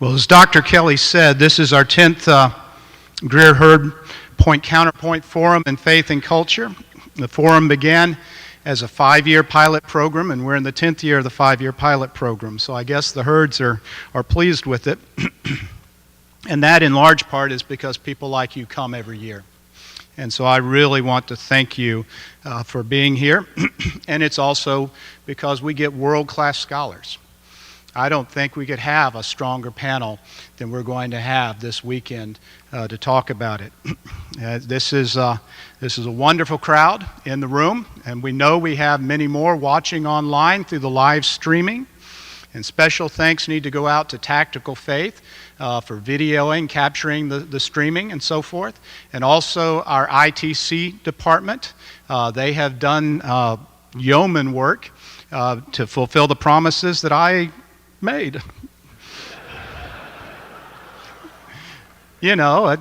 Well, as Dr. Kelly said, this is our 10th Greer Herd Point Counterpoint Forum in Faith and Culture. The forum began as a 5-year pilot program, and we're in the 10th year of the 5-year pilot program. So I guess the herds are pleased with it. And that in large part is because people like you come every year. And so I really want to thank you for being here. And it's also because we get world-class scholars. I don't think we could have a stronger panel than we're going to have this weekend to talk about it. This is a wonderful crowd in the room, and we know we have many more watching online through the live streaming. And special thanks need to go out to Tactical Faith for videoing, capturing the streaming and so forth. And also our ITC department. They have done yeoman work to fulfill the promises that I made. You know,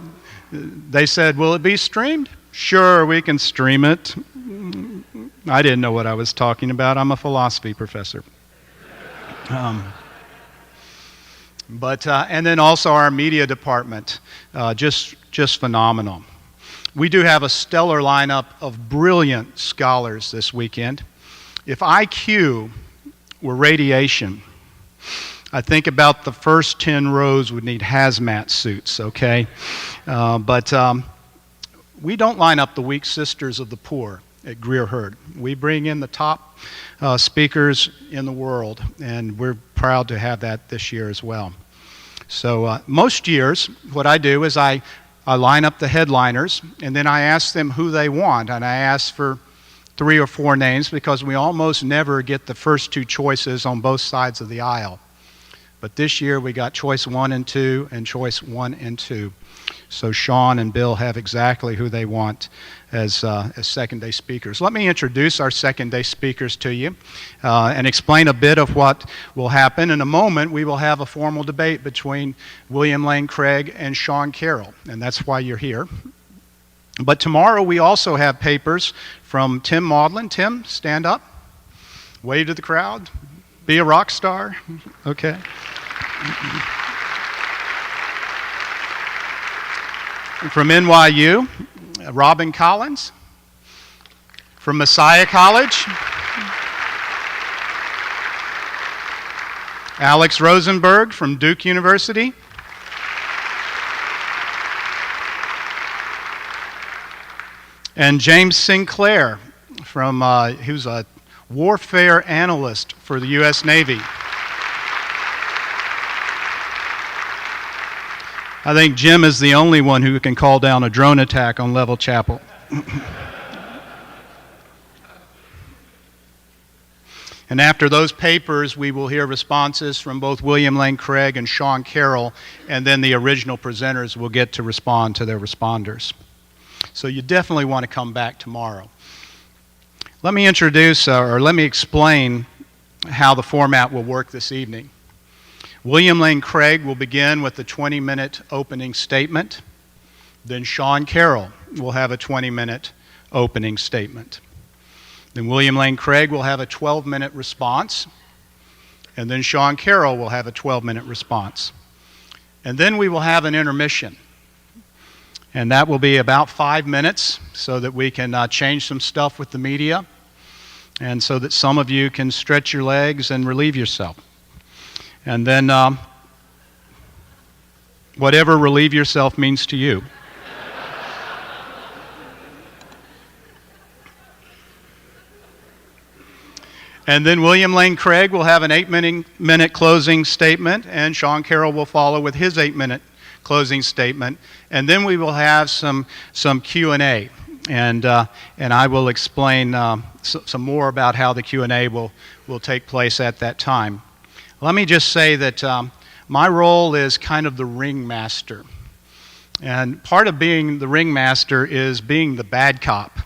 they said, will it be streamed? Sure, we can stream it. I didn't know what I was talking about. I'm a philosophy professor. And then also our media department, just phenomenal. We do have a stellar lineup of brilliant scholars this weekend. If IQ were radiation, I think about the first 10 rows would need hazmat suits, okay? But we don't line up the weak sisters of the poor at Greer Herd. We bring in the top speakers in the world, and we're proud to have that this year as well. So most years, what I do is I line up the headliners, and then I ask them who they want, and I ask for 3 or 4 names because we almost never get the first 2 choices on both sides of the aisle. But this year we got choice 1 and 2 and choice 1 and 2. So Sean and Bill have exactly who they want as second day speakers. Let me introduce our second day speakers to you and explain a bit of what will happen. In a moment we will have a formal debate between William Lane Craig and Sean Carroll, and that's why you're here. But tomorrow we also have papers from Tim Maudlin. Tim, stand up. Wave to the crowd. Be a rock star. Okay. From NYU, Robin Collins. From Messiah College, Alex Rosenberg from Duke University. And James Sinclair, from who's a warfare analyst for the U.S. Navy. I think Jim is the only one who can call down a drone attack on Level Chapel. And after those papers, we will hear responses from both William Lane Craig and Sean Carroll, and then the original presenters will get to respond to their responders. So you definitely want to come back tomorrow. Let me introduce, or let me explain how the format will work this evening. William Lane Craig will begin with a 20-minute opening statement. Then Sean Carroll will have a 20-minute opening statement. Then William Lane Craig will have a 12-minute response. And then Sean Carroll will have a 12-minute response. And then we will have an intermission. And that will be about 5 minutes so that we can change some stuff with the media and so that some of you can stretch your legs and relieve yourself. And then whatever relieve yourself means to you. And then William Lane Craig will have an 8-minute closing statement, and Sean Carroll will follow with his 8-minute closing statement. And then we will have some Q&A, and I will explain some more about how the Q&A will take place at that time. Let me just say that my role is kind of the ringmaster. And part of being the ringmaster is being the bad cop.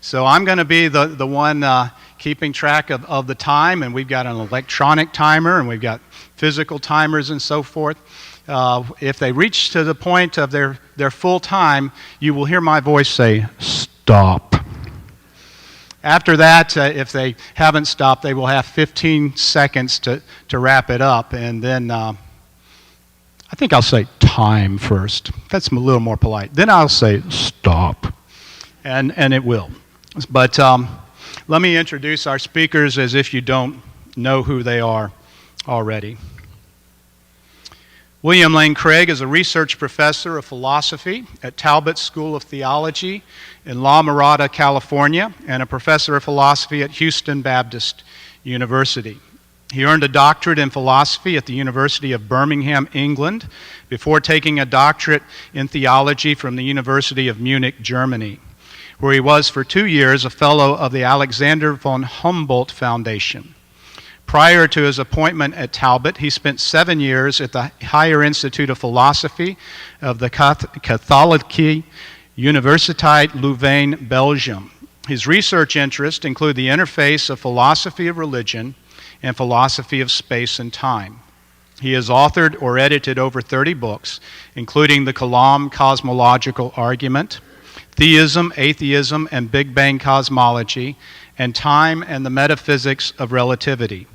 So I'm going to be the one keeping track of the time, and we've got an electronic timer, and we've got physical timers and so forth. If they reach to the point of their full time, you will hear my voice say, "Stop." After that, if they haven't stopped, they will have 15 seconds to wrap it up, and then I think I'll say time first. That's a little more polite. Then I'll say stop, and it will. But let me introduce our speakers as if you don't know who they are already. William Lane Craig is a research professor of philosophy at Talbot School of Theology in La Mirada, California, and a professor of philosophy at Houston Baptist University. He earned a doctorate in philosophy at the University of Birmingham, England, before taking a doctorate in theology from the University of Munich, Germany, where he was for 2 years a fellow of the Alexander von Humboldt Foundation. Prior to his appointment at Talbot, he spent 7 years at the Higher Institute of Philosophy of the Katholieke Universiteit Leuven, Belgium. His research interests include the interface of philosophy of religion and philosophy of space and time. He has authored or edited over 30 books, including The Kalam Cosmological Argument, Theism, Atheism, and Big Bang Cosmology, and Time and the Metaphysics of Relativity.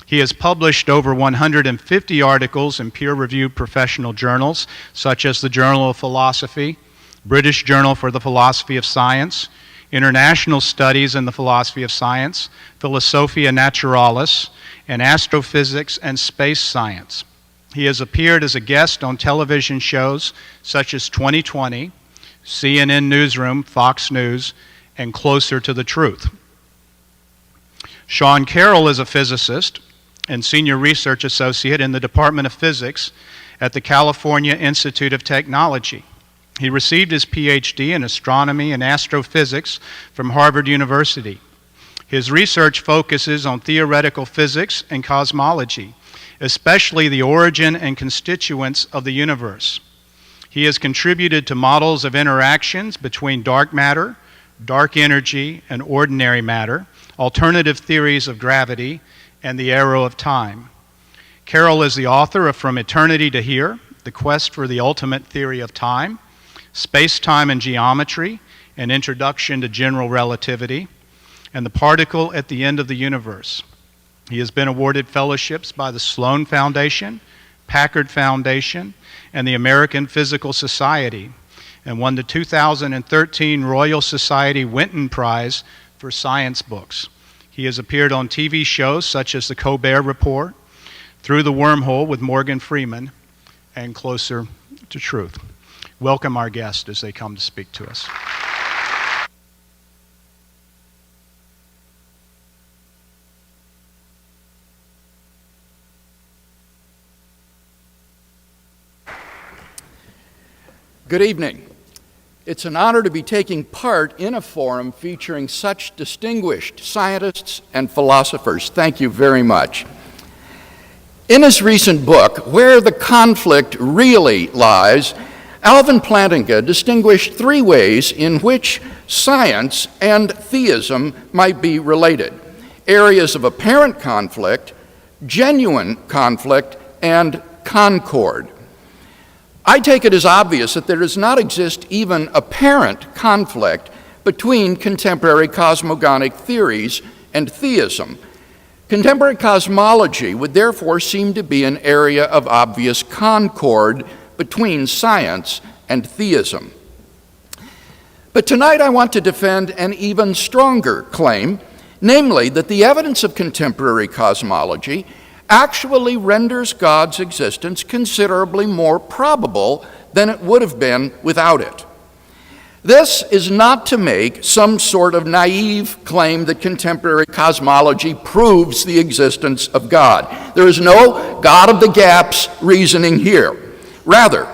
He has published over 150 articles in peer-reviewed professional journals, such as the Journal of Philosophy, British Journal for the Philosophy of Science, International Studies in the Philosophy of Science, Philosophia Naturalis, and Astrophysics and Space Science. He has appeared as a guest on television shows such as 2020, CNN Newsroom, Fox News, and Closer to the Truth. Sean Carroll is a physicist and senior research associate in the Department of Physics at the California Institute of Technology. He received his PhD in astronomy and astrophysics from Harvard University. His research focuses on theoretical physics and cosmology, especially the origin and constituents of the universe. He has contributed to models of interactions between dark matter, dark energy, and ordinary matter, alternative theories of gravity, and the arrow of time. Carroll is the author of From Eternity to Here, The Quest for the Ultimate Theory of Time, Space-Time and Geometry, An Introduction to General Relativity, and The Particle at the End of the Universe. He has been awarded fellowships by the Sloan Foundation, Packard Foundation, and the American Physical Society, and won the 2013 Royal Society Winton Prize for Science Books. He has appeared on TV shows such as The Colbert Report, Through the Wormhole with Morgan Freeman, and Closer to Truth. Welcome our guests as they come to speak to us. Good evening. It's an honor to be taking part in a forum featuring such distinguished scientists and philosophers. Thank you very much. In his recent book, Where the Conflict Really Lies, Alvin Plantinga distinguished 3 ways in which science and theism might be related: areas of apparent conflict, genuine conflict, and concord. I take it as obvious that there does not exist even apparent conflict between contemporary cosmogonic theories and theism. Contemporary cosmology would therefore seem to be an area of obvious concord between science and theism. But tonight I want to defend an even stronger claim, namely that the evidence of contemporary cosmology actually renders God's existence considerably more probable than it would have been without it. This is not to make some sort of naive claim that contemporary cosmology proves the existence of God. There is no God of the gaps reasoning here. Rather,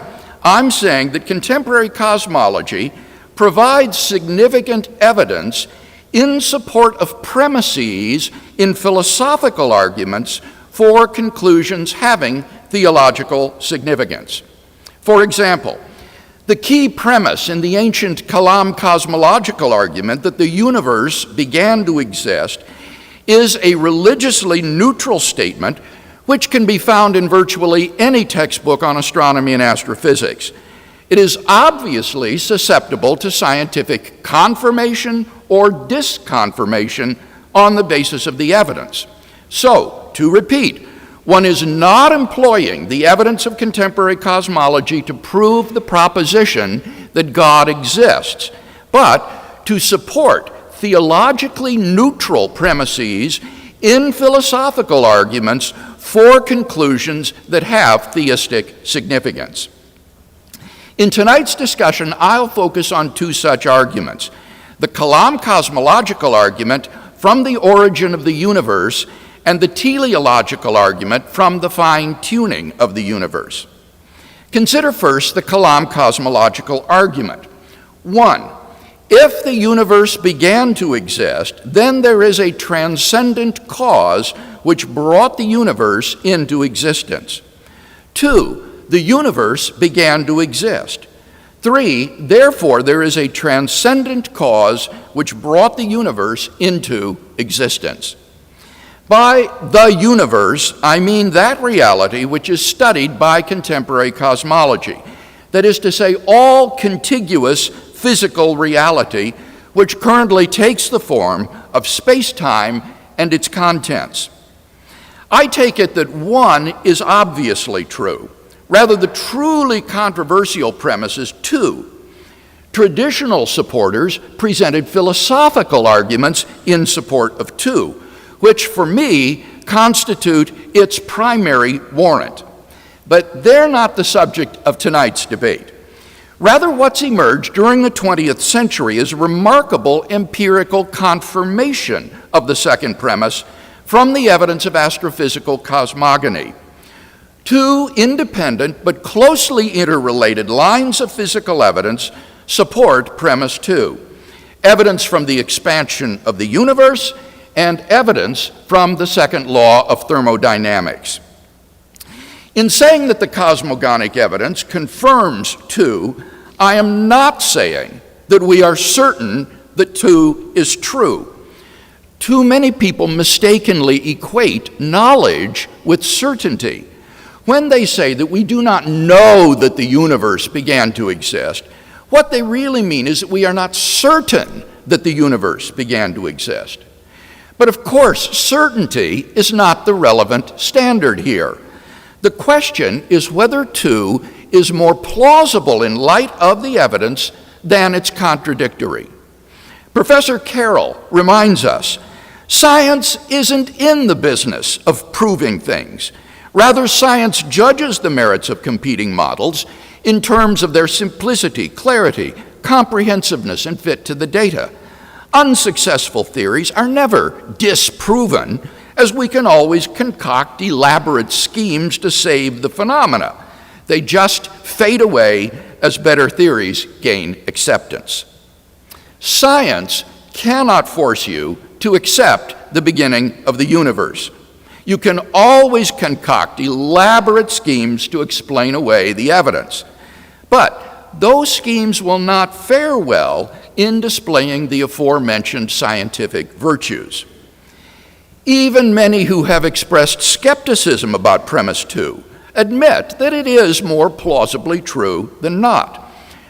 I'm saying that contemporary cosmology provides significant evidence in support of premises in philosophical arguments for conclusions having theological significance. For example, the key premise in the ancient Kalam cosmological argument that the universe began to exist is a religiously neutral statement which can be found in virtually any textbook on astronomy and astrophysics. It is obviously susceptible to scientific confirmation or disconfirmation on the basis of the evidence. So, to repeat, One is not employing the evidence of contemporary cosmology to prove the proposition that God exists, but to support theologically neutral premises in philosophical arguments for conclusions that have theistic significance. In tonight's discussion, I'll focus on two such arguments: the Kalam cosmological argument from the origin of the universe, and the teleological argument from the fine-tuning of the universe. Consider first the Kalam cosmological argument. 1. If the universe began to exist, then there is a transcendent cause which brought the universe into existence. 2. The universe began to exist. 3. Therefore, there is a transcendent cause which brought the universe into existence. By the universe, I mean that reality which is studied by contemporary cosmology. That is to say, all contiguous physical reality which currently takes the form of space-time and its contents. I take it that 1 is obviously true. Rather, the truly controversial premise is 2. Traditional supporters presented philosophical arguments in support of 2, which for me constitute its primary warrant. But they're not the subject of tonight's debate. Rather, what's emerged during the 20th century is a remarkable empirical confirmation of the second premise from the evidence of astrophysical cosmogony. 2 independent but closely interrelated lines of physical evidence support premise 2: evidence from the expansion of the universe and evidence from the second law of thermodynamics. In saying that the cosmogonic evidence confirms 2, I am not saying that we are certain that 2 is true. Too many people mistakenly equate knowledge with certainty. When they say that we do not know that the universe began to exist, what they really mean is that we are not certain that the universe began to exist. But of course, certainty is not the relevant standard here. The question is whether 2 is more plausible in light of the evidence than it's contradictory. Professor Carroll reminds us, science isn't in the business of proving things. Rather, science judges the merits of competing models in terms of their simplicity, clarity, comprehensiveness, and fit to the data. Unsuccessful theories are never disproven, as we can always concoct elaborate schemes to save the phenomena. They just fade away as better theories gain acceptance. Science cannot force you to accept the beginning of the universe. You can always concoct elaborate schemes to explain away the evidence. But those schemes will not fare well in displaying the aforementioned scientific virtues. Even many who have expressed skepticism about premise 2 admit that it is more plausibly true than not.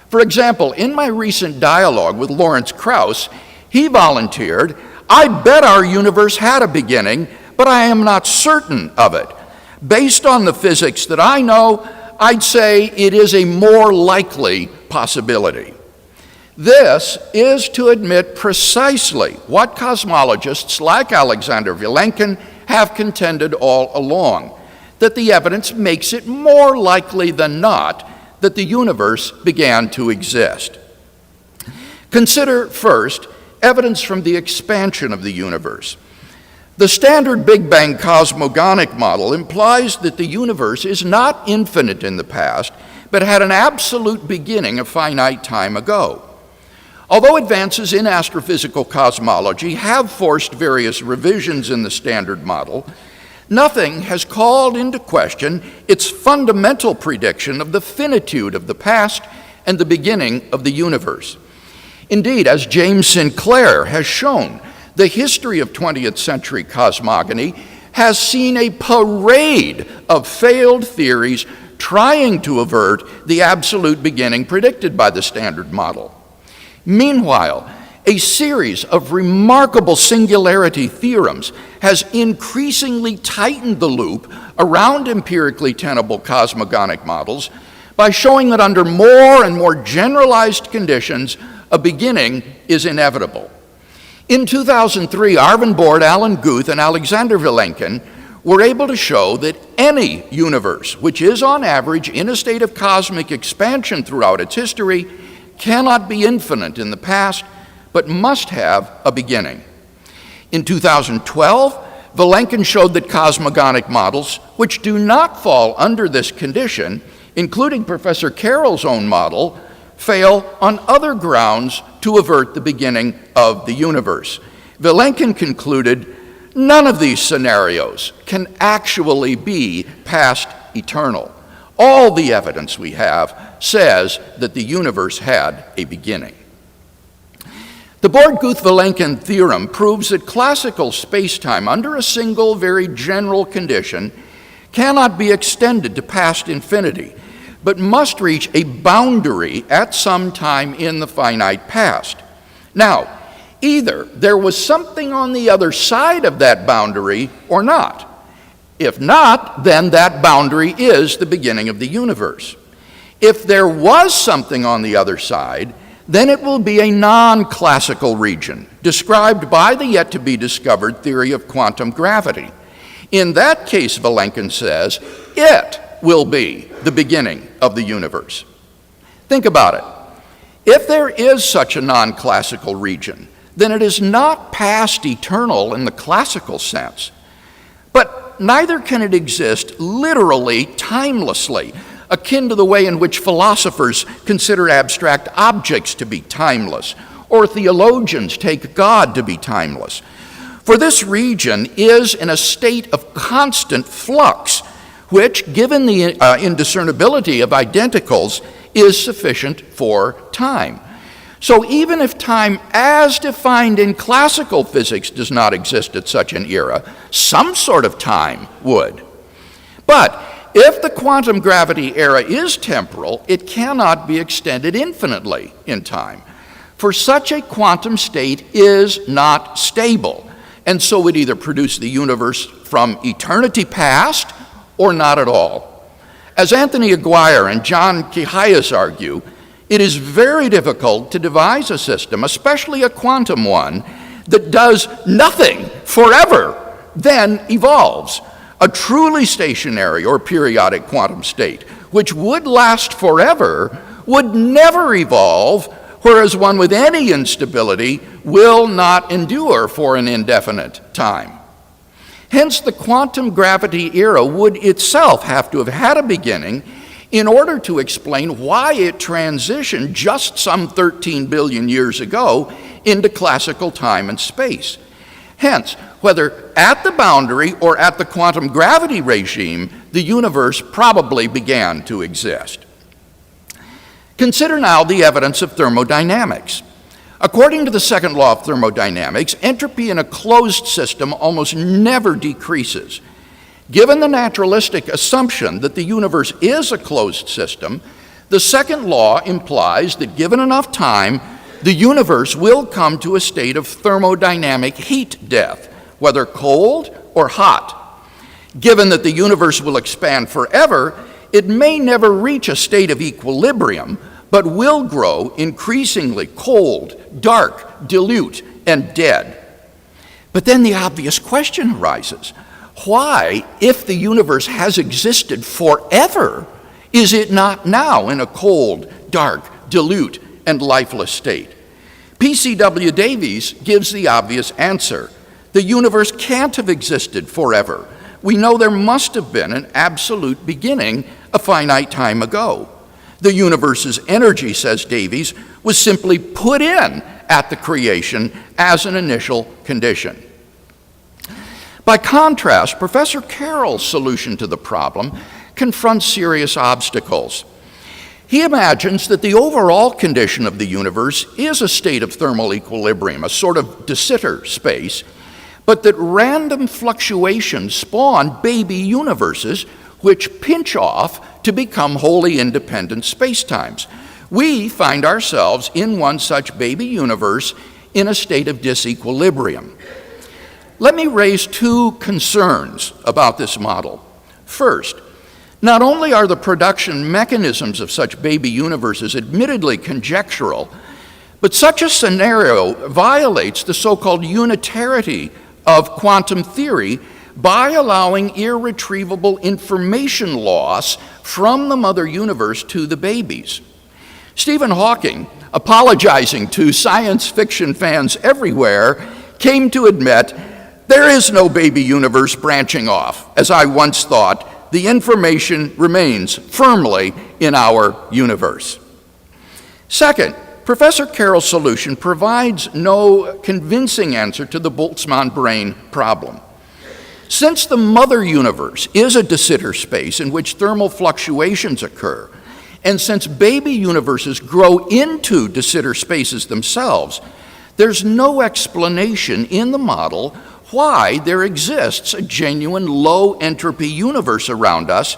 For example, in my recent dialogue with Lawrence Krauss, he volunteered, "I bet our universe had a beginning, but I am not certain of it. Based on the physics that I know, I'd say it is a more likely possibility." This is to admit precisely what cosmologists like Alexander Vilenkin have contended all along, that the evidence makes it more likely than not that the universe began to exist. Consider first evidence from the expansion of the universe. The standard Big Bang cosmogonic model implies that the universe is not infinite in the past, but had an absolute beginning a finite time ago. Although advances in astrophysical cosmology have forced various revisions in the standard model, nothing has called into question its fundamental prediction of the finitude of the past and the beginning of the universe. Indeed, as James Sinclair has shown, the history of 20th century cosmogony has seen a parade of failed theories trying to avert the absolute beginning predicted by the standard model. Meanwhile, A series of remarkable singularity theorems has increasingly tightened the loop around empirically tenable cosmogonic models by showing that under more and more generalized conditions, a beginning is inevitable. In 2003, Arvind Borde, Alan Guth, and Alexander Vilenkin were able to show that any universe, which is on average in a state of cosmic expansion throughout its history, cannot be infinite in the past, but must have a beginning. In 2012, Vilenkin showed that cosmogonic models, which do not fall under this condition, including Professor Carroll's own model, fail on other grounds to avert the beginning of the universe. Vilenkin concluded, none of these scenarios can actually be past eternal. All the evidence we have says that the universe had a beginning. The Borde-Guth-Vilenkin theorem proves that classical spacetime, under a single, very general condition, cannot be extended to past infinity, but must reach a boundary at some time in the finite past. Now, either there was something on the other side of that boundary or not. If not, then that boundary is the beginning of the universe. If there was something on the other side, then it will be a non-classical region, described by the yet-to-be-discovered theory of quantum gravity. In that case, Vilenkin says, it will be the beginning of the universe. Think about it. If there is such a non-classical region, then it is not past eternal in the classical sense, but neither can it exist literally timelessly, akin to the way in which philosophers consider abstract objects to be timeless, or theologians take God to be timeless. For this region is in a state of constant flux, which, given the indiscernibility of identicals, is sufficient for time. So even if time as defined in classical physics does not exist at such an era, some sort of time would. But if the quantum gravity era is temporal, it cannot be extended infinitely in time. For such a quantum state is not stable, and so would either produce the universe from eternity past or not at all. As Anthony Aguirre and John Kihayas argue, it is very difficult to devise a system, especially a quantum one, that does nothing forever, then evolves. A truly stationary or periodic quantum state, which would last forever, would never evolve, whereas one with any instability will not endure for an indefinite time. Hence, the quantum gravity era would itself have to have had a beginning in order to explain why it transitioned just some 13 billion years ago into classical time and space. Hence, whether at the boundary or at the quantum gravity regime, the universe probably began to exist. Consider now the evidence of thermodynamics. According to the second law of thermodynamics, entropy in a closed system almost never decreases. Given the naturalistic assumption that the universe is a closed system, the second law implies that given enough time, the universe will come to a state of thermodynamic heat death, whether cold or hot. Given that the universe will expand forever, it may never reach a state of equilibrium, but will grow increasingly cold, dark, dilute, and dead. But then the obvious question arises. Why, if the universe has existed forever, is it not now in a cold, dark, dilute, and lifeless state? P.C.W. Davies gives the obvious answer. The universe can't have existed forever. We know there must have been an absolute beginning a finite time ago. The universe's energy, says Davies, was simply put in at the creation as an initial condition. By contrast, Professor Carroll's solution to the problem confronts serious obstacles. He imagines that the overall condition of the universe is a state of thermal equilibrium, a sort of de Sitter space, but that random fluctuations spawn baby universes which pinch off to become wholly independent spacetimes. We find ourselves in one such baby universe in a state of disequilibrium. Let me raise two concerns about this model. First, not only are the production mechanisms of such baby universes admittedly conjectural, but such a scenario violates the so-called unitarity of quantum theory by allowing irretrievable information loss from the mother universe to the babies. Stephen Hawking, apologizing to science fiction fans everywhere, came to admit, "There is no baby universe branching off. As I once thought, the information remains firmly in our universe." Second, Professor Carroll's solution provides no convincing answer to the Boltzmann brane problem. Since the mother universe is a de Sitter space in which thermal fluctuations occur, and since baby universes grow into de Sitter spaces themselves, there's no explanation in the model why there exists a genuine low entropy universe around us,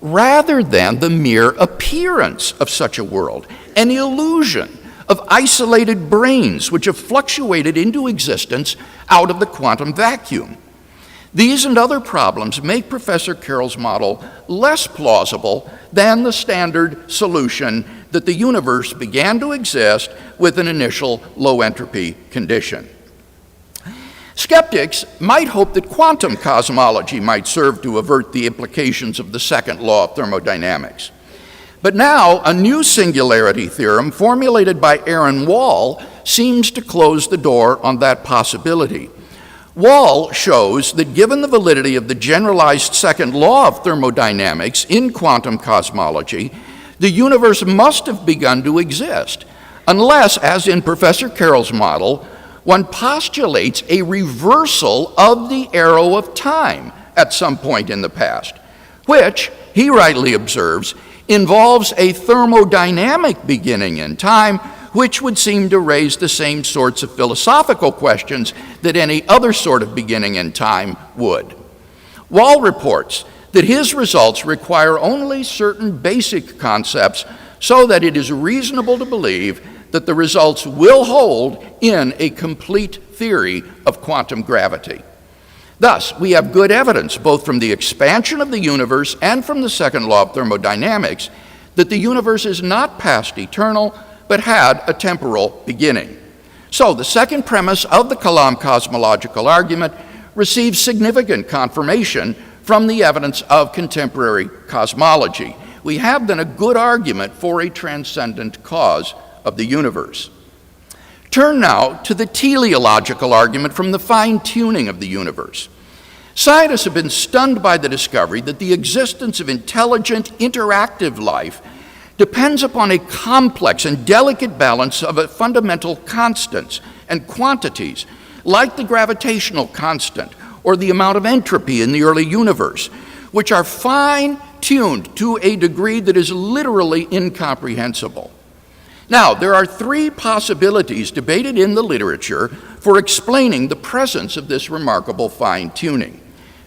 rather than the mere appearance of such a world, an illusion of isolated branes which have fluctuated into existence out of the quantum vacuum. These and other problems make Professor Carroll's model less plausible than the standard solution that the universe began to exist with an initial low entropy condition. Skeptics might hope that quantum cosmology might serve to avert the implications of the second law of thermodynamics. But now, a new singularity theorem formulated by Aaron Wall seems to close the door on that possibility. Wall shows that given the validity of the generalized second law of thermodynamics in quantum cosmology, the universe must have begun to exist, unless, as in Professor Carroll's model, one postulates a reversal of the arrow of time at some point in the past, which, he rightly observes, involves a thermodynamic beginning in time, which would seem to raise the same sorts of philosophical questions that any other sort of beginning in time would. Wall reports that his results require only certain basic concepts so that it is reasonable to believe that the results will hold in a complete theory of quantum gravity. Thus, we have good evidence, both from the expansion of the universe and from the second law of thermodynamics, that the universe is not past eternal, but had a temporal beginning. So, the second premise of the Kalam cosmological argument receives significant confirmation from the evidence of contemporary cosmology. We have then a good argument for a transcendent cause of the universe. Turn now to the teleological argument from the fine-tuning of the universe. Scientists have been stunned by the discovery that the existence of intelligent, interactive life depends upon a complex and delicate balance of fundamental constants and quantities, like the gravitational constant or the amount of entropy in the early universe, which are fine-tuned to a degree that is literally incomprehensible. Now, there are three possibilities debated in the literature for explaining the presence of this remarkable fine-tuning: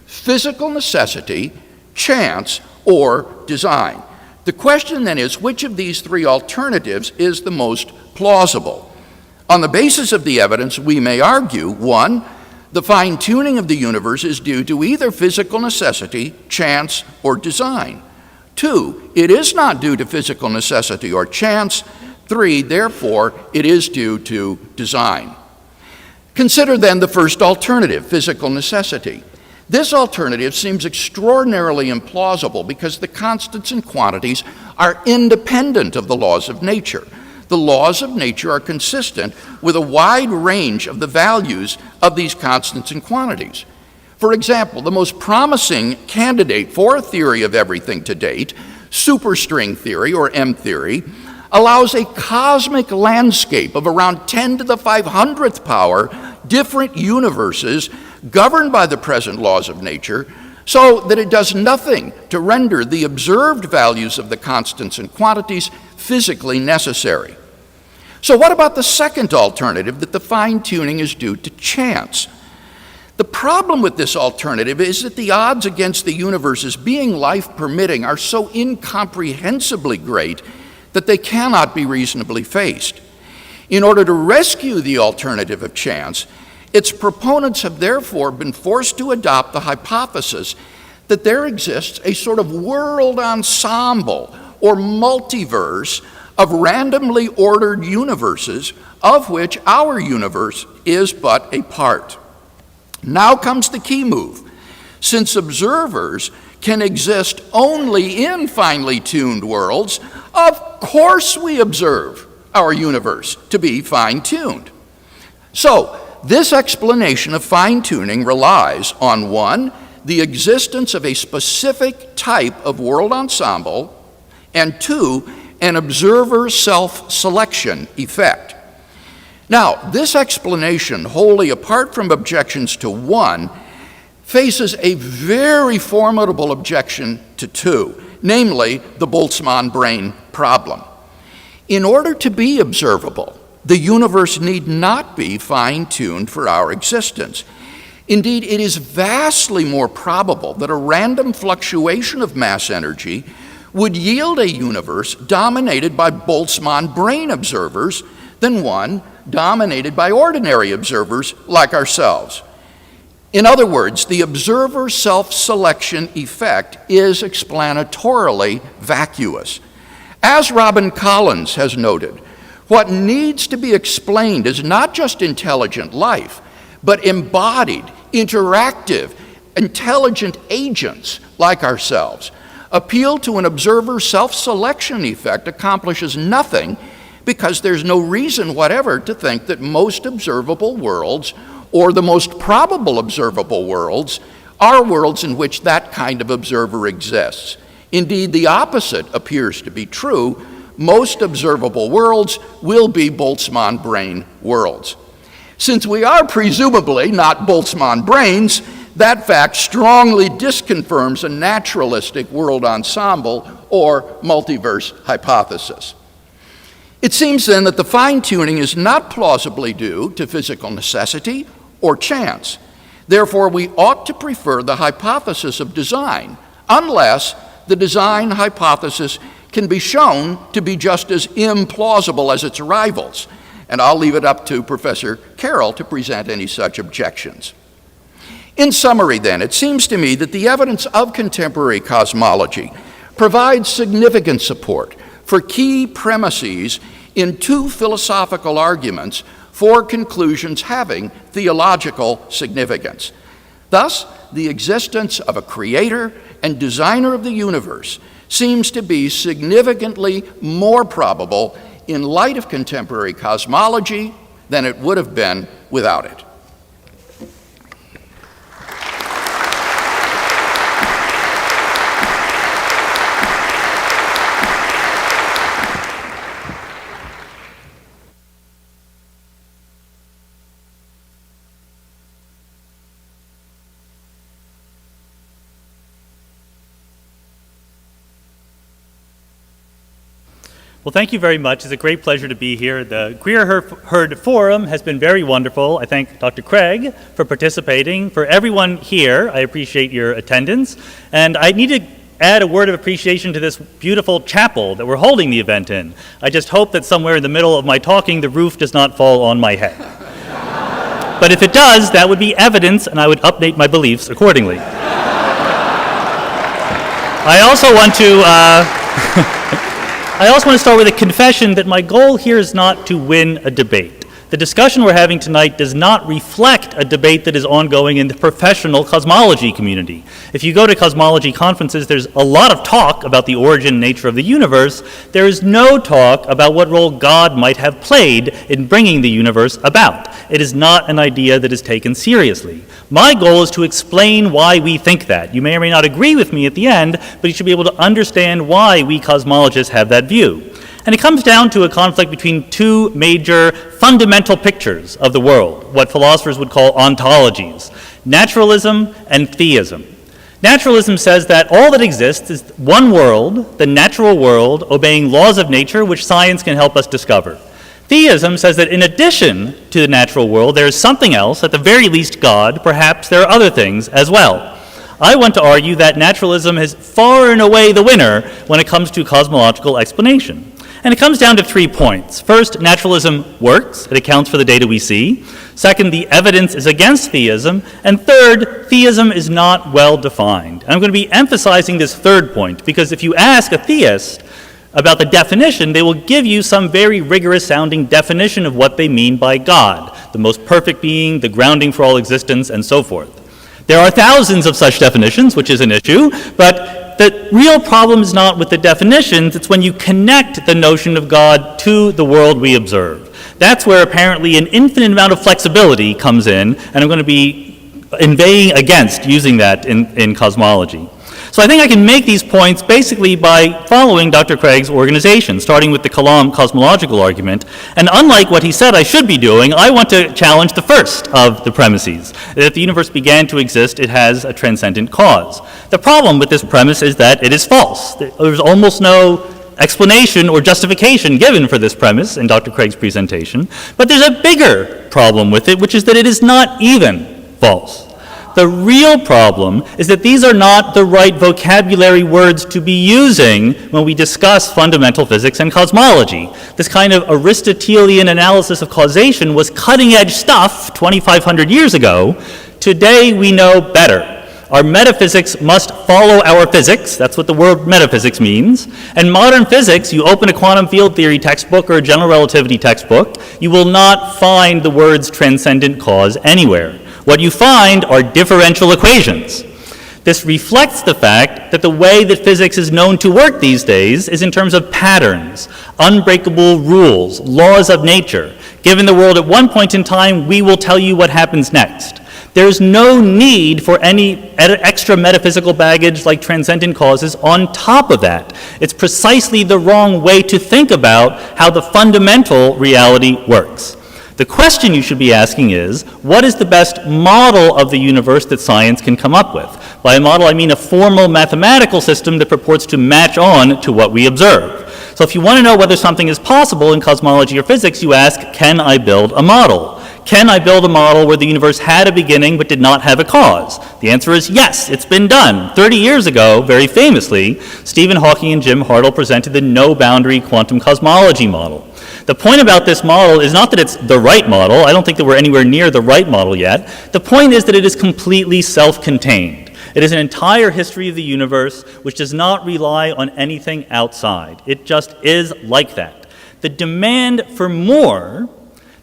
physical necessity, chance, or design. The question then is, which of these three alternatives is the most plausible? On the basis of the evidence, we may argue, 1, the fine-tuning of the universe is due to either physical necessity, chance, or design. 2, it is not due to physical necessity or chance. 3, therefore, it is due to design. Consider then the first alternative, physical necessity. This alternative seems extraordinarily implausible because the constants and quantities are independent of the laws of nature. The laws of nature are consistent with a wide range of the values of these constants and quantities. For example, the most promising candidate for a theory of everything to date, superstring theory or M theory, allows a cosmic landscape of around 10 to the 500th power different universes governed by the present laws of nature, so that it does nothing to render the observed values of the constants and quantities physically necessary. So what about the second alternative, that the fine-tuning is due to chance? The problem with this alternative is that the odds against the universe's being life-permitting are so incomprehensibly great that they cannot be reasonably faced. In order to rescue the alternative of chance, its proponents have therefore been forced to adopt the hypothesis that there exists a sort of world ensemble or multiverse of randomly ordered universes, of which our universe is but a part. Now comes the key move. Since observers can exist only in finely tuned worlds, of course we observe our universe to be fine-tuned. So, this explanation of fine-tuning relies on, one, the existence of a specific type of world ensemble, and two, an observer self-selection effect. Now, this explanation, wholly apart from objections to one, faces a very formidable objection to two, namely the Boltzmann brain problem. In order to be observable, the universe need not be fine-tuned for our existence. Indeed, it is vastly more probable that a random fluctuation of mass energy would yield a universe dominated by Boltzmann brain observers than one dominated by ordinary observers like ourselves. In other words, the observer self-selection effect is explanatorily vacuous. As Robin Collins has noted, what needs to be explained is not just intelligent life, but embodied, interactive, intelligent agents like ourselves. Appeal to an observer self-selection effect accomplishes nothing because there's no reason whatever to think that most observable worlds, or the most probable observable worlds, are worlds in which that kind of observer exists. Indeed, the opposite appears to be true. Most observable worlds will be Boltzmann brain worlds. Since we are presumably not Boltzmann brains, that fact strongly disconfirms a naturalistic world ensemble or multiverse hypothesis. It seems then that the fine-tuning is not plausibly due to physical necessity or chance. Therefore, we ought to prefer the hypothesis of design, unless the design hypothesis can be shown to be just as implausible as its rivals. And I'll leave it up to Professor Carroll to present any such objections. In summary, then, it seems to me that the evidence of contemporary cosmology provides significant support for key premises in two philosophical arguments for conclusions having theological significance. Thus, the existence of a creator and designer of the universe seems to be significantly more probable in light of contemporary cosmology than it would have been without it. Well, thank you very much. It's a great pleasure to be here. The Greer Herd Forum has been very wonderful. I thank Dr. Craig for participating. For everyone here, I appreciate your attendance. And I need to add a word of appreciation to this beautiful chapel that we're holding the event in. I just hope that somewhere in the middle of my talking, the roof does not fall on my head. But if it does, that would be evidence, and I would update my beliefs accordingly. I also want to start with a confession that my goal here is not to win a debate. The discussion we're having tonight does not reflect a debate that is ongoing in the professional cosmology community. If you go to cosmology conferences, there's a lot of talk about the origin and nature of the universe. There is no talk about what role God might have played in bringing the universe about. It is not an idea that is taken seriously. My goal is to explain why we think that. You may or may not agree with me at the end, but you should be able to understand why we cosmologists have that view. And it comes down to a conflict between two major fundamental pictures of the world, what philosophers would call ontologies: naturalism and theism. Naturalism says that all that exists is one world, the natural world, obeying laws of nature which science can help us discover. Theism says that in addition to the natural world, there is something else, at the very least God, perhaps there are other things as well. I want to argue that naturalism is far and away the winner when it comes to cosmological explanation. And it comes down to 3 points. First, naturalism works. It accounts for the data we see. Second, the evidence is against theism. And third, theism is not well defined. And I'm going to be emphasizing this third point because if you ask a theist about the definition, they will give you some very rigorous sounding definition of what they mean by God, the most perfect being, the grounding for all existence, and so forth. There are thousands of such definitions, which is an issue, but the real problem is not with the definitions, it's when you connect the notion of God to the world we observe. That's where apparently an infinite amount of flexibility comes in, and I'm going to be inveighing against using that in cosmology. So I think I can make these points basically by following Dr. Craig's organization, starting with the Kalam cosmological argument. And unlike what he said I should be doing, I want to challenge the first of the premises, that if the universe began to exist, it has a transcendent cause. The problem with this premise is that it is false. There's almost no explanation or justification given for this premise in Dr. Craig's presentation, but there's a bigger problem with it, which is that it is not even false. The real problem is that these are not the right vocabulary words to be using when we discuss fundamental physics and cosmology. This kind of Aristotelian analysis of causation was cutting-edge stuff 2,500 years ago. Today we know better. Our metaphysics must follow our physics. That's what the word metaphysics means. And modern physics, you open a quantum field theory textbook or a general relativity textbook, you will not find the words transcendent cause anywhere. What you find are differential equations. This reflects the fact that the way that physics is known to work these days is in terms of patterns, unbreakable rules, laws of nature. Given the world at one point in time, we will tell you what happens next. There's no need for any extra metaphysical baggage like transcendent causes on top of that. It's precisely the wrong way to think about how the fundamental reality works. The question you should be asking is, what is the best model of the universe that science can come up with? By a model, I mean a formal mathematical system that purports to match on to what we observe. So if you want to know whether something is possible in cosmology or physics, you ask, can I build a model? Can I build a model where the universe had a beginning but did not have a cause? The answer is yes, it's been done. 30 years ago, very famously, Stephen Hawking and Jim Hartle presented the no-boundary quantum cosmology model. The point about this model is not that it's the right model. I don't think that we're anywhere near the right model yet. The point is that it is completely self-contained. It is an entire history of the universe which does not rely on anything outside. It just is like that. The demand for more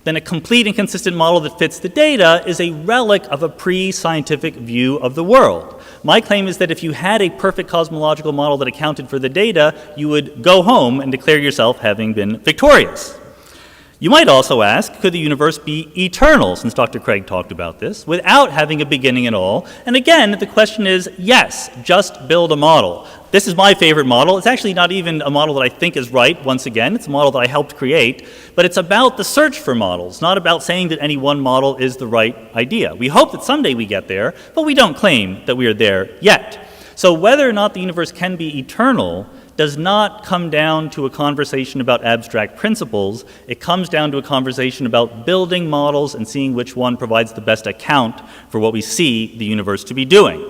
than a complete and consistent model that fits the data is a relic of a pre-scientific view of the world. My claim is that if you had a perfect cosmological model that accounted for the data, you would go home and declare yourself having been victorious. You might also ask, could the universe be eternal, since Dr. Craig talked about this, without having a beginning at all? And again, the question is, yes, just build a model. This is my favorite model. It's actually not even a model that I think is right, once again. It's a model that I helped create. But it's about the search for models, not about saying that any one model is the right idea. We hope that someday we get there, but we don't claim that we are there yet. So whether or not the universe can be eternal does not come down to a conversation about abstract principles. It comes down to a conversation about building models and seeing which one provides the best account for what we see the universe to be doing.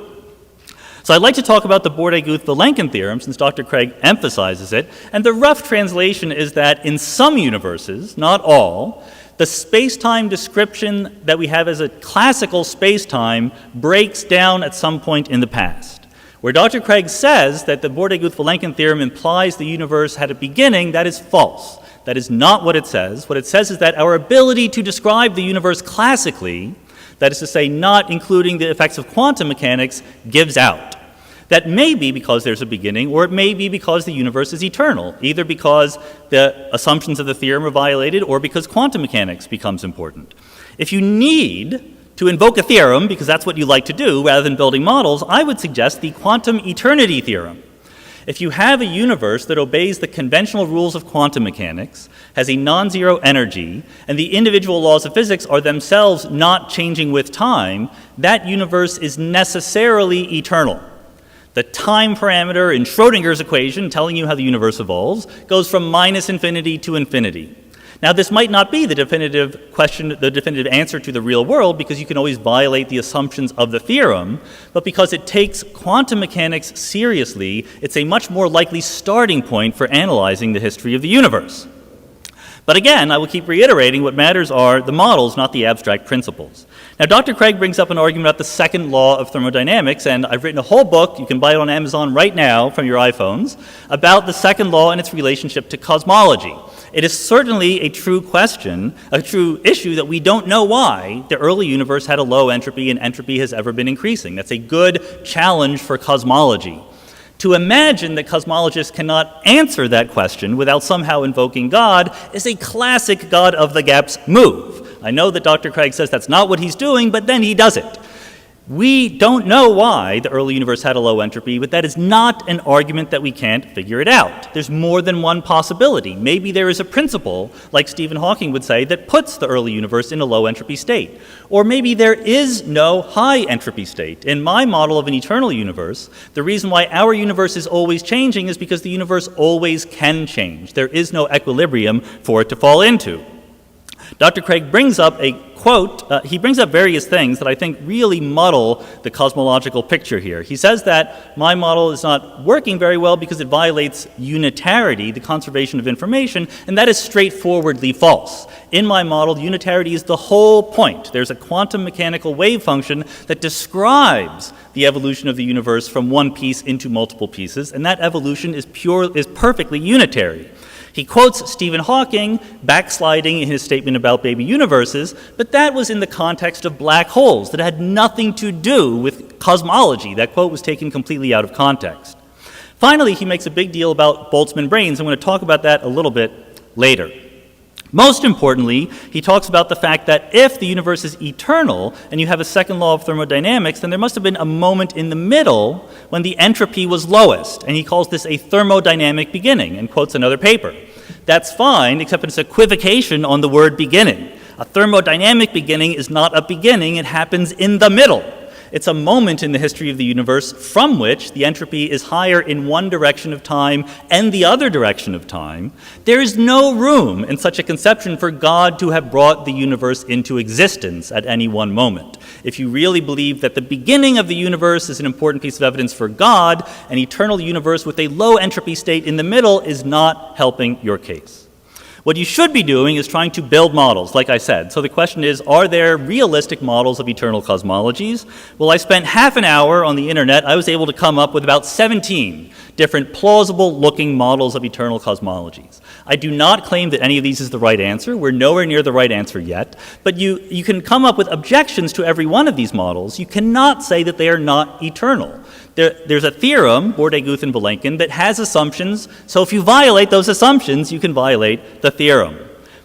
So I'd like to talk about the Bordet-Guth-Vilenkin theorem, since Dr. Craig emphasizes it. And the rough translation is that in some universes, not all, the space-time description that we have as a classical space-time breaks down at some point in the past. Where Dr. Craig says that the Bordet-Guth-Vilenkin theorem implies the universe had a beginning, that is false. That is not what it says. What it says is that our ability to describe the universe classically, that is to say, not including the effects of quantum mechanics, gives out. That may be because there's a beginning, or it may be because the universe is eternal, either because the assumptions of the theorem are violated or because quantum mechanics becomes important. If you need to invoke a theorem, because that's what you like to do rather than building models, I would suggest the quantum eternity theorem. If you have a universe that obeys the conventional rules of quantum mechanics, has a non-zero energy, and the individual laws of physics are themselves not changing with time, that universe is necessarily eternal. The time parameter in Schrödinger's equation, telling you how the universe evolves, goes from minus infinity to infinity. Now, this might not be the definitive question, the definitive answer to the real world, because you can always violate the assumptions of the theorem, but because it takes quantum mechanics seriously, it's a much more likely starting point for analyzing the history of the universe. But again, I will keep reiterating what matters are the models, not the abstract principles. Now, Dr. Craig brings up an argument about the second law of thermodynamics, and I've written a whole book, you can buy it on Amazon right now from your iPhones, about the second law and its relationship to cosmology. It is certainly a true question, a true issue that we don't know why the early universe had a low entropy and entropy has ever been increasing. That's a good challenge for cosmology. To imagine that cosmologists cannot answer that question without somehow invoking God is a classic God of the gaps move. I know that Dr. Craig says that's not what he's doing, but then he does it. We don't know why the early universe had a low entropy, but that is not an argument that we can't figure it out. There's more than one possibility. Maybe there is a principle, like Stephen Hawking would say, that puts the early universe in a low entropy state. Or maybe there is no high entropy state. In my model of an eternal universe, the reason why our universe is always changing is because the universe always can change. There is no equilibrium for it to fall into. Dr. Craig brings up a quote, he brings up various things that I think really muddle the cosmological picture here. He says that my model is not working very well because it violates unitarity, the conservation of information, and that is straightforwardly false. In my model, unitarity is the whole point. There's a quantum mechanical wave function that describes the evolution of the universe from one piece into multiple pieces, and that evolution is perfectly unitary. He quotes Stephen Hawking backsliding in his statement about baby universes, but that was in the context of black holes that had nothing to do with cosmology. That quote was taken completely out of context. Finally, he makes a big deal about Boltzmann brains. I'm going to talk about that a little bit later. Most importantly, he talks about the fact that if the universe is eternal and you have a second law of thermodynamics, then there must have been a moment in the middle when the entropy was lowest, and he calls this a thermodynamic beginning and quotes another paper. That's fine, except it's equivocation on the word beginning. A thermodynamic beginning is not a beginning, it happens in the middle. It's a moment in the history of the universe from which the entropy is higher in one direction of time and the other direction of time. There is no room in such a conception for God to have brought the universe into existence at any one moment. If you really believe that the beginning of the universe is an important piece of evidence for God, an eternal universe with a low entropy state in the middle is not helping your case. What you should be doing is trying to build models, like I said. So the question is, are there realistic models of eternal cosmologies? Well, I spent half an hour on the internet. I was able to come up with about 17 different plausible-looking models of eternal cosmologies. I do not claim that any of these is the right answer. We're nowhere near the right answer yet. But you can come up with objections to every one of these models. You cannot say that they are not eternal. There's a theorem, Bordet-Guth-Vilenkin, that has assumptions, so if you violate those assumptions, you can violate the theorem.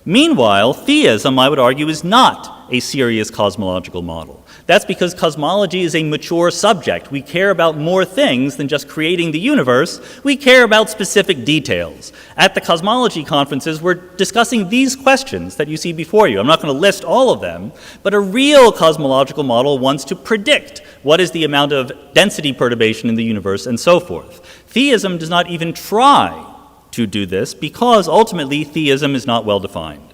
Meanwhile, theism, I would argue, is not a serious cosmological model. That's because cosmology is a mature subject. We care about more things than just creating the universe. We care about specific details. At the cosmology conferences, we're discussing these questions that you see before you. I'm not going to list all of them, but a real cosmological model wants to predict what is the amount of density perturbation in the universe and so forth. Theism does not even try to do this because ultimately theism is not well defined.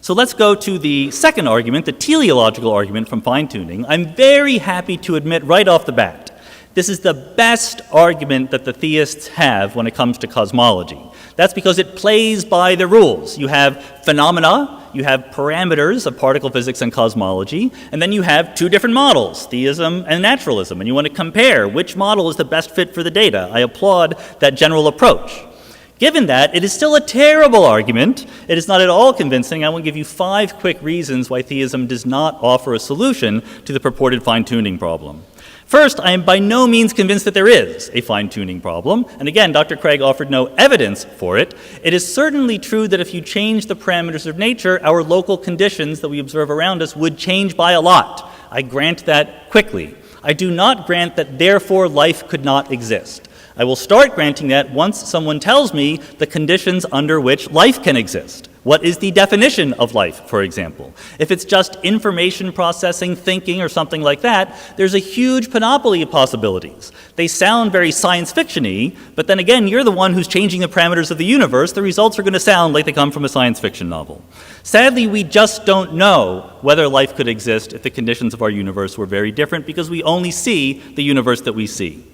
So let's go to the second argument, the teleological argument from fine-tuning. I'm very happy to admit right off the bat, this is the best argument that the theists have when it comes to cosmology. That's because it plays by the rules. You have phenomena, you have parameters of particle physics and cosmology, and then you have two different models, theism and naturalism, and you want to compare which model is the best fit for the data. I applaud that general approach. Given that, it is still a terrible argument. It is not at all convincing. I will give you 5 quick reasons why theism does not offer a solution to the purported fine-tuning problem. First, I am by no means convinced that there is a fine-tuning problem, and again, Dr. Craig offered no evidence for it. It is certainly true that if you change the parameters of nature, our local conditions that we observe around us would change by a lot. I grant that quickly. I do not grant that therefore life could not exist. I will start granting that once someone tells me the conditions under which life can exist. What is the definition of life, for example? If it's just information processing, thinking, or something like that, there's a huge panoply of possibilities. They sound very science fiction-y, but then again, you're the one who's changing the parameters of the universe. The results are going to sound like they come from a science fiction novel. Sadly, we just don't know whether life could exist if the conditions of our universe were very different, because we only see the universe that we see.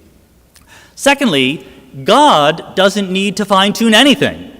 Secondly, God doesn't need to fine-tune anything.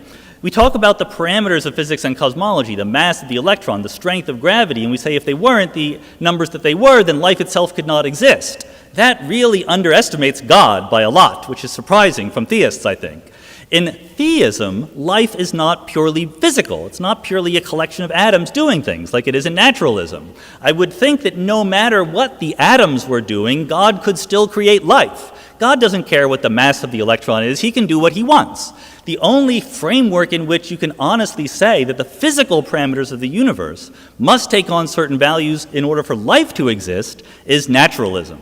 We talk about the parameters of physics and cosmology, the mass of the electron, the strength of gravity, and we say if they weren't the numbers that they were, then life itself could not exist. That really underestimates God by a lot, which is surprising from theists, I think. In theism, life is not purely physical. It's not purely a collection of atoms doing things like it is in naturalism. I would think that no matter what the atoms were doing, God could still create life. God doesn't care what the mass of the electron is. He can do what he wants. The only framework in which you can honestly say that the physical parameters of the universe must take on certain values in order for life to exist is naturalism.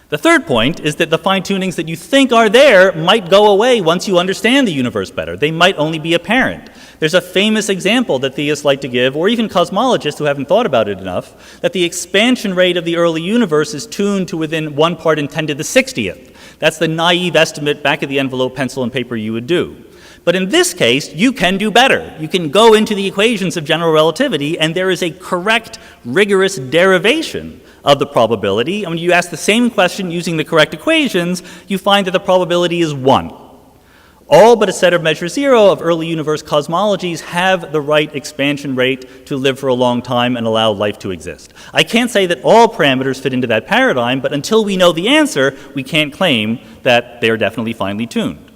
The third point is that the fine-tunings that you think are there might go away once you understand the universe better. They might only be apparent. There's a famous example that theists like to give, or even cosmologists who haven't thought about it enough, that the expansion rate of the early universe is tuned to within 1 part in 10 to the 60th. That's the naive estimate back of the envelope, pencil, and paper you would do. But in this case, you can do better. You can go into the equations of general relativity, and there is a correct, rigorous derivation of the probability. And when you ask the same question using the correct equations, you find that the probability is 1. All but a set of measure 0 of early universe cosmologies have the right expansion rate to live for a long time and allow life to exist. I can't say that all parameters fit into that paradigm, but until we know the answer, we can't claim that they are definitely finely tuned.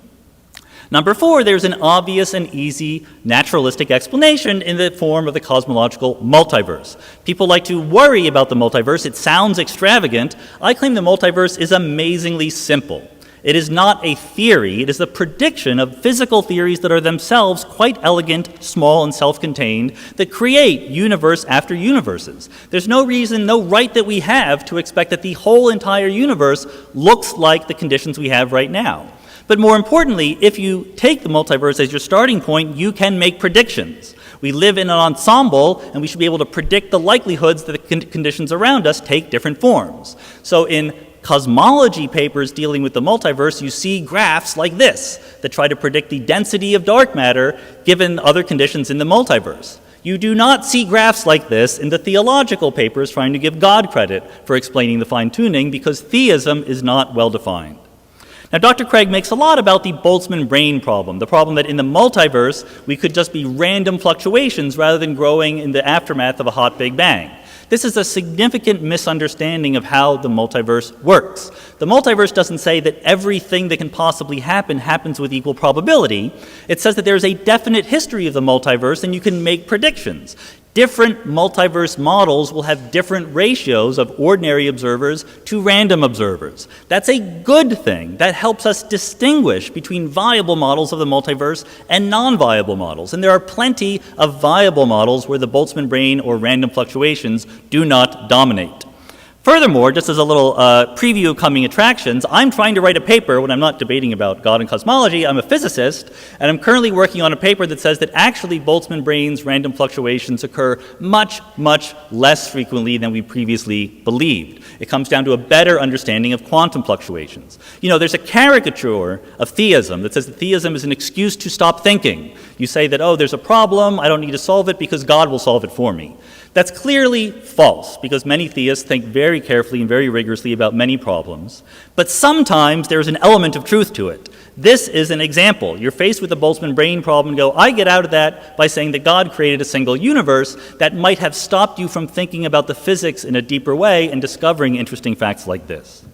Number 4, there's an obvious and easy naturalistic explanation in the form of the cosmological multiverse. People like to worry about the multiverse. It sounds extravagant. I claim the multiverse is amazingly simple. It is not a theory. It is the prediction of physical theories that are themselves quite elegant, small, and self-contained that create universe after universes. There's no reason, no right that we have to expect that the whole entire universe looks like the conditions we have right now. But more importantly, if you take the multiverse as your starting point, you can make predictions. We live in an ensemble, and we should be able to predict the likelihoods that the conditions around us take different forms. So in cosmology papers dealing with the multiverse, you see graphs like this that try to predict the density of dark matter given other conditions in the multiverse. You do not see graphs like this in the theological papers trying to give God credit for explaining the fine-tuning, because theism is not well-defined. Now, Dr. Craig makes a lot about the Boltzmann brain problem, the problem that in the multiverse we could just be random fluctuations rather than growing in the aftermath of a hot Big Bang. This is a significant misunderstanding of how the multiverse works. The multiverse doesn't say that everything that can possibly happen happens with equal probability. It says that there's a definite history of the multiverse and you can make predictions. Different multiverse models will have different ratios of ordinary observers to random observers. That's a good thing. That helps us distinguish between viable models of the multiverse and non-viable models. And there are plenty of viable models where the Boltzmann brain or random fluctuations do not dominate. Furthermore, just as a little preview of coming attractions, I'm trying to write a paper when I'm not debating about God and cosmology. I'm a physicist, and I'm currently working on a paper that says that actually Boltzmann brains random fluctuations occur much, much less frequently than we previously believed. It comes down to a better understanding of quantum fluctuations. You know, there's a caricature of theism that says that theism is an excuse to stop thinking. You say that, oh, there's a problem, I don't need to solve it because God will solve it for me. That's clearly false, because many theists think very carefully and very rigorously about many problems. But sometimes there's an element of truth to it. This is an example. You're faced with the Boltzmann brain problem and go, I get out of that by saying that God created a single universe. That might have stopped you from thinking about the physics in a deeper way and discovering interesting facts like this.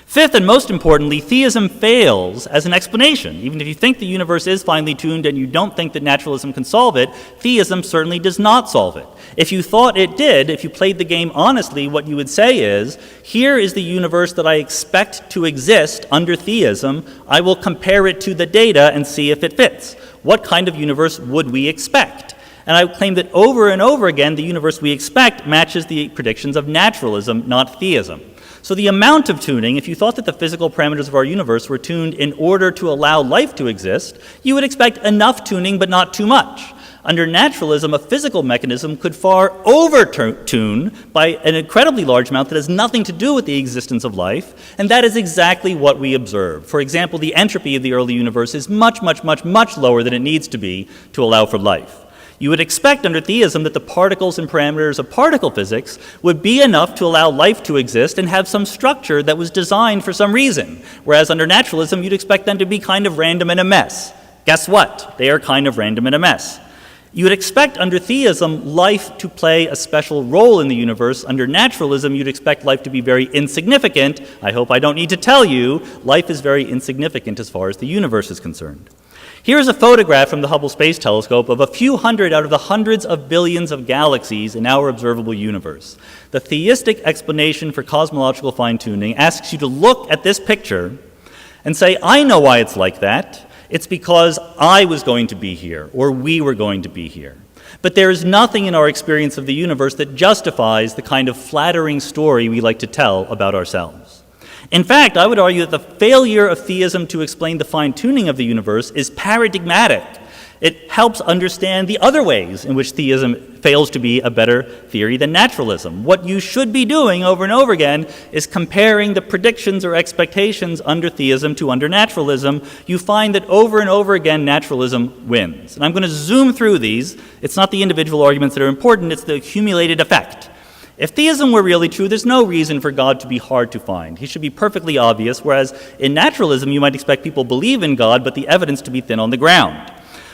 Fifth, and most importantly, theism fails as an explanation. Even if you think the universe is finely tuned and you don't think that naturalism can solve it, theism certainly does not solve it. If you thought it did, if you played the game honestly, what you would say is, here is the universe that I expect to exist under theism. I will compare it to the data and see if it fits. What kind of universe would we expect? And I claim that over and over again, the universe we expect matches the predictions of naturalism, not theism. So the amount of tuning, if you thought that the physical parameters of our universe were tuned in order to allow life to exist, you would expect enough tuning but not too much. Under naturalism, a physical mechanism could far over-tune by an incredibly large amount that has nothing to do with the existence of life, and that is exactly what we observe. For example, the entropy of the early universe is much, much, much, much lower than it needs to be to allow for life. You would expect under theism that the particles and parameters of particle physics would be enough to allow life to exist and have some structure that was designed for some reason, whereas under naturalism, you'd expect them to be kind of random and a mess. Guess what? They are kind of random and a mess. You would expect under theism life to play a special role in the universe. Under naturalism, you'd expect life to be very insignificant. I hope I don't need to tell you, life is very insignificant as far as the universe is concerned. Here's a photograph from the Hubble Space Telescope of a few hundred out of the hundreds of billions of galaxies in our observable universe. The theistic explanation for cosmological fine-tuning asks you to look at this picture and say, I know why it's like that. It's because I was going to be here, or we were going to be here. But there is nothing in our experience of the universe that justifies the kind of flattering story we like to tell about ourselves. In fact, I would argue that the failure of theism to explain the fine-tuning of the universe is paradigmatic. It helps understand the other ways in which theism fails to be a better theory than naturalism. What you should be doing over and over again is comparing the predictions or expectations under theism to under naturalism. You find that over and over again naturalism wins. And I'm going to zoom through these. It's not the individual arguments that are important, it's the accumulated effect. If theism were really true, there's no reason for God to be hard to find. He should be perfectly obvious, whereas in naturalism you might expect people believe in God, but the evidence to be thin on the ground.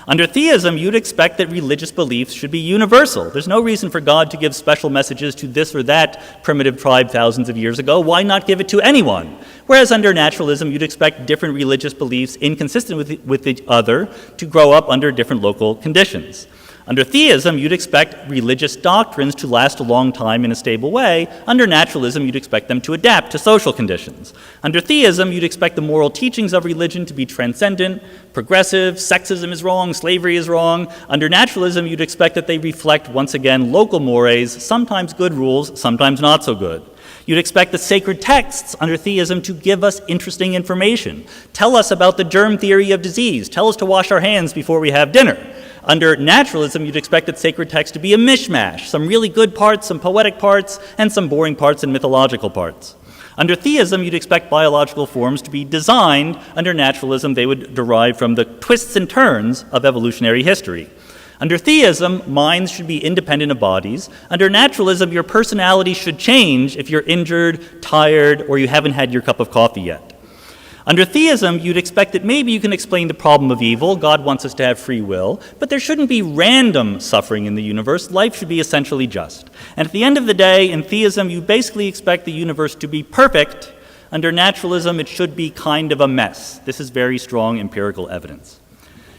Under theism, you'd expect that religious beliefs should be universal. There's no reason for God to give special messages to this or that primitive tribe thousands of years ago. Why not give it to anyone? Whereas under naturalism, you'd expect different religious beliefs inconsistent with each other to grow up under different local conditions. Under theism, you'd expect religious doctrines to last a long time in a stable way. Under naturalism, you'd expect them to adapt to social conditions. Under theism, you'd expect the moral teachings of religion to be transcendent, progressive, sexism is wrong, slavery is wrong. Under naturalism, you'd expect that they reflect, once again, local mores, sometimes good rules, sometimes not so good. You'd expect the sacred texts under theism to give us interesting information. Tell us about the germ theory of disease. Tell us to wash our hands before we have dinner. Under naturalism, you'd expect that sacred texts to be a mishmash, some really good parts, some poetic parts, and some boring parts and mythological parts. Under theism, you'd expect biological forms to be designed. Under naturalism, they would derive from the twists and turns of evolutionary history. Under theism, minds should be independent of bodies. Under naturalism, your personality should change if you're injured, tired, or you haven't had your cup of coffee yet. Under theism, you'd expect that maybe you can explain the problem of evil. God wants us to have free will, but there shouldn't be random suffering in the universe. Life should be essentially just. And at the end of the day, in theism, you basically expect the universe to be perfect. Under naturalism, it should be kind of a mess. This is very strong empirical evidence.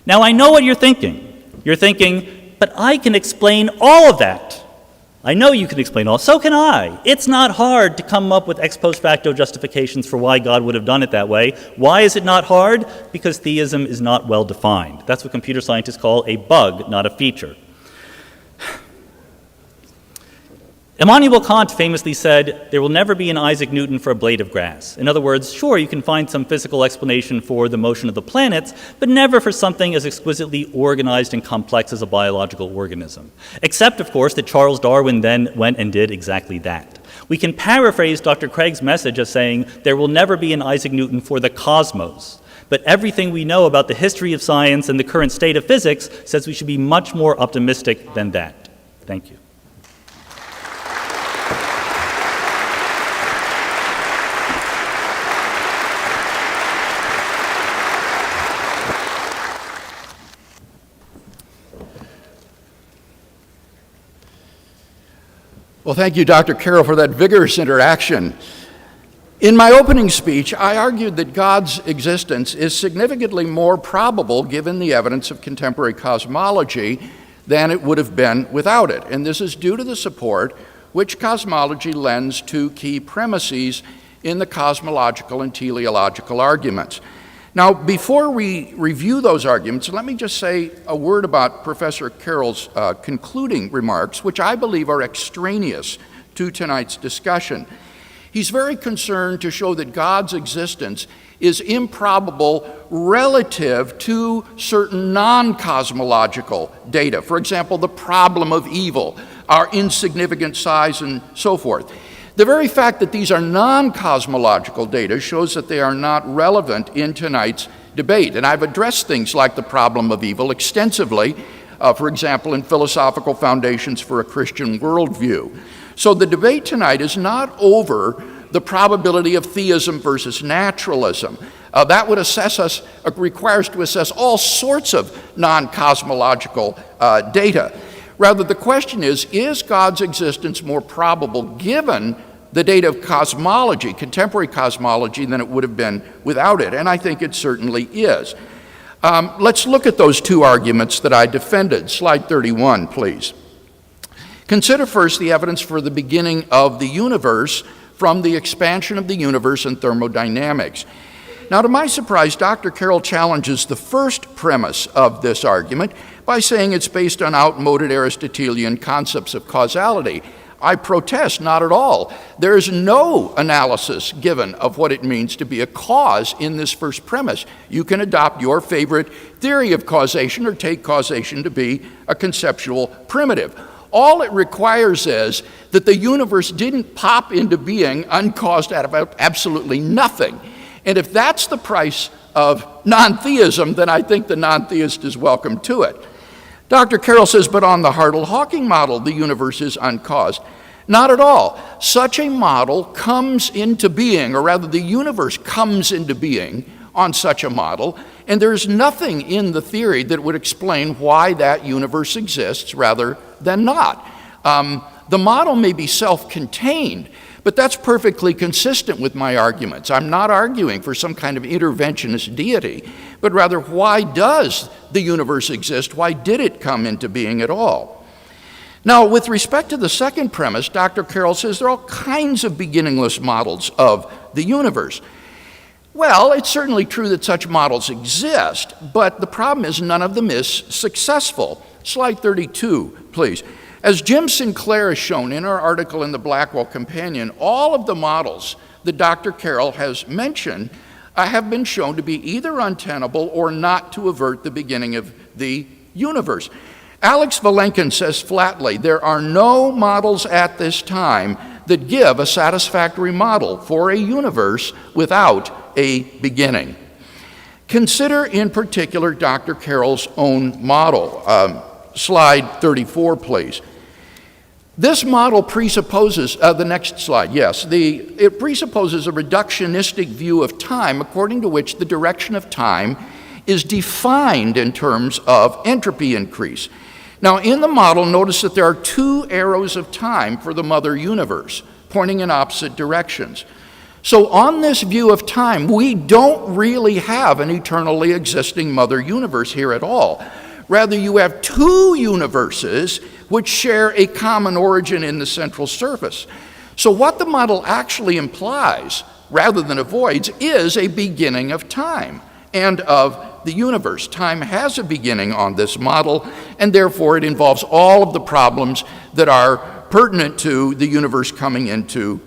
Now, I know what you're thinking. You're thinking, but I can explain all of that. I know you can explain all. So can I. It's not hard to come up with ex post facto justifications for why God would have done it that way. Why is it not hard? Because theism is not well defined. That's what computer scientists call a bug, not a feature. Immanuel Kant famously said, there will never be an Isaac Newton for a blade of grass. In other words, sure, you can find some physical explanation for the motion of the planets, but never for something as exquisitely organized and complex as a biological organism. Except, of course, that Charles Darwin then went and did exactly that. We can paraphrase Dr. Craig's message as saying, there will never be an Isaac Newton for the cosmos. But everything we know about the history of science and the current state of physics says we should be much more optimistic than that. Thank you. Well, thank you, Dr. Carroll, for that vigorous interaction. In my opening speech, I argued that God's existence is significantly more probable given the evidence of contemporary cosmology than it would have been without it. And this is due to the support which cosmology lends to key premises in the cosmological and teleological arguments. Now, before we review those arguments, let me just say a word about Professor Carroll's concluding remarks, which I believe are extraneous to tonight's discussion. He's very concerned to show that God's existence is improbable relative to certain non-cosmological data. For example, the problem of evil, our insignificant size, and so forth. The very fact that these are non-cosmological data shows that they are not relevant in tonight's debate. And I've addressed things like the problem of evil extensively, for example, in Philosophical Foundations for a Christian Worldview. So the debate tonight is not over the probability of theism versus naturalism. That would requires to assess all sorts of non-cosmological data. Rather, the question is God's existence more probable given the data of cosmology, contemporary cosmology, than it would have been without it? And I think it certainly is. Let's look at those two arguments that I defended. Slide 31, please. Consider first the evidence for the beginning of the universe from the expansion of the universe and thermodynamics. Now, to my surprise, Dr. Carroll challenges the first premise of this argument by saying it's based on outmoded Aristotelian concepts of causality. I protest, not at all. There is no analysis given of what it means to be a cause in this first premise. You can adopt your favorite theory of causation or take causation to be a conceptual primitive. All it requires is that the universe didn't pop into being uncaused out of absolutely nothing. And if that's the price of non-theism, then I think the non-theist is welcome to it. Dr. Carroll says, but on the Hartle-Hawking model, the universe is uncaused. Not at all. Such a model comes into being, or rather the universe comes into being on such a model, and there's nothing in the theory that would explain why that universe exists rather than not. The model may be self-contained, but that's perfectly consistent with my arguments. I'm not arguing for some kind of interventionist deity, but rather, why does the universe exist? Why did it come into being at all? Now, with respect to the second premise, Dr. Carroll says there are all kinds of beginningless models of the universe. Well, it's certainly true that such models exist, but the problem is none of them is successful. Slide 32, please. As Jim Sinclair has shown in our article in the Blackwell Companion, all of the models that Dr. Carroll has mentioned have been shown to be either untenable or not to avert the beginning of the universe. Alex Valenkin says flatly, there are no models at this time that give a satisfactory model for a universe without a beginning. Consider in particular Dr. Carroll's own model. Slide 34, please. This model presupposes, the next slide, yes, it presupposes a reductionistic view of time according to which the direction of time is defined in terms of entropy increase. Now, in the model, notice that there are two arrows of time for the mother universe, pointing in opposite directions. So on this view of time, we don't really have an eternally existing mother universe here at all. Rather, you have two universes which share a common origin in the central surface. So what the model actually implies, rather than avoids, is a beginning of time and of the universe. Time has a beginning on this model, and therefore it involves all of the problems that are pertinent to the universe coming into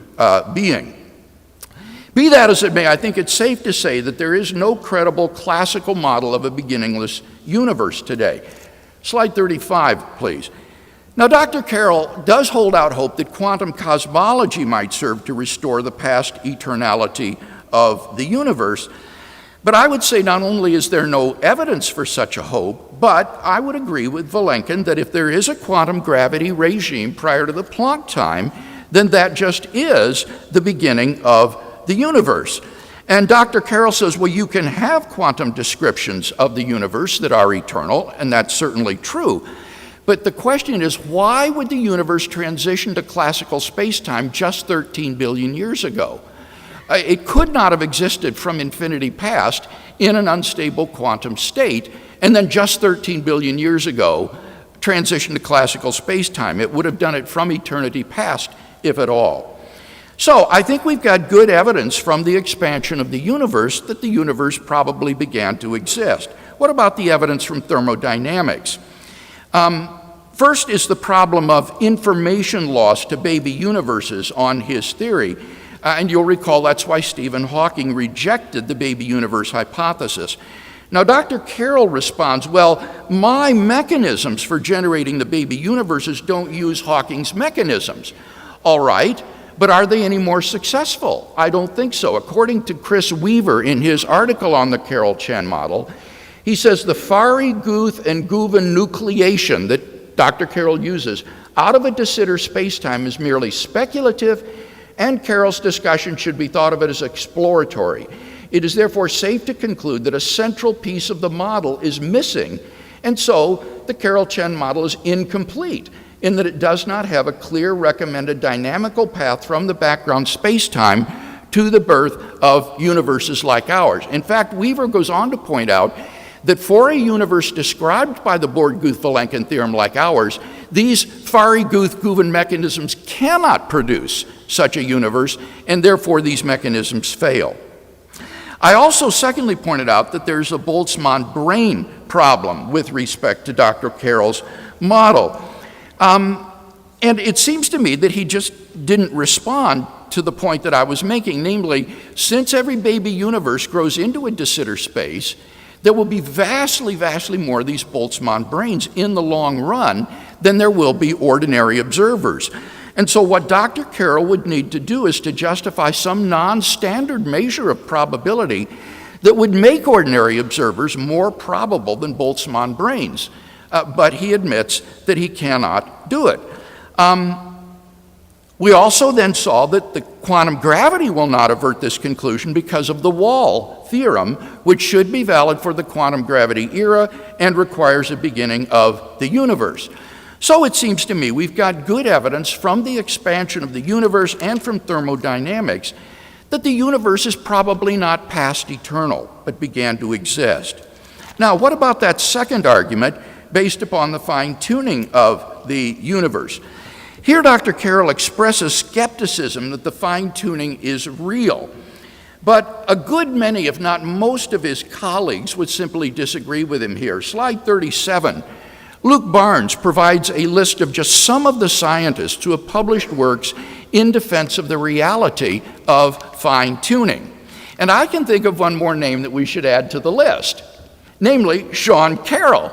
being. Be that as it may, I think it's safe to say that there is no credible classical model of a beginningless universe today. Slide 35, please. Now, Dr. Carroll does hold out hope that quantum cosmology might serve to restore the past eternality of the universe. But I would say not only is there no evidence for such a hope, but I would agree with Valenkin that if there is a quantum gravity regime prior to the Planck time, then that just is the beginning of the universe. And Dr. Carroll says, well, you can have quantum descriptions of the universe that are eternal, and that's certainly true. But the question is, why would the universe transition to classical space-time just 13 billion years ago? It could not have existed from infinity past in an unstable quantum state, and then just 13 billion years ago transition to classical space-time. It would have done it from eternity past, if at all. So I think we've got good evidence from the expansion of the universe that the universe probably began to exist. What about the evidence from thermodynamics? First is the problem of information loss to baby universes on his theory. And you'll recall that's why Stephen Hawking rejected the baby universe hypothesis. Now, Dr. Carroll responds, well, my mechanisms for generating the baby universes don't use Hawking's mechanisms. All right, but are they any more successful? I don't think so. According to Chris Weaver in his article on the Carroll-Chen model, he says the Fari-Guth and Guven nucleation that Dr. Carroll uses out of a de Sitter spacetime is merely speculative, and Carroll's discussion should be thought of it as exploratory. It is therefore safe to conclude that a central piece of the model is missing, and so the Carroll-Chen model is incomplete in that it does not have a clear recommended dynamical path from the background spacetime to the birth of universes like ours. In fact, Weaver goes on to point out that for a universe described by the Born-Guth-Vilenkin theorem like ours, these Fari-Guth-Guven mechanisms cannot produce such a universe, and therefore these mechanisms fail. I also secondly pointed out that there's a Boltzmann brain problem with respect to Dr. Carroll's model. And it seems to me that he just didn't respond to the point that I was making, namely, since every baby universe grows into a de Sitter space, there will be vastly, vastly more of these Boltzmann brains in the long run than there will be ordinary observers. And so what Dr. Carroll would need to do is to justify some non-standard measure of probability that would make ordinary observers more probable than Boltzmann brains. But he admits that he cannot do it. We also then saw that the quantum gravity will not avert this conclusion because of the Wall theorem, which should be valid for the quantum gravity era and requires a beginning of the universe. So it seems to me we've got good evidence from the expansion of the universe and from thermodynamics that the universe is probably not past eternal, but began to exist. Now, what about that second argument based upon the fine-tuning of the universe? Here, Dr. Carroll expresses skepticism that the fine-tuning is real. But a good many, if not most of his colleagues would simply disagree with him here. Slide 37. Luke Barnes provides a list of just some of the scientists who have published works in defense of the reality of fine-tuning. And I can think of one more name that we should add to the list, namely Sean Carroll.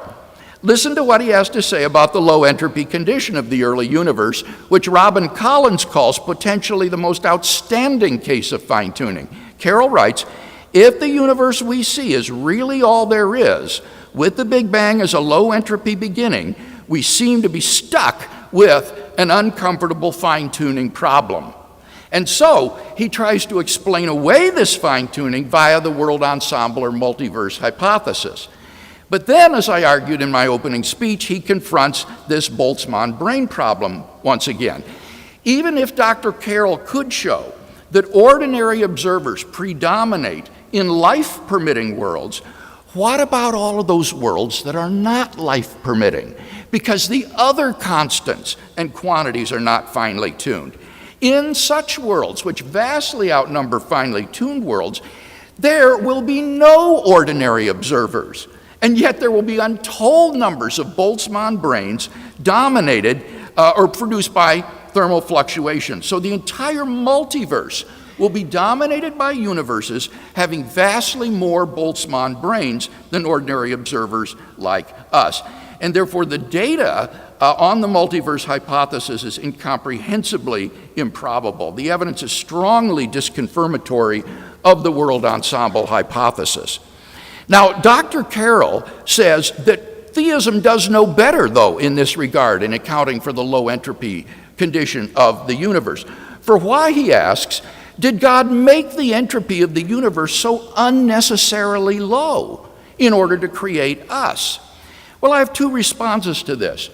Listen to what he has to say about the low entropy condition of the early universe, which Robin Collins calls potentially the most outstanding case of fine-tuning. Carroll writes, if the universe we see is really all there is, with the Big Bang as a low entropy beginning, we seem to be stuck with an uncomfortable fine-tuning problem. And so he tries to explain away this fine-tuning via the world ensemble or multiverse hypothesis. But then, as I argued in my opening speech, he confronts this Boltzmann brain problem once again. Even if Dr. Carroll could show that ordinary observers predominate in life-permitting worlds, what about all of those worlds that are not life-permitting? Because the other constants and quantities are not finely tuned. In such worlds, which vastly outnumber finely tuned worlds, there will be no ordinary observers. And yet there will be untold numbers of Boltzmann brains dominated or produced by thermal fluctuations. So the entire multiverse will be dominated by universes having vastly more Boltzmann brains than ordinary observers like us. And therefore the data on the multiverse hypothesis is incomprehensibly improbable. The evidence is strongly disconfirmatory of the world ensemble hypothesis. Now, Dr. Carroll says that theism does no better, though, in this regard in accounting for the low entropy condition of the universe. For why, he asks, did God make the entropy of the universe so unnecessarily low in order to create us? Well, I have two responses to this.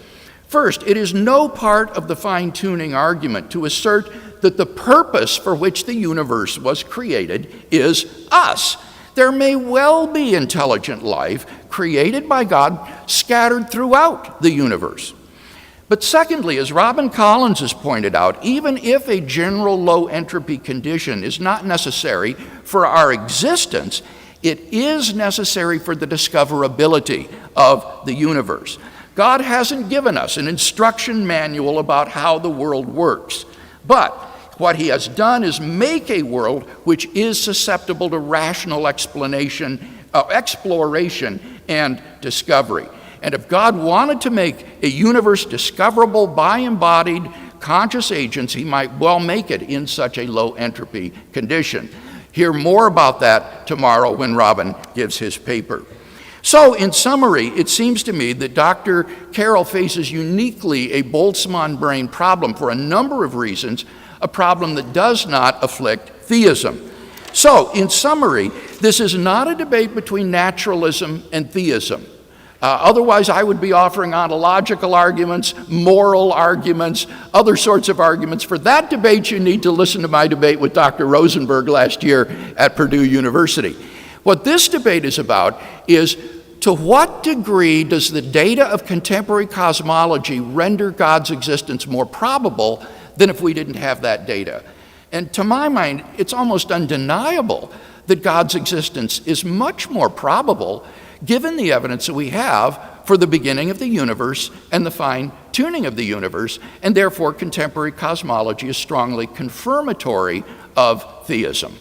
First, it is no part of the fine-tuning argument to assert that the purpose for which the universe was created is us. There may well be intelligent life created by God scattered throughout the universe. But secondly, as Robin Collins has pointed out, even if a general low entropy condition is not necessary for our existence, it is necessary for the discoverability of the universe. God hasn't given us an instruction manual about how the world works, but What he has done is make a world which is susceptible to rational exploration and discovery. And if God wanted to make a universe discoverable by embodied conscious agents, he might well make it in such a low entropy condition. Hear more about that tomorrow when Robin gives his paper. So, in summary, it seems to me that Dr. Carroll faces uniquely a Boltzmann brain problem for a number of reasons, a problem that does not afflict theism. So, in summary, this is not a debate between naturalism and theism. Otherwise, I would be offering ontological arguments, moral arguments, other sorts of arguments. For that debate, you need to listen to my debate with Dr. Rosenberg last year at Purdue University. What this debate is about is, to what degree does the data of contemporary cosmology render God's existence more probable than if we didn't have that data? And to my mind, it's almost undeniable that God's existence is much more probable given the evidence that we have for the beginning of the universe and the fine-tuning of the universe, and therefore contemporary cosmology is strongly confirmatory of theism.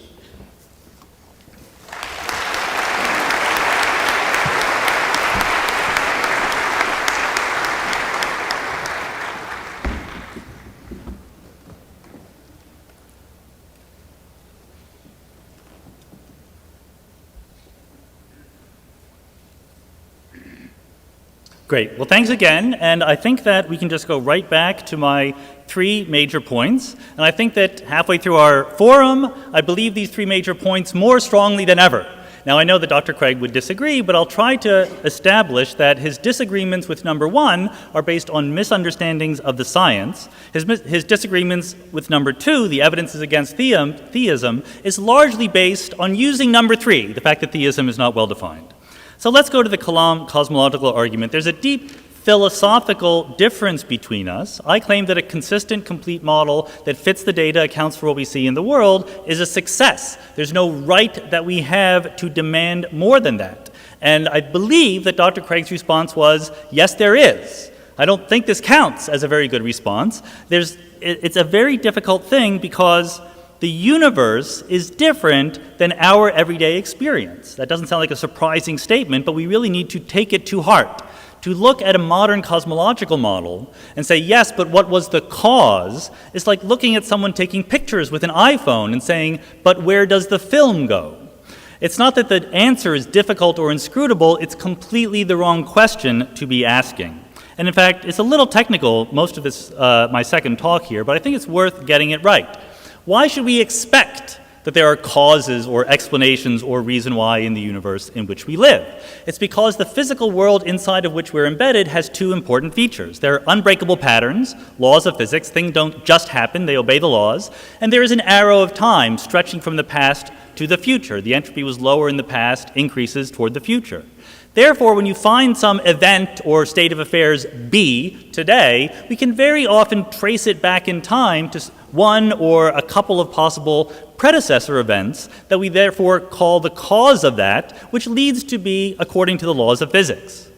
Great. Well, thanks again. And I think that we can just go right back to my three major points. And I think that halfway through our forum, I believe these three major points more strongly than ever. Now, I know that Dr. Craig would disagree, but I'll try to establish that his disagreements with number one are based on misunderstandings of the science. His disagreements with number two, the evidence is against theism, is largely based on using number three, the fact that theism is not well defined. So let's go to the Kalam cosmological argument. There's a deep philosophical difference between us. I claim that a consistent, complete model that fits the data, accounts for what we see in the world, is a success. There's no right that we have to demand more than that. And I believe that Dr. Craig's response was, yes, there is. I don't think this counts as a very good response. It's a very difficult thing because the universe is different than our everyday experience. That doesn't sound like a surprising statement, but we really need to take it to heart. To look at a modern cosmological model and say, yes, but what was the cause, is like looking at someone taking pictures with an iPhone and saying, but where does the film go? It's not that the answer is difficult or inscrutable, it's completely the wrong question to be asking. And in fact, it's a little technical, most of this, my second talk here, but I think it's worth getting it right. Why should we expect that there are causes or explanations or reason why in the universe in which we live? It's because the physical world inside of which we're embedded has two important features. There are unbreakable patterns, laws of physics. Things don't just happen, they obey the laws. And there is an arrow of time stretching from the past to the future. The entropy was lower in the past, increases toward the future. Therefore, when you find some event or state of affairs B today, we can very often trace it back in time to one or a couple of possible predecessor events that we therefore call the cause of that, which leads to be according to the laws of physics.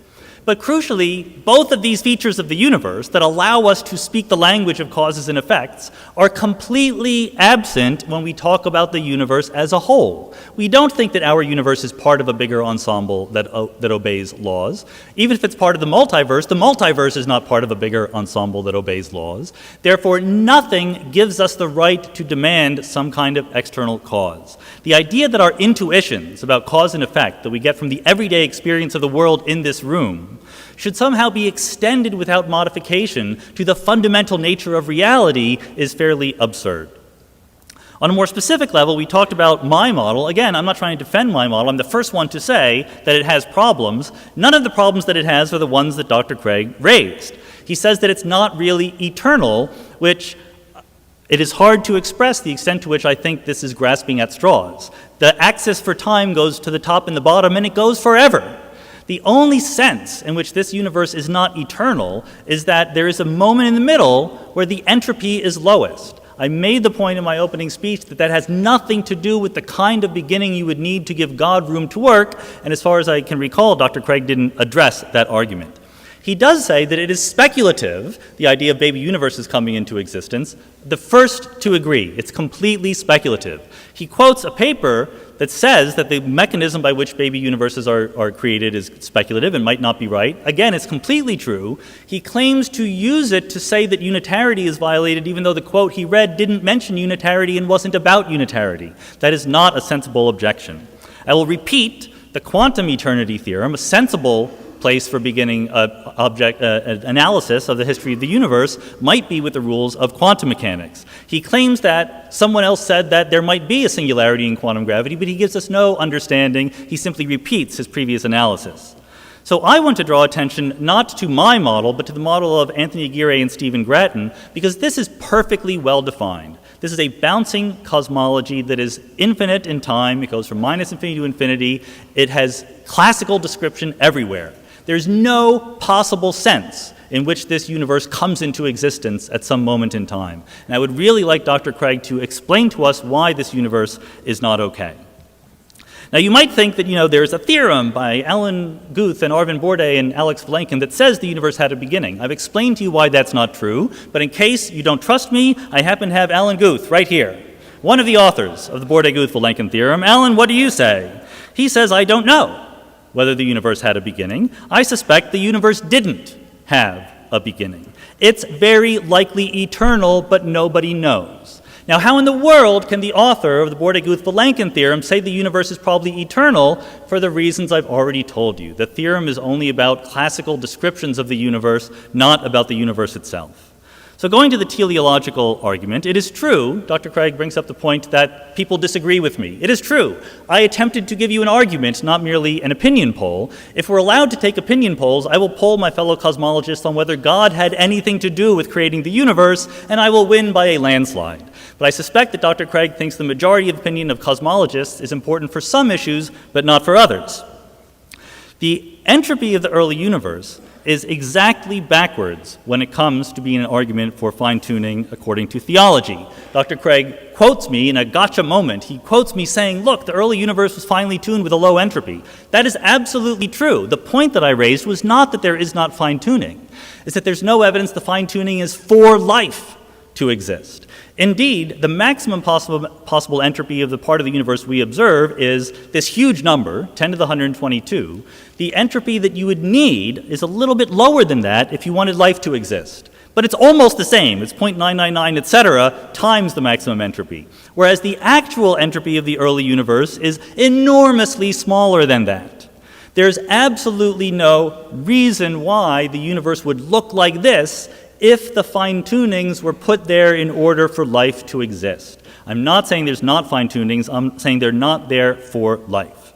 But crucially, both of these features of the universe that allow us to speak the language of causes and effects are completely absent when we talk about the universe as a whole. We don't think that our universe is part of a bigger ensemble that obeys laws. Even if it's part of the multiverse is not part of a bigger ensemble that obeys laws. Therefore, nothing gives us the right to demand some kind of external cause. The idea that our intuitions about cause and effect that we get from the everyday experience of the world in this room should somehow be extended without modification to the fundamental nature of reality is fairly absurd. On a more specific level, we talked about my model. Again, I'm not trying to defend my model. I'm the first one to say that it has problems. None of the problems that it has are the ones that Dr. Craig raised. He says that it's not really eternal, which it is hard to express the extent to which I think this is grasping at straws. The axis for time goes to the top and the bottom, and it goes forever. The only sense in which this universe is not eternal is that there is a moment in the middle where the entropy is lowest. I made the point in my opening speech that that has nothing to do with the kind of beginning you would need to give God room to work, and as far as I can recall, Dr. Craig didn't address that argument. He does say that it is speculative, the idea of baby universes coming into existence, the first to agree. It's completely speculative. He quotes a paper that says that the mechanism by which baby universes are created is speculative and might not be right. Again, it's completely true. He claims to use it to say that unitarity is violated, even though the quote he read didn't mention unitarity and wasn't about unitarity. That is not a sensible objection. I will repeat the quantum eternity theorem, a sensible place for beginning analysis of the history of the universe might be with the rules of quantum mechanics. He claims that someone else said that there might be a singularity in quantum gravity, but he gives us no understanding. He simply repeats his previous analysis. So I want to draw attention not to my model, but to the model of Anthony Greer and Stephen Grattan, because this is perfectly well defined. This is a bouncing cosmology that is infinite in time. It goes from minus infinity to infinity. It has classical description everywhere. There's no possible sense in which this universe comes into existence at some moment in time. And I would really like Dr. Craig to explain to us why this universe is not okay. Now, you might think that, there's a theorem by Alan Guth and Arvind Borde and Alex Vlenkin that says the universe had a beginning. I've explained to you why that's not true, but in case you don't trust me, I happen to have Alan Guth right here, one of the authors of the Borde-Guth-Vlenkin theorem. Alan, what do you say? He says, I don't know whether the universe had a beginning. I suspect the universe didn't have a beginning. It's very likely eternal, but nobody knows. Now, how in the world can the author of the Borde-Guth-Vlenkin theorem say the universe is probably eternal? For the reasons I've already told you. The theorem is only about classical descriptions of the universe, not about the universe itself. So going to the teleological argument, it is true, Dr. Craig brings up the point that people disagree with me. It is true. I attempted to give you an argument, not merely an opinion poll. If we're allowed to take opinion polls, I will poll my fellow cosmologists on whether God had anything to do with creating the universe, and I will win by a landslide. But I suspect that Dr. Craig thinks the majority of opinion of cosmologists is important for some issues, but not for others. The entropy of the early universe is exactly backwards when it comes to being an argument for fine-tuning according to theology. Dr. Craig quotes me in a gotcha moment. He quotes me saying, look, the early universe was finely tuned with a low entropy. That is absolutely true. The point that I raised was not that there is not fine-tuning. It's that there's no evidence the fine-tuning is for life to exist. Indeed, the maximum possible entropy of the part of the universe we observe is this huge number, 10 to the 122. The entropy that you would need is a little bit lower than that if you wanted life to exist. But it's almost the same. It's 0.999, etc., times the maximum entropy. Whereas the actual entropy of the early universe is enormously smaller than that. There's absolutely no reason why the universe would look like this if the fine-tunings were put there in order for life to exist. I'm not saying there's not fine-tunings, I'm saying they're not there for life.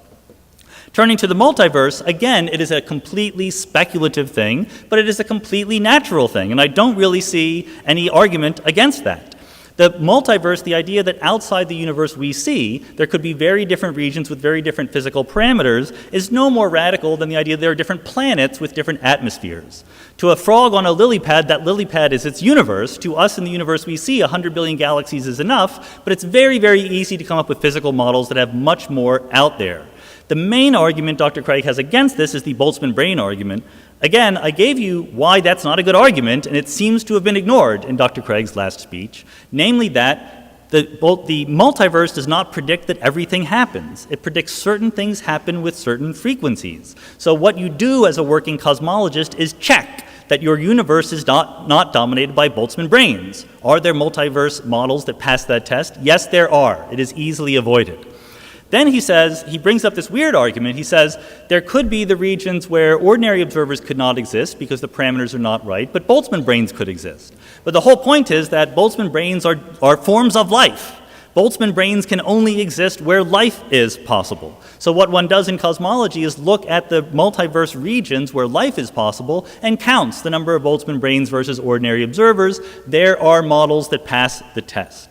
Turning to the multiverse, again, it is a completely speculative thing, but it is a completely natural thing, and I don't really see any argument against that. The multiverse, the idea that outside the universe we see, there could be very different regions with very different physical parameters, is no more radical than the idea that there are different planets with different atmospheres. To a frog on a lily pad, that lily pad is its universe. To us in the universe we see, 100 billion galaxies is enough, but it's very, very easy to come up with physical models that have much more out there. The main argument Dr. Craig has against this is the Boltzmann brain argument. Again, I gave you why that's not a good argument, and it seems to have been ignored in Dr. Craig's last speech, namely that the multiverse does not predict that everything happens. It predicts certain things happen with certain frequencies. So what you do as a working cosmologist is check that your universe is not dominated by Boltzmann brains. Are there multiverse models that pass that test? Yes, there are. It is easily avoided. Then he brings up this weird argument. He says there could be the regions where ordinary observers could not exist because the parameters are not right, but Boltzmann brains could exist. But the whole point is that Boltzmann brains are forms of life. Boltzmann brains can only exist where life is possible. So what one does in cosmology is look at the multiverse regions where life is possible and counts the number of Boltzmann brains versus ordinary observers. There are models that pass the test.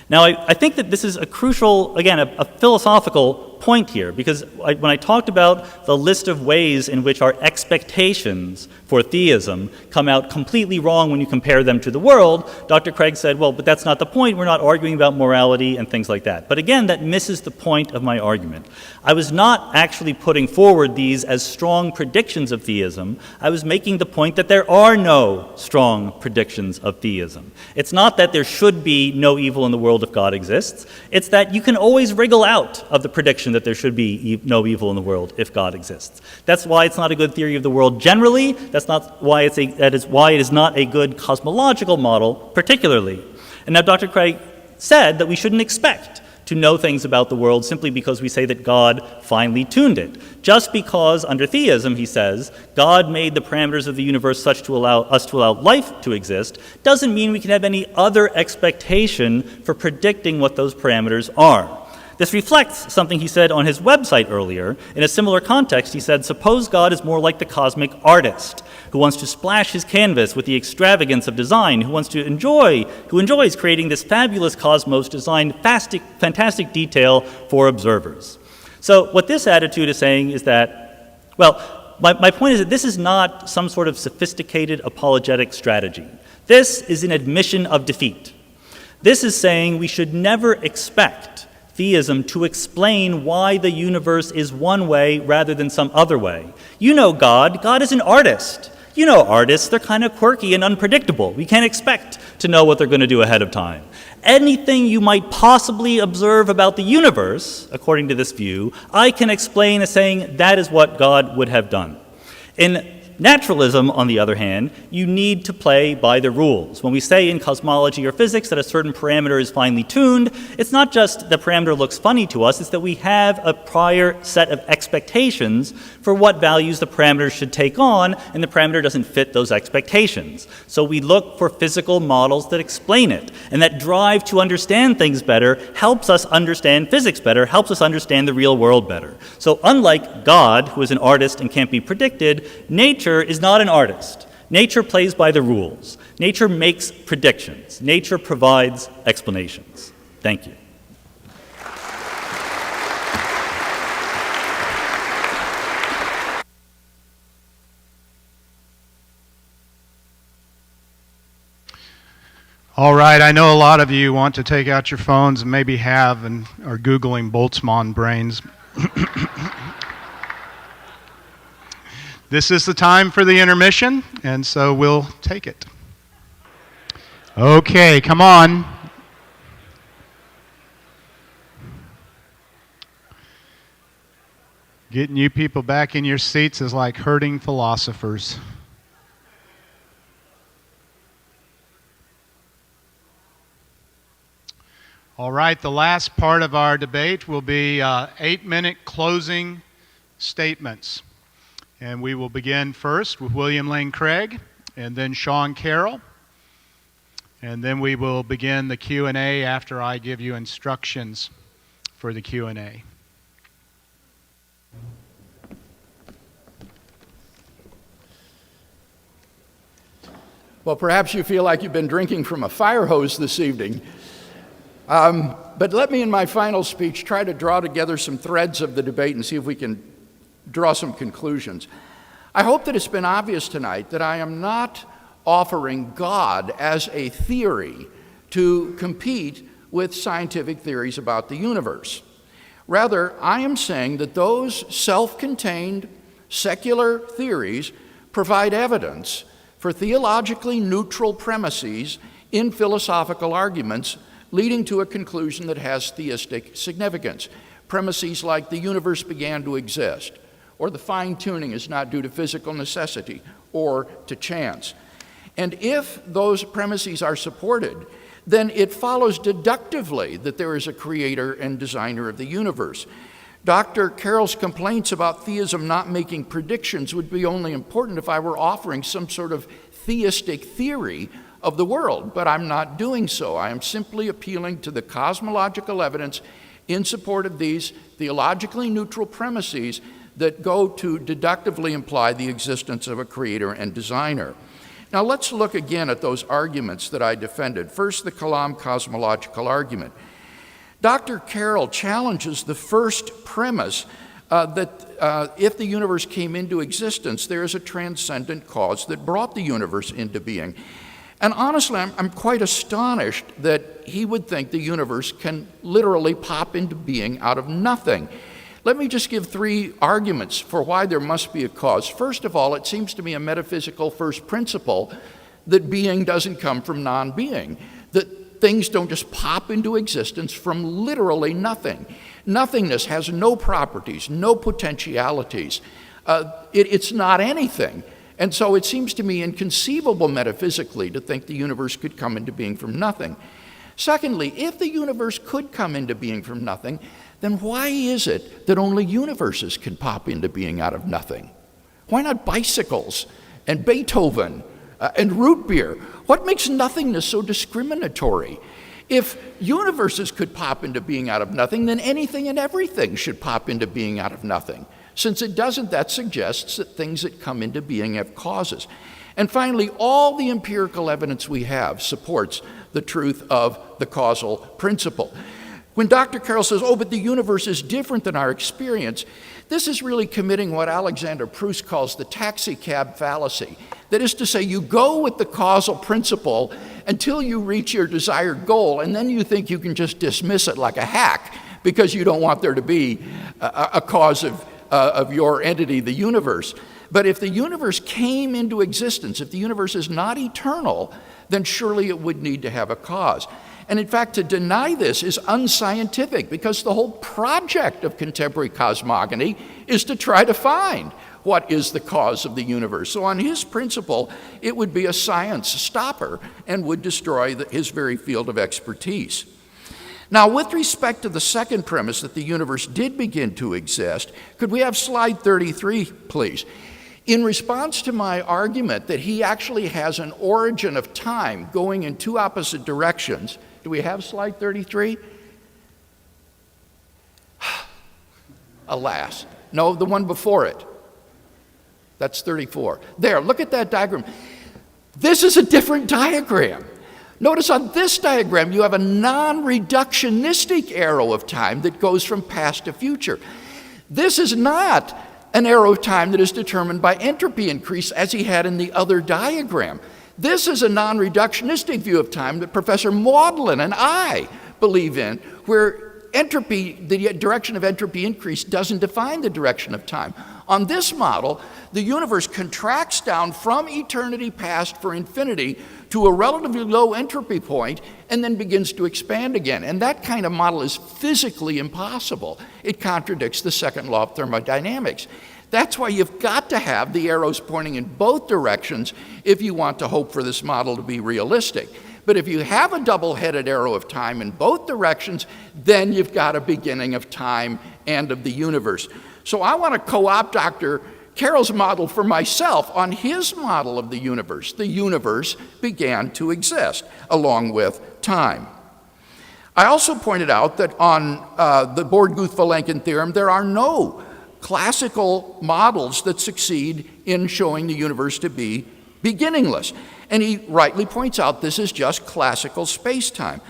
Now, I think that this is a crucial, again, a philosophical point here, because when I talked about the list of ways in which our expectations for theism come out completely wrong when you compare them to the world, Dr. Craig said, well, but that's not the point. We're not arguing about morality and things like that. But again, that misses the point of my argument. I was not actually putting forward these as strong predictions of theism. I was making the point that there are no strong predictions of theism. It's not that there should be no evil in the world if God exists. It's that you can always wriggle out of the prediction that there should be no evil in the world if God exists. That's why it's not a good theory of the world generally. That's not why that is why it is not a good cosmological model particularly. And now Dr. Craig said that we shouldn't expect to know things about the world simply because we say that God finely tuned it. Just because under theism, he says, God made the parameters of the universe such to allow us to allow life to exist, doesn't mean we can have any other expectation for predicting what those parameters are. This reflects something he said on his website earlier. In a similar context, he said, suppose God is more like the cosmic artist who wants to splash his canvas with the extravagance of design, who enjoys creating this fabulous cosmos designed fantastic detail for observers. So what this attitude is saying is that, well, my point is that this is not some sort of sophisticated apologetic strategy. This is an admission of defeat. This is saying we should never expect theism to explain why the universe is one way rather than some other way. You know God. God is an artist. You know artists, they're kind of quirky and unpredictable. We can't expect to know what they're going to do ahead of time. Anything you might possibly observe about the universe, according to this view, I can explain as saying that is what God would have done. In naturalism, on the other hand, you need to play by the rules. When we say in cosmology or physics that a certain parameter is finely tuned, it's not just the parameter looks funny to us, it's that we have a prior set of expectations for what values the parameter should take on, and the parameter doesn't fit those expectations. So we look for physical models that explain it, and that drive to understand things better helps us understand physics better, helps us understand the real world better. So unlike God, who is an artist and can't be predicted, nature is not an artist. Nature plays by the rules. Nature makes predictions. Nature provides explanations. Thank you. All right, I know a lot of you want to take out your phones and maybe have and are Googling Boltzmann brains. This is the time for the intermission, and so we'll take it. Okay, come on. Getting you people back in your seats is like herding philosophers. All right, the last part of our debate will be 8-minute closing statements. And we will begin first with William Lane Craig, and then Sean Carroll. And then we will begin the Q&A after I give you instructions for the Q&A. Well, perhaps you feel like you've been drinking from a fire hose this evening. But let me, in my final speech, try to draw together some threads of the debate and see if we can draw some conclusions. I hope that it's been obvious tonight that I am not offering God as a theory to compete with scientific theories about the universe. Rather, I am saying that those self-contained secular theories provide evidence for theologically neutral premises in philosophical arguments leading to a conclusion that has theistic significance. Premises like the universe began to exist, or the fine-tuning is not due to physical necessity or to chance. And if those premises are supported, then it follows deductively that there is a creator and designer of the universe. Dr. Carroll's complaints about theism not making predictions would be only important if I were offering some sort of theistic theory of the world, but I'm not doing so. I am simply appealing to the cosmological evidence in support of these theologically neutral premises that go to deductively imply the existence of a creator and designer. Now let's look again at those arguments that I defended. First, the Kalam cosmological argument. Dr. Carroll challenges the first premise that if the universe came into existence, there is a transcendent cause that brought the universe into being. And honestly, I'm quite astonished that he would think the universe can literally pop into being out of nothing. Let me just give three arguments for why there must be a cause. First of all, it seems to me a metaphysical first principle that being doesn't come from non-being, that things don't just pop into existence from literally nothing. Nothingness has no properties, no potentialities. It's not anything. And so it seems to me inconceivable metaphysically to think the universe could come into being from nothing. Secondly, if the universe could come into being from nothing, then why is it that only universes can pop into being out of nothing? Why not bicycles and Beethoven and root beer? What makes nothingness so discriminatory? If universes could pop into being out of nothing, then anything and everything should pop into being out of nothing. Since it doesn't, that suggests that things that come into being have causes. And finally, all the empirical evidence we have supports the truth of the causal principle. When Dr. Carroll says, oh, but the universe is different than our experience, this is really committing what Alexander Proust calls the taxi cab fallacy. That is to say, you go with the causal principle until you reach your desired goal, and then you think you can just dismiss it like a hack because you don't want there to be a cause of your entity, the universe. But if the universe came into existence, if the universe is not eternal, then surely it would need to have a cause. And in fact, to deny this is unscientific because the whole project of contemporary cosmogony is to try to find what is the cause of the universe. So on his principle, it would be a science stopper and would destroy his very field of expertise. Now, with respect to the second premise that the universe did begin to exist, could we have slide 33, please? In response to my argument that he actually has an origin of time going in two opposite directions, do we have slide 33? Alas. No, the one before it. That's 34. There, look at that diagram. This is a different diagram. Notice on this diagram, you have a non-reductionistic arrow of time that goes from past to future. This is not an arrow of time that is determined by entropy increase as he had in the other diagram. This is a non-reductionistic view of time that Professor Maudlin and I believe in, where entropy, the direction of entropy increase doesn't define the direction of time. On this model, the universe contracts down from eternity past for infinity to a relatively low entropy point and then begins to expand again. And that kind of model is physically impossible. It contradicts the second law of thermodynamics. That's why you've got to have the arrows pointing in both directions if you want to hope for this model to be realistic. But if you have a double-headed arrow of time in both directions, then you've got a beginning of time and of the universe. So I want to co-opt Dr. Carroll's model for myself. On his model of the universe began to exist along with time. I also pointed out that on the Born-Guth-Vilenkin theorem, there are no classical models that succeed in showing the universe to be beginningless. And he rightly points out this is just classical space-time.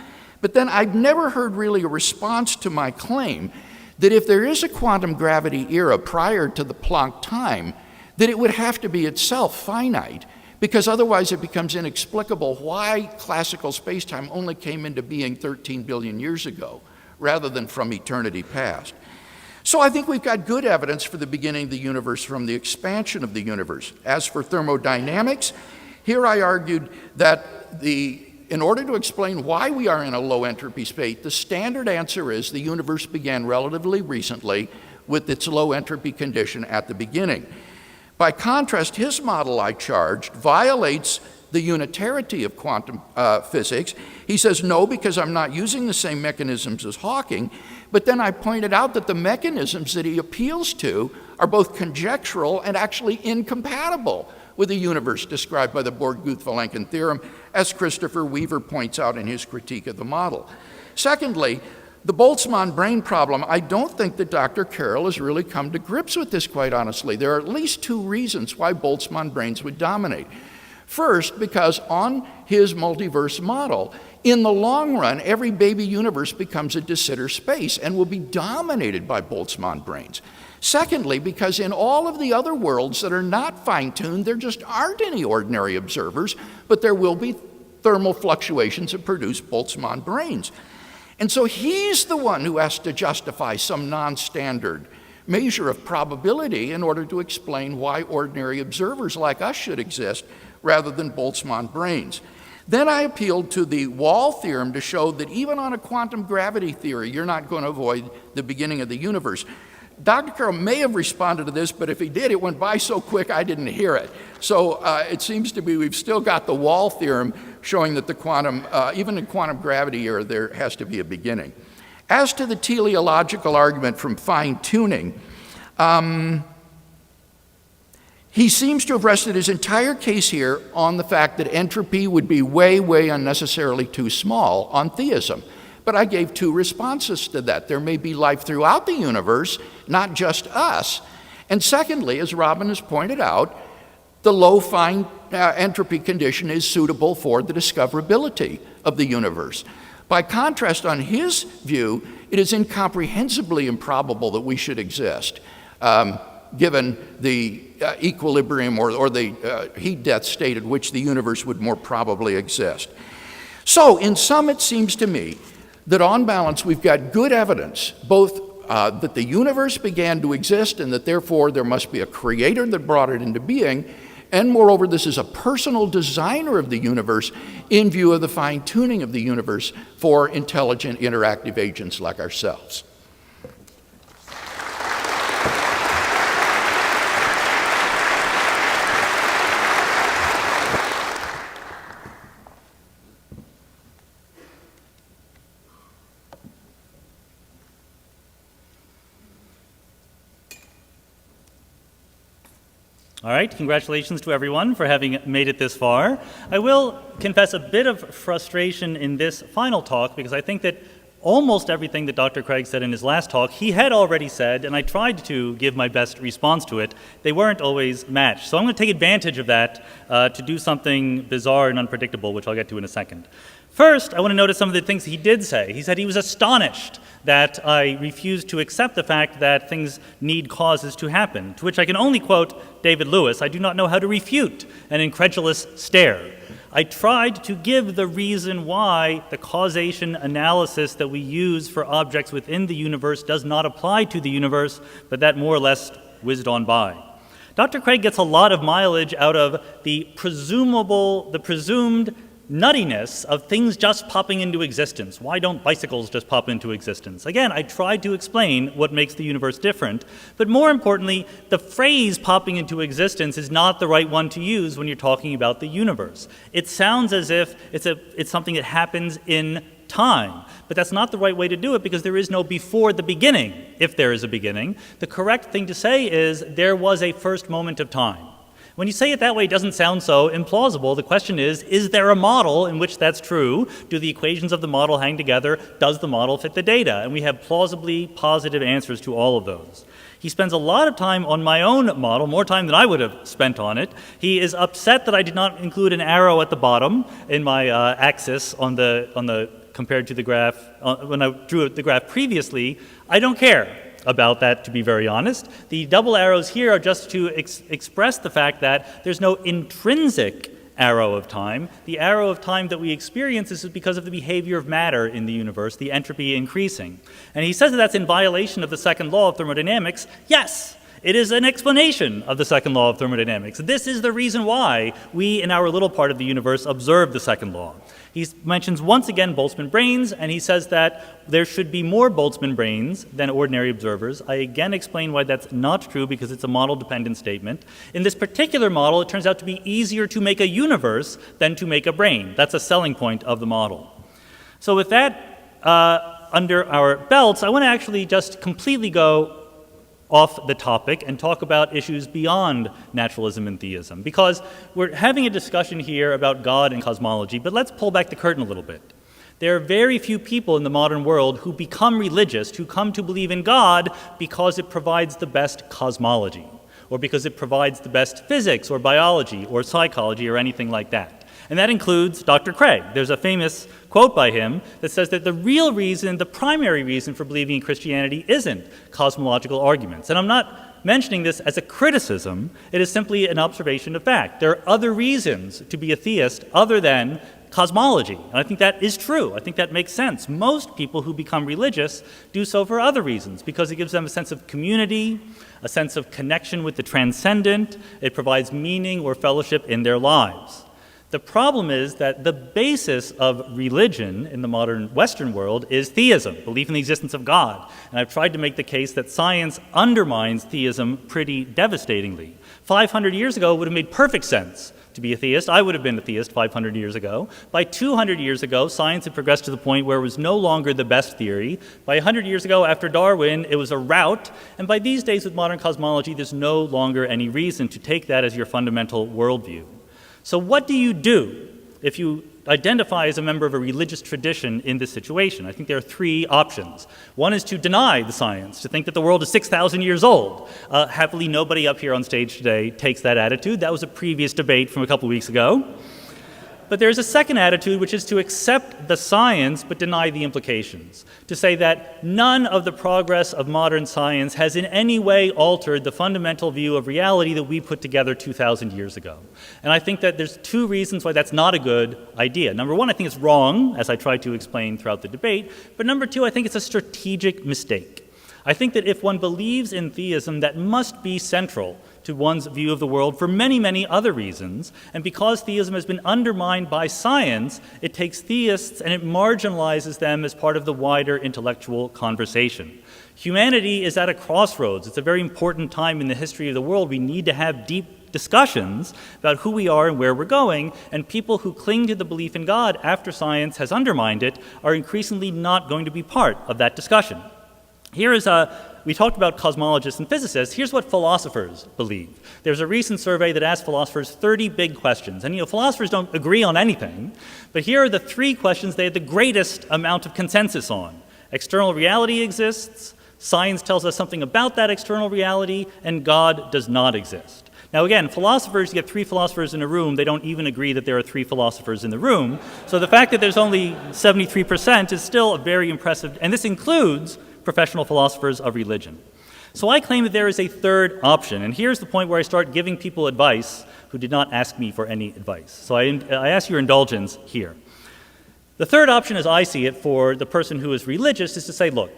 But then I've never heard really a response to my claim that if there is a quantum gravity era prior to the Planck time, that it would have to be itself finite, because otherwise it becomes inexplicable why classical space-time only came into being 13 billion years ago, rather than from eternity past. So I think we've got good evidence for the beginning of the universe from the expansion of the universe. As for thermodynamics, here I argued that in order to explain why we are in a low entropy state, the standard answer is the universe began relatively recently with its low entropy condition at the beginning. By contrast, his model, I charged, violates the unitarity of quantum physics. He says, no, because I'm not using the same mechanisms as Hawking. But then I pointed out that the mechanisms that he appeals to are both conjectural and actually incompatible with the universe described by the Born-Guth-Vilenkin theorem, as Christopher Weaver points out in his critique of the model. Secondly, the Boltzmann brain problem, I don't think that Dr. Carroll has really come to grips with this, quite honestly. There are at least two reasons why Boltzmann brains would dominate. First, because on his multiverse model, In the long run, every baby universe becomes a de Sitter space and will be dominated by Boltzmann brains. Secondly, because in all of the other worlds that are not fine-tuned, there just aren't any ordinary observers, but there will be thermal fluctuations that produce Boltzmann brains. And so he's the one who has to justify some non-standard measure of probability in order to explain why ordinary observers like us should exist rather than Boltzmann brains. Then I appealed to the Wall theorem to show that even on a quantum gravity theory, you're not going to avoid the beginning of the universe. Dr. Carroll may have responded to this, but if he did, it went by so quick I didn't hear it. So it seems to be we've still got the Wall theorem showing that the quantum, even in quantum gravity era, there has to be a beginning. As to the teleological argument from fine-tuning, he seems to have rested his entire case here on the fact that entropy would be way, way unnecessarily too small on theism. But I gave two responses to that. There may be life throughout the universe, not just us. And secondly, as Robin has pointed out, the low fine entropy condition is suitable for the discoverability of the universe. By contrast, on his view, it is incomprehensibly improbable that we should exist, given the equilibrium or the heat-death state at which the universe would more probably exist. So, in sum, it seems to me that on balance we've got good evidence, both that the universe began to exist and that therefore there must be a creator that brought it into being, and moreover this is a personal designer of the universe in view of the fine-tuning of the universe for intelligent interactive agents like ourselves. All right, congratulations to everyone for having made it this far. I will confess a bit of frustration in this final talk because I think that almost everything that Dr. Craig said in his last talk, he had already said, and I tried to give my best response to it. They weren't always matched. So I'm going to take advantage of that to do something bizarre and unpredictable, which I'll get to in a second. First, I want to notice some of the things he did say. He said he was astonished that I refused to accept the fact that things need causes to happen, to which I can only quote David Lewis, "I do not know how to refute an incredulous stare." I tried to give the reason why the causation analysis that we use for objects within the universe does not apply to the universe, but that more or less whizzed on by. Dr. Craig gets a lot of mileage out of the presumed nuttiness of things just popping into existence. Why don't bicycles just pop into existence? Again, I tried to explain what makes the universe different, but more importantly, the phrase popping into existence is not the right one to use when you're talking about the universe. It sounds as if it's something that happens in time, but that's not the right way to do it because there is no before the beginning, if there is a beginning. The correct thing to say is there was a first moment of time. When you say it that way, it doesn't sound so implausible. The question is there a model in which that's true? Do the equations of the model hang together? Does the model fit the data? And we have plausibly positive answers to all of those. He spends a lot of time on my own model, more time than I would have spent on it. He is upset that I did not include an arrow at the bottom in my axis on the compared to the graph. When I drew the graph previously, I don't care about that, to be very honest. The double arrows here are just to express the fact that there's no intrinsic arrow of time. The arrow of time that we experience is because of the behavior of matter in the universe, the entropy increasing. And he says that that's in violation of the second law of thermodynamics. Yes, it is an explanation of the second law of thermodynamics. This is the reason why we, in our little part of the universe, observe the second law. He mentions once again Boltzmann brains, and he says that there should be more Boltzmann brains than ordinary observers. I again explain why that's not true because it's a model-dependent statement. In this particular model, it turns out to be easier to make a universe than to make a brain. That's a selling point of the model. So with that under our belts, I want to actually just completely go off the topic and talk about issues beyond naturalism and theism, because we're having a discussion here about God and cosmology, but let's pull back the curtain a little bit. There are very few people in the modern world who become religious, who come to believe in God because it provides the best cosmology, or because it provides the best physics or biology or psychology or anything like that. And that includes Dr. Craig. There's a famous quote by him that says that the real reason, the primary reason for believing in Christianity isn't cosmological arguments. And I'm not mentioning this as a criticism, it is simply an observation of fact. There are other reasons to be a theist other than cosmology. And I think that is true. I think that makes sense. Most people who become religious do so for other reasons, because it gives them a sense of community, a sense of connection with the transcendent. It provides meaning or fellowship in their lives. The problem is that the basis of religion in the modern Western world is theism, belief in the existence of God. And I've tried to make the case that science undermines theism pretty devastatingly. 500 years ago, it would have made perfect sense to be a theist. I would have been a theist 500 years ago. By 200 years ago, science had progressed to the point where it was no longer the best theory. By 100 years ago, after Darwin, it was a rout. And by these days, with modern cosmology, there's no longer any reason to take that as your fundamental worldview. So what do you do if you identify as a member of a religious tradition in this situation? I think there are three options. One is to deny the science, to think that the world is 6,000 years old. Happily, nobody up here on stage today takes that attitude. That was a previous debate from a couple weeks ago. But there's a second attitude, which is to accept the science but deny the implications, to say that none of the progress of modern science has in any way altered the fundamental view of reality that we put together 2,000 years ago. And I think that there's two reasons why that's not a good idea. Number one, I think it's wrong, as I tried to explain throughout the debate. But number two, I think it's a strategic mistake. I think that if one believes in theism, that must be central to one's view of the world for many, many other reasons. And because theism has been undermined by science, it takes theists and it marginalizes them as part of the wider intellectual conversation. Humanity is at a crossroads. It's a very important time in the history of the world. We need to have deep discussions about who we are and where we're going, and people who cling to the belief in God after science has undermined it are increasingly not going to be part of that discussion. We talked about cosmologists and physicists. Here's what philosophers believe. There's a recent survey that asked philosophers 30 big questions. And philosophers don't agree on anything, but here are the three questions they had the greatest amount of consensus on. External reality exists, science tells us something about that external reality, and God does not exist. Now again, philosophers, you get three philosophers in a room, they don't even agree that there are three philosophers in the room. So the fact that there's only 73% is still a very impressive, and this includes professional philosophers of religion. So I claim that there is a third option, and here's the point where I start giving people advice who did not ask me for any advice. So I ask your indulgence here. The third option, as I see it, for the person who is religious is to say, look,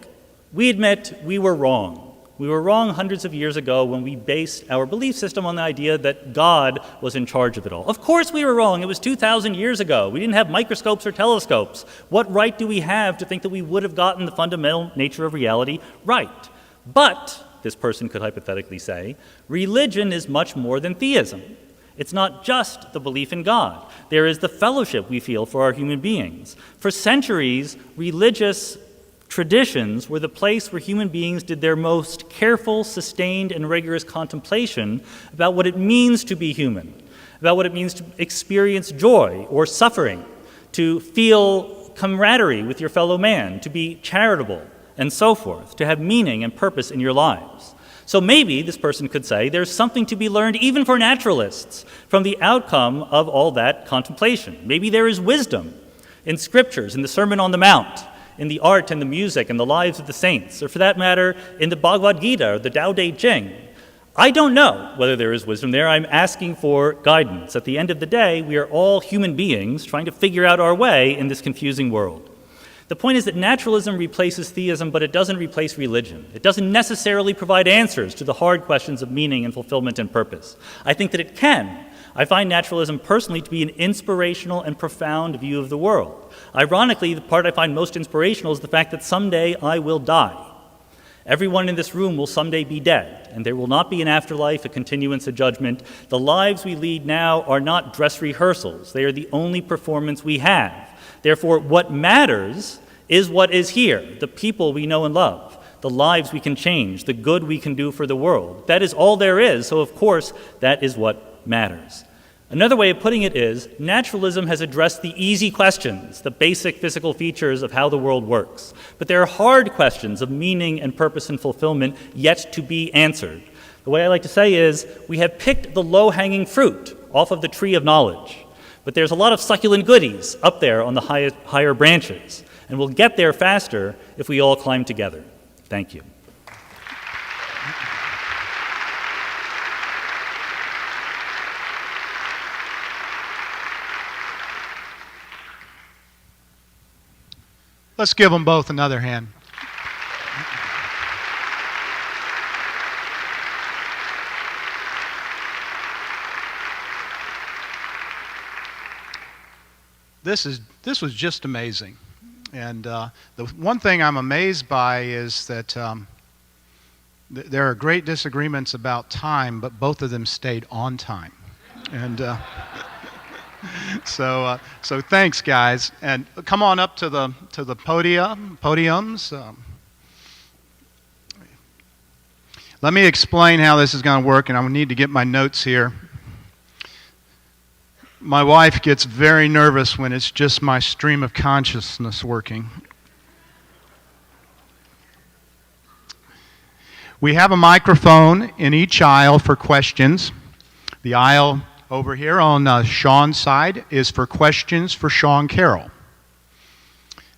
we admit we were wrong. We were wrong hundreds of years ago when we based our belief system on the idea that God was in charge of it all. Of course we were wrong. It was 2,000 years ago. We didn't have microscopes or telescopes. What right do we have to think that we would have gotten the fundamental nature of reality right? But, this person could hypothetically say, religion is much more than theism. It's not just the belief in God. There is the fellowship we feel for our human beings. For centuries, religious traditions were the place where human beings did their most careful, sustained, and rigorous contemplation about what it means to be human, about what it means to experience joy or suffering, to feel camaraderie with your fellow man, to be charitable, and so forth, to have meaning and purpose in your lives. So maybe, this person could say, there's something to be learned even for naturalists from the outcome of all that contemplation. Maybe there is wisdom in scriptures, in the Sermon on the Mount, in the art and the music and the lives of the saints, or for that matter, in the Bhagavad Gita or the Tao Te Ching. I don't know whether there is wisdom there. I'm asking for guidance. At the end of the day, we are all human beings trying to figure out our way in this confusing world. The point is that naturalism replaces theism, but it doesn't replace religion. It doesn't necessarily provide answers to the hard questions of meaning and fulfillment and purpose. I think that it can. I find naturalism personally to be an inspirational and profound view of the world. Ironically, the part I find most inspirational is the fact that someday I will die. Everyone in this room will someday be dead, and there will not be an afterlife, a continuance, a judgment. The lives we lead now are not dress rehearsals. They are the only performance we have. Therefore, what matters is what is here, the people we know and love, the lives we can change, the good we can do for the world. That is all there is, so of course, that is what matters. Another way of putting it is, naturalism has addressed the easy questions, the basic physical features of how the world works. But there are hard questions of meaning and purpose and fulfillment yet to be answered. The way I like to say is, we have picked the low-hanging fruit off of the tree of knowledge. But there's a lot of succulent goodies up there on the higher branches, and we'll get there faster if we all climb together. Thank you. Let's give them both another hand. This was just amazing. And the one thing I'm amazed by is that there are great disagreements about time, but both of them stayed on time. And so thanks, guys. And come on up to the podiums. Let me explain how this is going to work, and I need to get my notes here. My wife gets very nervous when it's just my stream of consciousness working. We have a microphone in each aisle for questions. The aisle over here on Sean's side is for questions for Sean Carroll.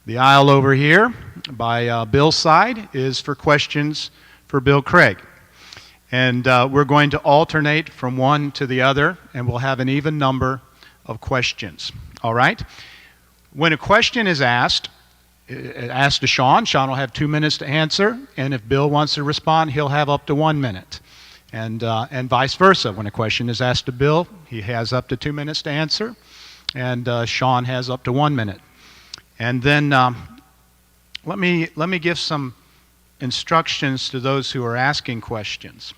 The aisle over here by Bill's side is for questions for Bill Craig. And we're going to alternate from one to the other, and we'll have an even number of questions. All right? When a question is asked to Sean, Sean will have 2 minutes to answer, and if Bill wants to respond, he'll have up to 1 minute. And vice versa. When a question is asked to Bill, he has up to 2 minutes to answer, and Sean has up to 1 minute. And then let me give some instructions to those who are asking questions.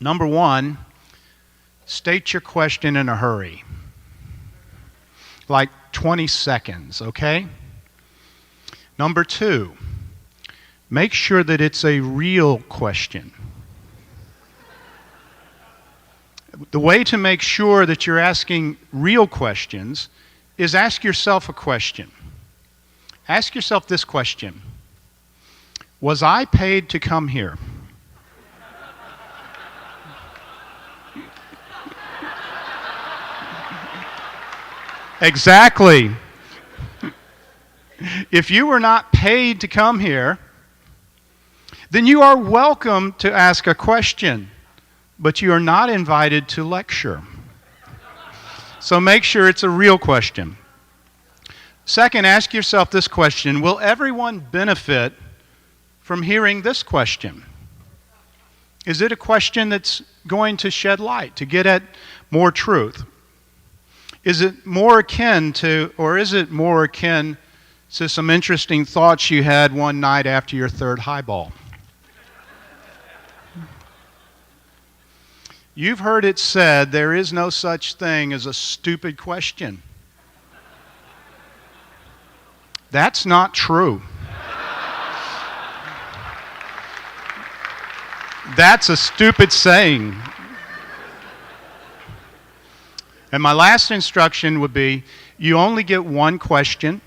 Number one, state your question in a hurry. Like 20 seconds, okay? Number two, make sure that it's a real question. The way to make sure that you're asking real questions is ask yourself a question. Ask yourself this question: was I paid to come here? Exactly. If you were not paid to come here, then you are welcome to ask a question, but you are not invited to lecture. So make sure it's a real question. Second, ask yourself this question: will everyone benefit from hearing this question? Is it a question that's going to shed light, to get at more truth? Is it more akin to some interesting thoughts you had one night after your third highball? You've heard it said there is no such thing as a stupid question. That's not true. That's a stupid saying. And my last instruction would be, you only get one question.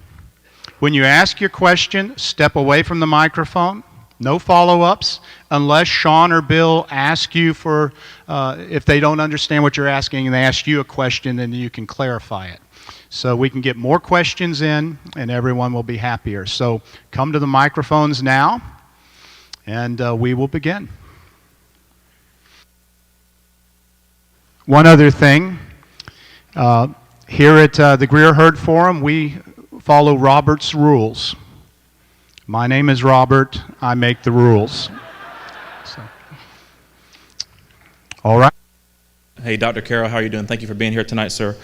When you ask your question, step away from the microphone. No follow-ups, unless Sean or Bill ask you for, if they don't understand what you're asking and they ask you a question, then you can clarify it. So we can get more questions in and everyone will be happier. So come to the microphones now and we will begin. One other thing. Here at the Greer Herd Forum, we follow Robert's rules. My name is Robert. I make the rules. So. All right. Hey, Dr. Carroll, how are you doing? Thank you for being here tonight, sir.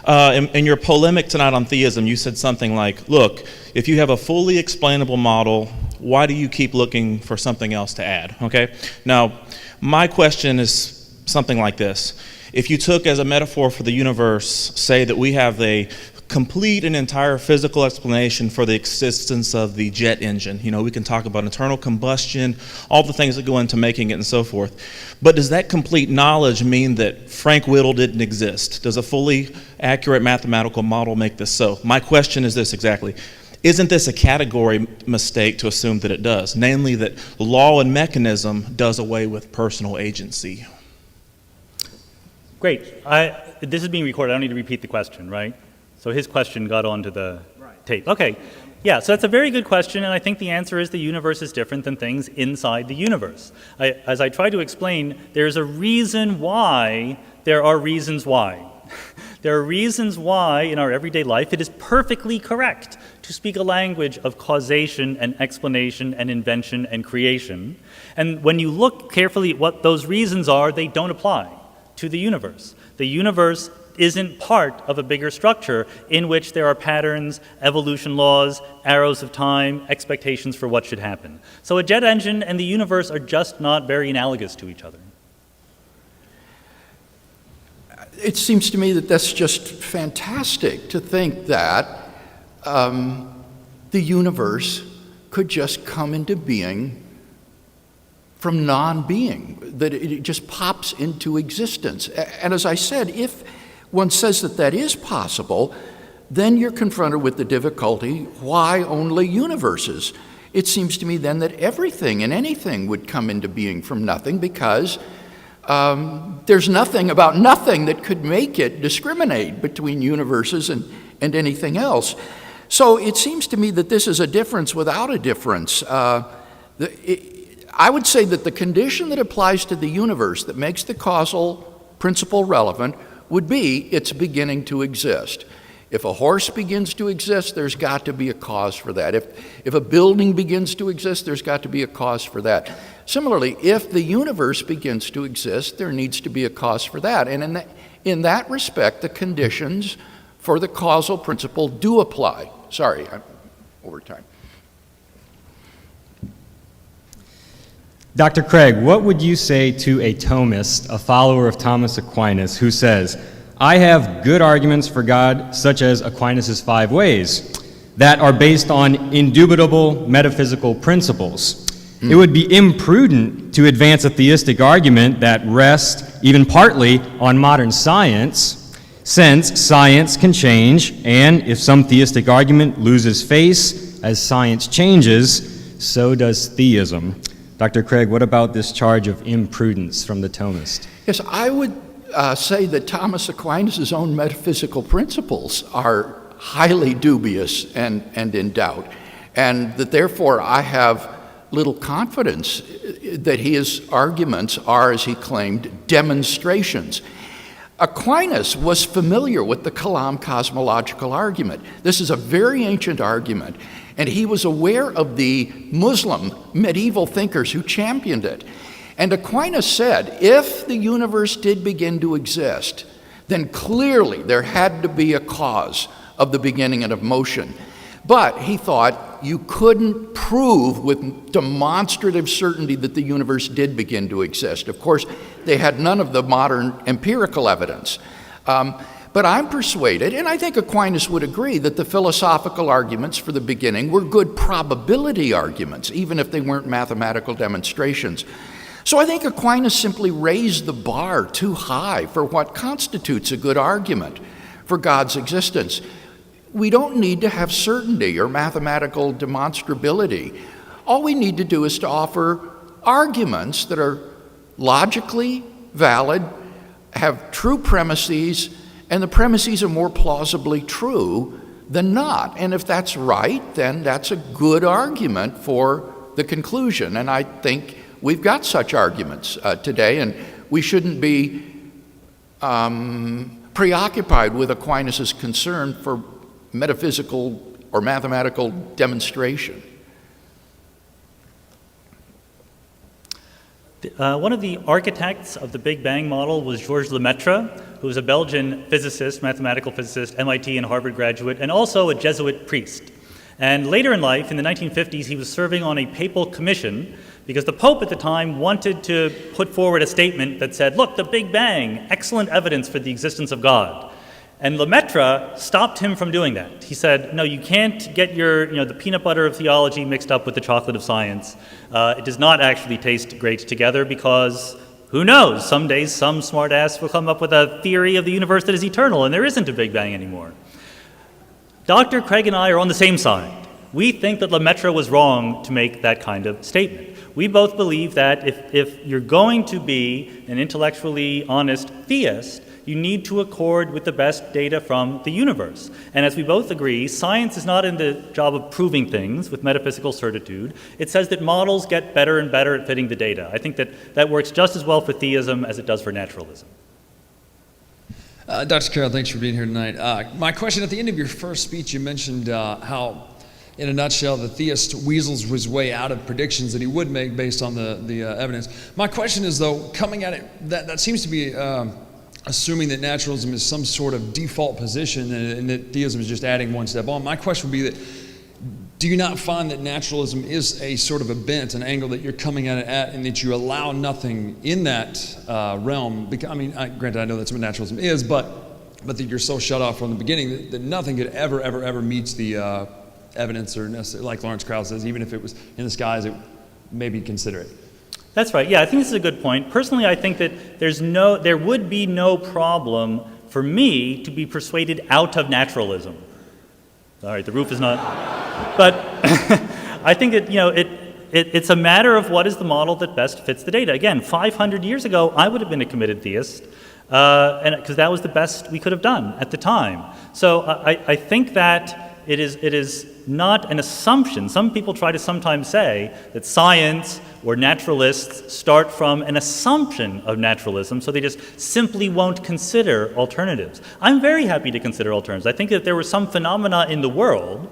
In your polemic tonight on theism, you said something like, look, if you have a fully explainable model, why do you keep looking for something else to add? Okay? Now, my question is something like this. If you took as a metaphor for the universe, say that we have a complete and entire physical explanation for the existence of the jet engine. You know, we can talk about internal combustion, all the things that go into making it and so forth. But does that complete knowledge mean that Frank Whittle didn't exist? Does a fully accurate mathematical model make this so? My question is this exactly. Isn't this a category mistake to assume that it does? Namely that law and mechanism does away with personal agency. Great. this is being recorded. I don't need to repeat the question, right? So his question got onto the tape. Okay. Yeah, so that's a very good question, and I think the answer is the universe is different than things inside the universe. As I try to explain, there's a reason why there are reasons why. There are reasons why in our everyday life it is perfectly correct to speak a language of causation and explanation and invention and creation. And when you look carefully at what those reasons are, they don't apply to the universe. The universe isn't part of a bigger structure in which there are patterns, evolution laws, arrows of time, expectations for what should happen. So a jet engine and the universe are just not very analogous to each other. It seems to me that that's just fantastic to think that the universe could just come into being from non-being, that it just pops into existence. And as I said, if one says that that is possible, then you're confronted with the difficulty, why only universes? It seems to me then that everything and anything would come into being from nothing, because there's nothing about nothing that could make it discriminate between universes and anything else. So it seems to me that this is a difference without a difference. I would say that the condition that applies to the universe that makes the causal principle relevant would be it's beginning to exist. If a horse begins to exist, there's got to be a cause for that. If a building begins to exist, there's got to be a cause for that. Similarly, if the universe begins to exist, there needs to be a cause for that. And in that respect, the conditions for the causal principle do apply. Sorry, I'm over time. Dr. Craig, what would you say to a Thomist, a follower of Thomas Aquinas, who says, I have good arguments for God, such as Aquinas' 5 ways, that are based on indubitable metaphysical principles? It would be imprudent to advance a theistic argument that rests, even partly, on modern science, since science can change, and if some theistic argument loses face as science changes, so does theism. Dr. Craig, what about this charge of imprudence from the Thomist? Yes, I would say that Thomas Aquinas' own metaphysical principles are highly dubious and in doubt, and that therefore I have little confidence that his arguments are, as he claimed, demonstrations. Aquinas was familiar with the Kalam cosmological argument. This is a very ancient argument, and he was aware of the Muslim medieval thinkers who championed it. And Aquinas said, if the universe did begin to exist, then clearly there had to be a cause of the beginning and of motion. But he thought you couldn't prove with demonstrative certainty that the universe did begin to exist. Of course, they had none of the modern empirical evidence. But I'm persuaded, and I think Aquinas would agree, that the philosophical arguments for the beginning were good probability arguments, even if they weren't mathematical demonstrations. So I think Aquinas simply raised the bar too high for what constitutes a good argument for God's existence. We don't need to have certainty or mathematical demonstrability. All we need to do is to offer arguments that are logically valid, have true premises, and the premises are more plausibly true than not. And if that's right, then that's a good argument for the conclusion. And I think we've got such arguments today, and we shouldn't be preoccupied with Aquinas' concern for metaphysical or mathematical demonstration. One of the architects of the Big Bang model was Georges Lemaitre, who was a Belgian physicist, mathematical physicist, MIT and Harvard graduate, and also a Jesuit priest. And later in life, in the 1950s, he was serving on a papal commission because the Pope at the time wanted to put forward a statement that said, look, the Big Bang, excellent evidence for the existence of God. And Lemaitre stopped him from doing that. He said, no, you can't get the peanut butter of theology mixed up with the chocolate of science. It does not actually taste great together because, who knows, some days some smart ass will come up with a theory of the universe that is eternal and there isn't a Big Bang anymore. Dr. Craig and I are on the same side. We think that Lemaitre was wrong to make that kind of statement. We both believe that if you're going to be an intellectually honest theist, you need to accord with the best data from the universe. And as we both agree, science is not in the job of proving things with metaphysical certitude. It says that models get better and better at fitting the data. I think that works just as well for theism as it does for naturalism. Dr. Carroll, thanks for being here tonight. My question, at the end of your first speech, you mentioned how, in a nutshell, the theist weasels his way out of predictions that he would make based on the evidence. My question is, though, coming at it, that seems to be assuming that naturalism is some sort of default position and that theism is just adding one step on. My question would be that, do you not find that naturalism is a sort of a bent, an angle that you're coming at it at, and that you allow nothing in that realm? Because, I mean, granted, I know that's what naturalism is, but that you're so shut off from the beginning that nothing could ever meets the evidence, or like Lawrence Krauss says, even if it was in the skies, it maybe consider it. That's right. Yeah, I think this is a good point. Personally, I think that there would be no problem for me to be persuaded out of naturalism. Sorry, the roof is not. But I think that, it's a matter of what is the model that best fits the data. Again, 500 years ago, I would have been a committed theist, and because that was the best we could have done at the time. So I think that it is not an assumption. Some people try to sometimes say that science or naturalists start from an assumption of naturalism, so they just simply won't consider alternatives. I'm very happy to consider alternatives. I think that there were some phenomena in the world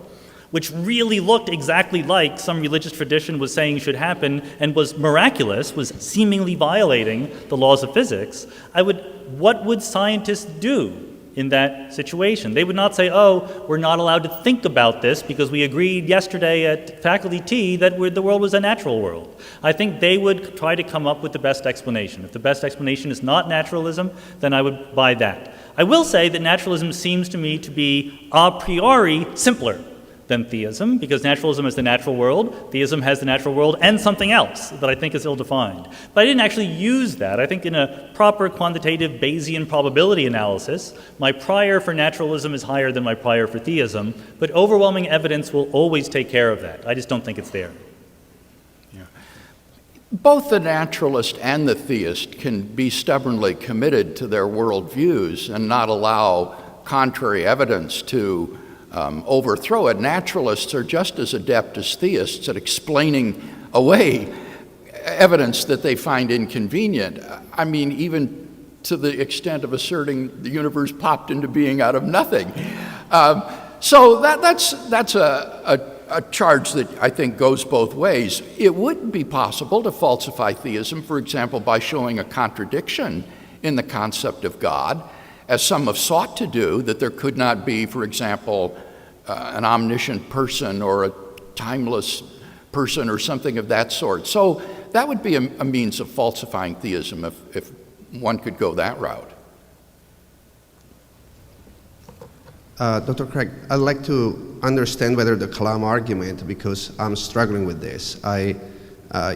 which really looked exactly like some religious tradition was saying should happen and was miraculous, was seemingly violating the laws of physics. What would scientists do in that situation? They would not say, oh, we're not allowed to think about this because we agreed yesterday at faculty tea that the world was a natural world. I think they would try to come up with the best explanation. If the best explanation is not naturalism, then I would buy that. I will say that naturalism seems to me to be a priori simpler than theism, because naturalism is the natural world, theism has the natural world and something else that I think is ill-defined. But I didn't actually use that. I think in a proper quantitative Bayesian probability analysis, my prior for naturalism is higher than my prior for theism, but overwhelming evidence will always take care of that. I just don't think it's there. Yeah. Both the naturalist and the theist can be stubbornly committed to their worldviews and not allow contrary evidence to overthrow it. Naturalists are just as adept as theists at explaining away evidence that they find inconvenient. I mean, even to the extent of asserting the universe popped into being out of nothing. So that's a charge that I think goes both ways. It would be possible to falsify theism, for example, by showing a contradiction in the concept of God, as some have sought to do, that there could not be, for example, an omniscient person or a timeless person or something of that sort. So that would be a means of falsifying theism if one could go that route. Dr. Craig, I'd like to understand whether the Kalam argument, because I'm struggling with this.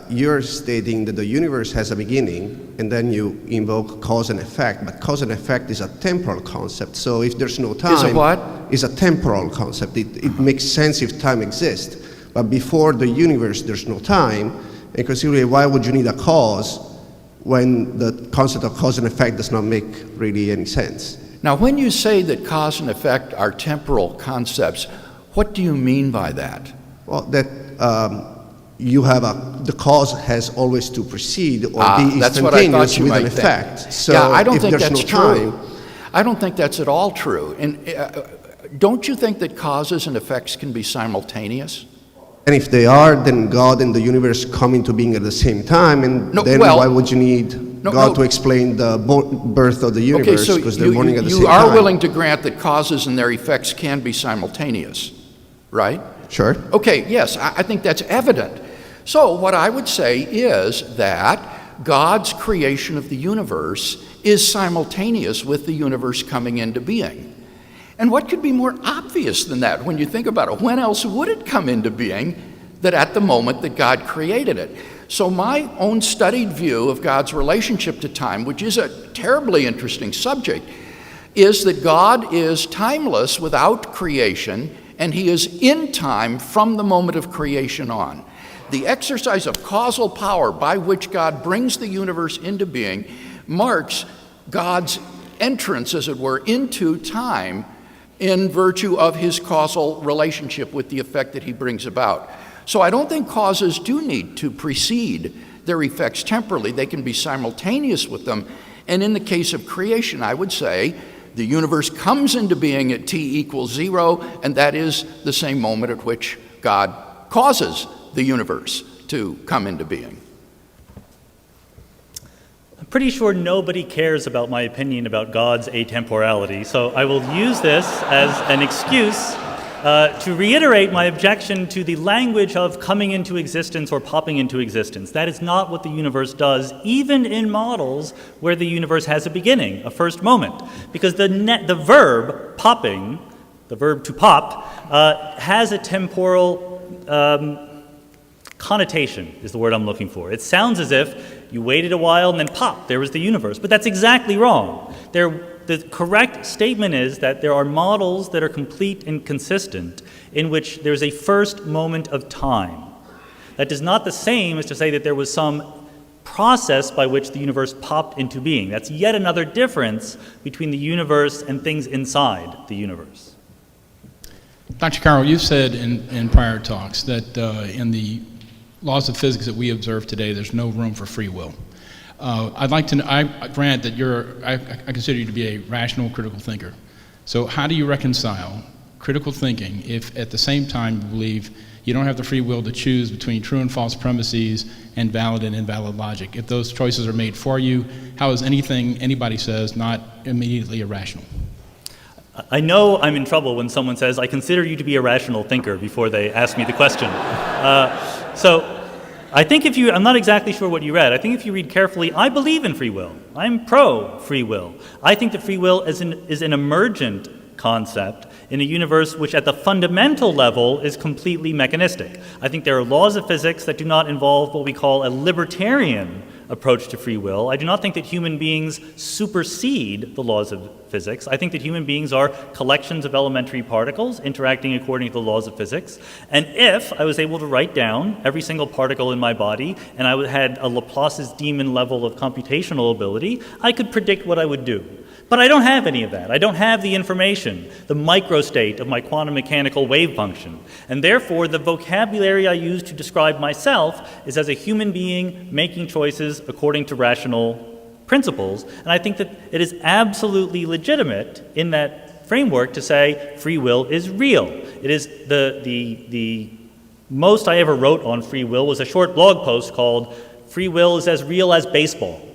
You're stating that the universe has a beginning, and then you invoke cause and effect, but cause and effect is a temporal concept. So if there's no time... Is a what? Is a temporal concept. It makes sense if time exists. But before the universe, there's no time, and considerably, why would you need a cause when the concept of cause and effect does not make really any sense? Now, when you say that cause and effect are temporal concepts, what do you mean by that? Well, that you have the cause has always to precede or be instantaneous with an effect. So yeah, I don't think there's that's no true. time, I don't think that's at all true. And don't you think that causes and effects can be simultaneous? and if they are, then God and the universe come into being at the same time, and why would you need God to explain the birth of the universe, because they're born at the same time? You are willing to grant that causes and their effects can be simultaneous, right? Sure. Okay, yes, I think that's evident. So what I would say is that God's creation of the universe is simultaneous with the universe coming into being. And what could be more obvious than that when you think about it? When else would it come into being that at the moment that God created it? So my own studied view of God's relationship to time, which is a terribly interesting subject, is that God is timeless without creation, and he is in time from the moment of creation on. The exercise of causal power by which God brings the universe into being marks God's entrance, as it were, into time in virtue of his causal relationship with the effect that he brings about. So I don't think causes do need to precede their effects temporally. They can be simultaneous with them. And in the case of creation, I would say the universe comes into being at t equals 0, and that is the same moment at which God causes the universe to come into being. I'm pretty sure nobody cares about my opinion about God's atemporality, so I will use this as an excuse to reiterate my objection to the language of coming into existence or popping into existence. That is not what the universe does, even in models where the universe has a beginning, a first moment. Because the verb popping, the verb to pop, has a temporal connotation, is the word I'm looking for. It sounds as if you waited a while and then pop, there was the universe. But that's exactly wrong. The correct statement is that there are models that are complete and consistent in which there's a first moment of time. That is not the same as to say that there was some process by which the universe popped into being. That's yet another difference between the universe and things inside the universe. Dr. Carroll, you've said in prior talks that in the laws of physics that we observe today, there's no room for free will. I'd like to know, I grant that I consider you to be a rational critical thinker. So how do you reconcile critical thinking if at the same time you believe you don't have the free will to choose between true and false premises and valid and invalid logic? If those choices are made for you, how is anything anybody says not immediately irrational? I know I'm in trouble when someone says, I consider you to be a rational thinker before they ask me the question. So I think I'm not exactly sure what you read. I think if you read carefully, I believe in free will. I'm pro-free will. I think that free will is an emergent concept in a universe which at the fundamental level is completely mechanistic. I think there are laws of physics that do not involve what we call a libertarian approach to free will. I do not think that human beings supersede the laws of physics. I think that human beings are collections of elementary particles interacting according to the laws of physics. And if I was able to write down every single particle in my body and I had a Laplace's demon level of computational ability, I could predict what I would do. But I don't have any of that. I don't have the information, the microstate of my quantum mechanical wave function. And therefore, the vocabulary I use to describe myself is as a human being making choices according to rational principles. And I think that it is absolutely legitimate in that framework to say free will is real. It is the most I ever wrote on free will was a short blog post called "Free Will is as Real as Baseball."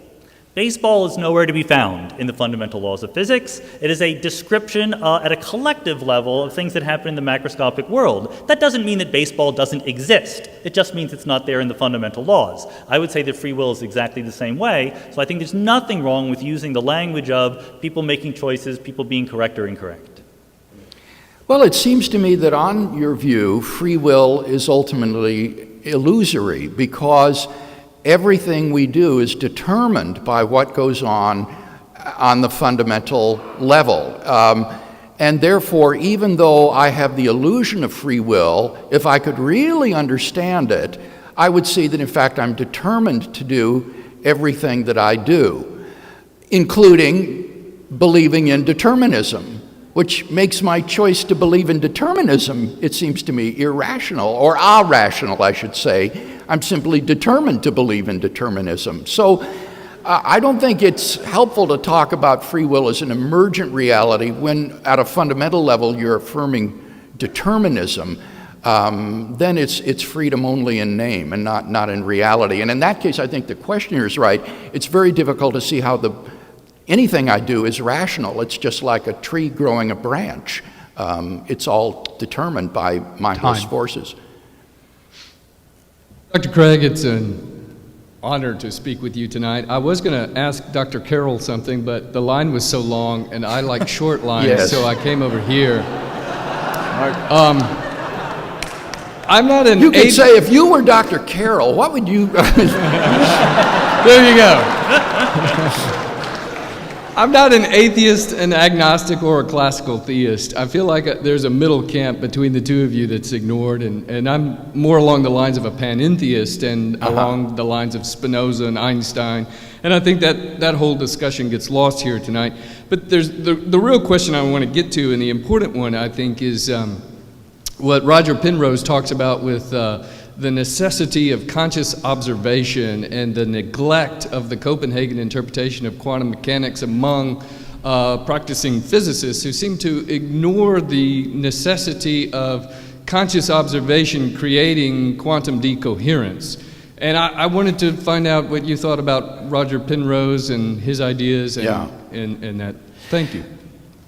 Baseball is nowhere to be found in the fundamental laws of physics. It is a description at a collective level of things that happen in the macroscopic world. That doesn't mean that baseball doesn't exist. It just means it's not there in the fundamental laws. I would say that free will is exactly the same way, so I think there's nothing wrong with using the language of people making choices, people being correct or incorrect. Well, it seems to me that on your view, free will is ultimately illusory because everything we do is determined by what goes on the fundamental level. And therefore, even though I have the illusion of free will, if I could really understand it, I would see that in fact I'm determined to do everything that I do, including believing in determinism, which makes my choice to believe in determinism, it seems to me, irrational, or irrational, I should say. I'm simply determined to believe in determinism. So I don't think it's helpful to talk about free will as an emergent reality when at a fundamental level you're affirming determinism. Then it's freedom only in name and not in reality. And in that case, I think the questioner is right. It's very difficult to see how anything I do is rational. It's just like a tree growing a branch. It's all determined by mindless forces. Dr. Craig, it's an honor to speak with you tonight. I was going to ask Dr. Carroll something, but the line was so long, and I like short lines, Yes. so I came over here. I'm not an You could say, if you were Dr. Carroll, what would you... There you go. I'm not an atheist, an agnostic, or a classical theist. I feel like there's a middle camp between the two of you that's ignored, and I'm more along the lines of a panentheist and along the lines of Spinoza and Einstein. And I think that whole discussion gets lost here tonight. But there's the real question I want to get to, and the important one, I think, is what Roger Penrose talks about with the necessity of conscious observation and the neglect of the Copenhagen interpretation of quantum mechanics among practicing physicists who seem to ignore the necessity of conscious observation creating quantum decoherence. And I wanted to find out what you thought about Roger Penrose and his ideas and that. Thank you.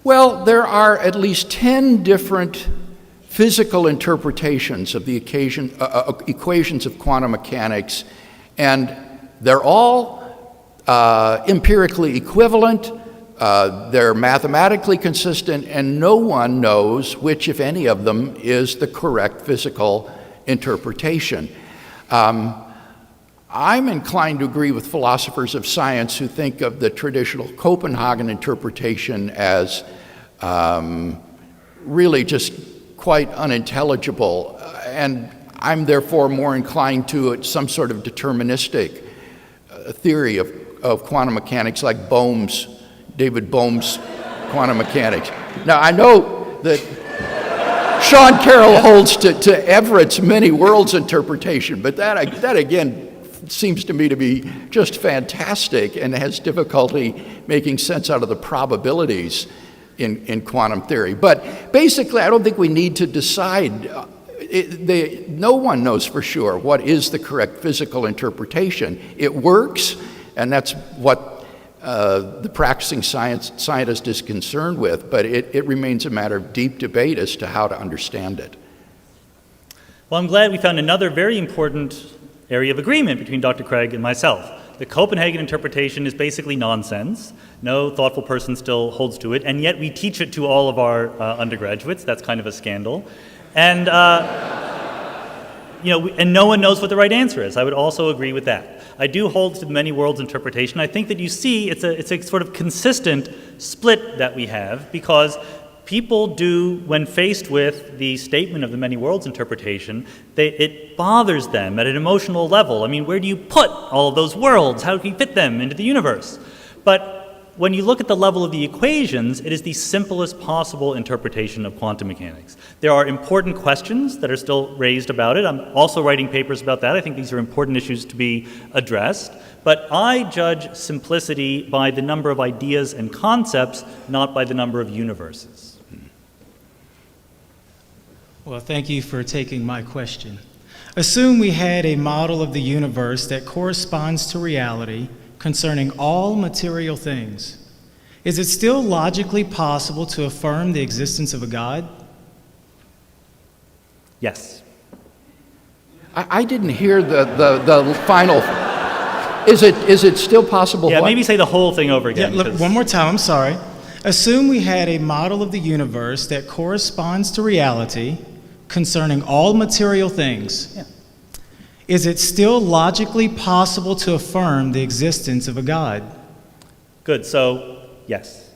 Well, there are at least 10 different physical interpretations of the equations of quantum mechanics, and they're all empirically equivalent, they're mathematically consistent, and no one knows which, if any of them, is the correct physical interpretation. I'm inclined to agree with philosophers of science who think of the traditional Copenhagen interpretation as really just quite unintelligible, and I'm therefore more inclined to some sort of deterministic theory of quantum mechanics, like David Bohm's quantum mechanics. Now, I know that Sean Carroll holds to Everett's many worlds interpretation, but that again seems to me to be just fantastic and has difficulty making sense out of the probabilities in quantum theory. But basically, I don't think we need to decide. No one knows for sure what is the correct physical interpretation. It works, and that's what the practicing scientist is concerned with, but it remains a matter of deep debate as to how to understand it. Well, I'm glad we found another very important area of agreement between Dr. Craig and myself. The Copenhagen interpretation is basically nonsense. No thoughtful person still holds to it, and yet we teach it to all of our undergraduates. That's kind of a scandal. And, and no one knows what the right answer is. I would also agree with that. I do hold to the many worlds interpretation. I think that you see it's a sort of consistent split that we have, because people do, when faced with the statement of the many worlds interpretation, it bothers them at an emotional level. I mean, where do you put all of those worlds? How do you fit them into the universe? But when you look at the level of the equations, it is the simplest possible interpretation of quantum mechanics. There are important questions that are still raised about it. I'm also writing papers about that. I think these are important issues to be addressed. But I judge simplicity by the number of ideas and concepts, not by the number of universes. Well, thank you for taking my question. Assume we had a model of the universe that corresponds to reality concerning all material things. Is it still logically possible to affirm the existence of a God? Yes. I didn't hear the final. Is it still possible? Yeah, what? maybe say the whole thing over again. Yeah, look, one more time, I'm sorry. Assume we had a model of the universe that corresponds to reality concerning all material things. Yeah. Is it still logically possible to affirm the existence of a God? Good, so yes.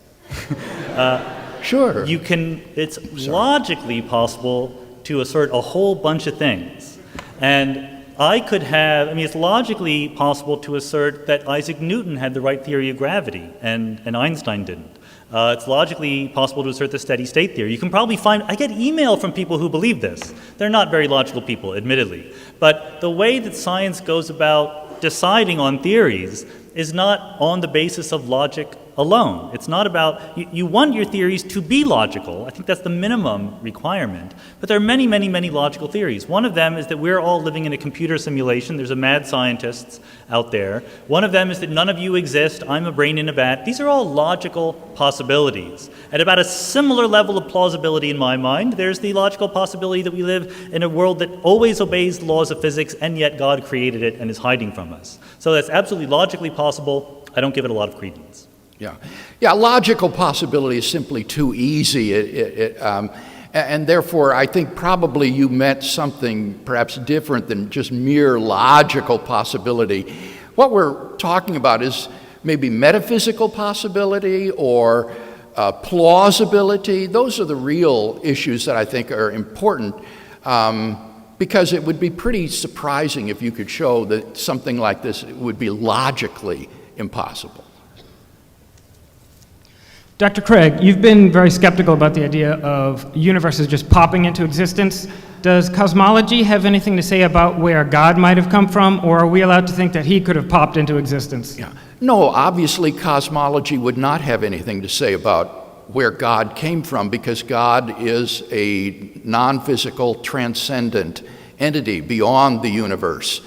Sure. It's logically possible to assert a whole bunch of things. And it's logically possible to assert that Isaac Newton had the right theory of gravity and Einstein didn't. It's logically possible to assert the steady state theory. You can probably I get email from people who believe this. They're not very logical people, admittedly. But the way that science goes about deciding on theories is not on the basis of logic alone. It's not about, you want your theories to be logical. I think that's the minimum requirement. But there are many, many, many logical theories. One of them is that we're all living in a computer simulation. There's a mad scientists out there. One of them is that none of you exist. I'm a brain in a vat. These are all logical possibilities. At about a similar level of plausibility in my mind, there's the logical possibility that we live in a world that always obeys the laws of physics, and yet God created it and is hiding from us. So that's absolutely logically possible. I don't give it a lot of credence. Yeah, logical possibility is simply too easy. And therefore, I think probably you meant something perhaps different than just mere logical possibility. What we're talking about is maybe metaphysical possibility or plausibility. Those are the real issues that I think are important, because it would be pretty surprising if you could show that something like this would be logically impossible. Dr. Craig, you've been very skeptical about the idea of universes just popping into existence. Does cosmology have anything to say about where God might have come from, or are we allowed to think that he could have popped into existence? Yeah. No, obviously cosmology would not have anything to say about where God came from, because God is a non-physical, transcendent entity beyond the universe.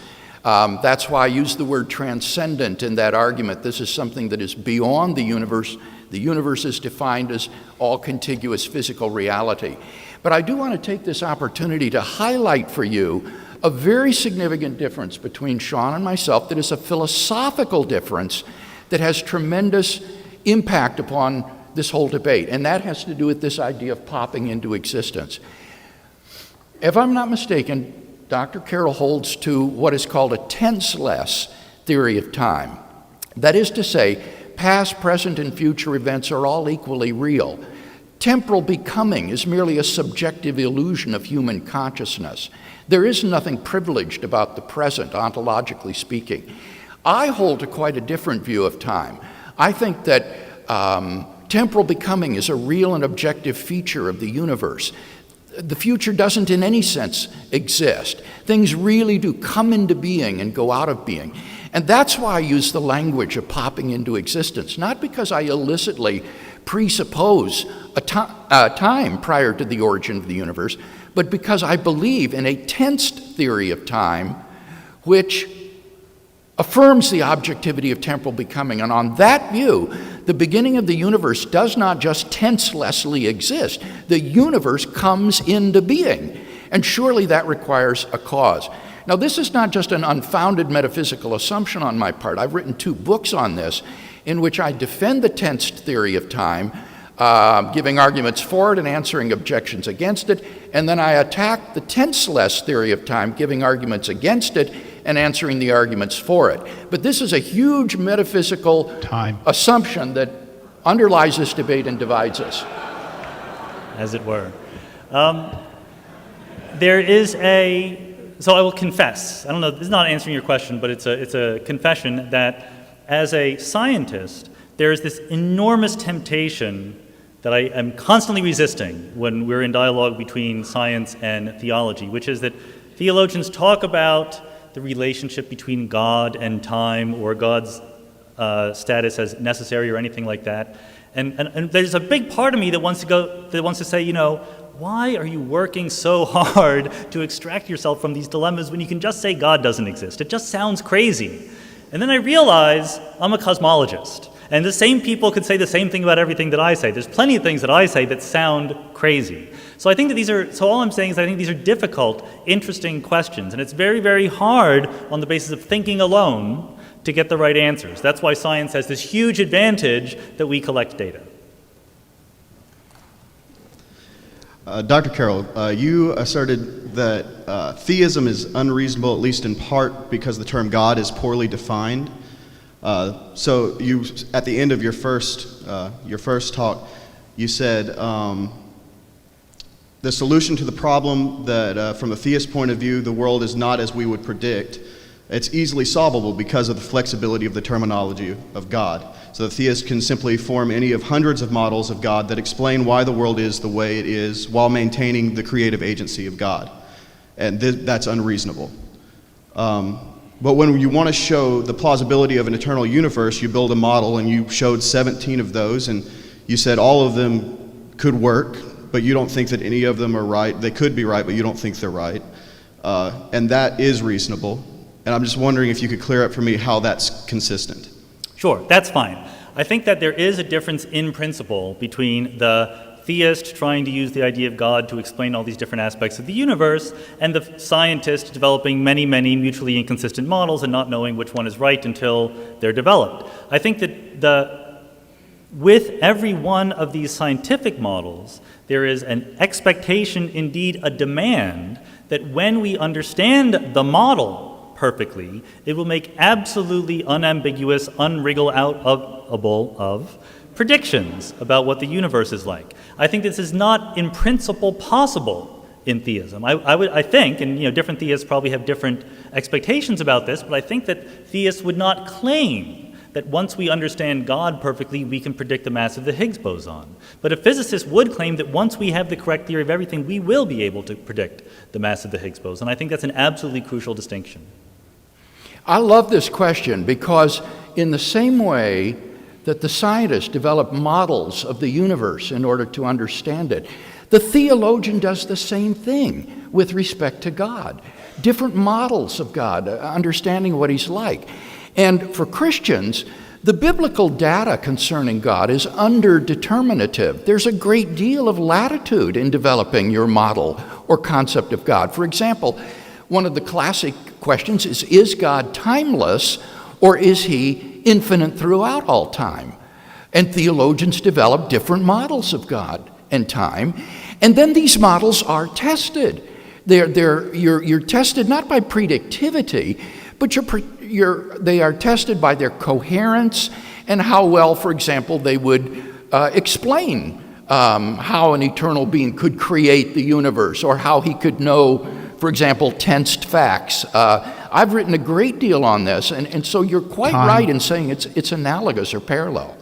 That's why I use the word transcendent in that argument. This is something that is beyond the universe. The universe is defined as all contiguous physical reality. But I do want to take this opportunity to highlight for you a very significant difference between Sean and myself that is a philosophical difference that has tremendous impact upon this whole debate, and that has to do with this idea of popping into existence. If I'm not mistaken, Dr. Carroll holds to what is called a tenseless theory of time. That is to say, past, present, and future events are all equally real. Temporal becoming is merely a subjective illusion of human consciousness. There is nothing privileged about the present, ontologically speaking. I hold to quite a different view of time. I think that temporal becoming is a real and objective feature of the universe. The future doesn't in any sense exist. Things really do come into being and go out of being. And that's why I use the language of popping into existence, not because I illicitly presuppose a time prior to the origin of the universe, but because I believe in a tensed theory of time which affirms the objectivity of temporal becoming. And on that view, the beginning of the universe does not just tenselessly exist. The universe comes into being, and surely that requires a cause. Now, this is not just an unfounded metaphysical assumption on my part. I've written 2 books on this in which I defend the tensed theory of time, giving arguments for it and answering objections against it, and then I attack the tenseless theory of time, giving arguments against it and answering the arguments for it. But this is a huge metaphysical assumption that underlies this debate and divides us. As it were. There is so I will confess, I don't know, this is not answering your question, but it's a confession that as a scientist, there is this enormous temptation that I am constantly resisting when we're in dialogue between science and theology, which is that theologians talk about the relationship between God and time, or God's status as necessary or anything like that. And there's a big part of me that wants to say, you know, why are you working so hard to extract yourself from these dilemmas when you can just say God doesn't exist? It just sounds crazy. And then I realize I'm a cosmologist, and the same people could say the same thing about everything that I say. There's plenty of things that I say that sound crazy. So I think that all I'm saying is I think these are difficult, interesting questions, and it's very, very hard on the basis of thinking alone to get the right answers. That's why science has this huge advantage that we collect data. Dr. Carroll, you asserted that theism is unreasonable, at least in part, because the term God is poorly defined. So you, at the end of your first talk, you said the solution to the problem that, from a theist point of view, the world is not as we would predict. It's easily solvable because of the flexibility of the terminology of God. So the theist can simply form any of hundreds of models of God that explain why the world is the way it is while maintaining the creative agency of God. And that's unreasonable. But when you want to show the plausibility of an eternal universe, you build a model, and you showed 17 of those, and you said all of them could work, but you don't think that any of them are right. They could be right, but you don't think they're right. And that is reasonable. And I'm just wondering if you could clear up for me how that's consistent. Sure, that's fine. I think that there is a difference in principle between the theist trying to use the idea of God to explain all these different aspects of the universe, and the scientist developing many, many mutually inconsistent models and not knowing which one is right until they're developed. I think that with every one of these scientific models, there is an expectation, indeed a demand, that when we understand the model perfectly, it will make absolutely unambiguous, unwriggle-outable of predictions about what the universe is like. I think this is not in principle possible in theism. I think, and different theists probably have different expectations about this, but I think that theists would not claim that once we understand God perfectly, we can predict the mass of the Higgs boson. But a physicist would claim that once we have the correct theory of everything, we will be able to predict the mass of the Higgs boson. I think that's an absolutely crucial distinction. I love this question because in the same way that the scientists develop models of the universe in order to understand it, the theologian does the same thing with respect to God. Different models of God, understanding what He's like. And for Christians, the biblical data concerning God is underdeterminative. There's a great deal of latitude in developing your model or concept of God. For example, one of the classic questions is God timeless, or is He infinite throughout all time? And theologians develop different models of God and time, and then these models are tested. You're tested not by predictivity, but they are tested by their coherence and how well, for example, they would explain how an eternal being could create the universe, or how he could know, for example, tensed facts. I've written a great deal on this, and so you're quite right in saying it's analogous or parallel.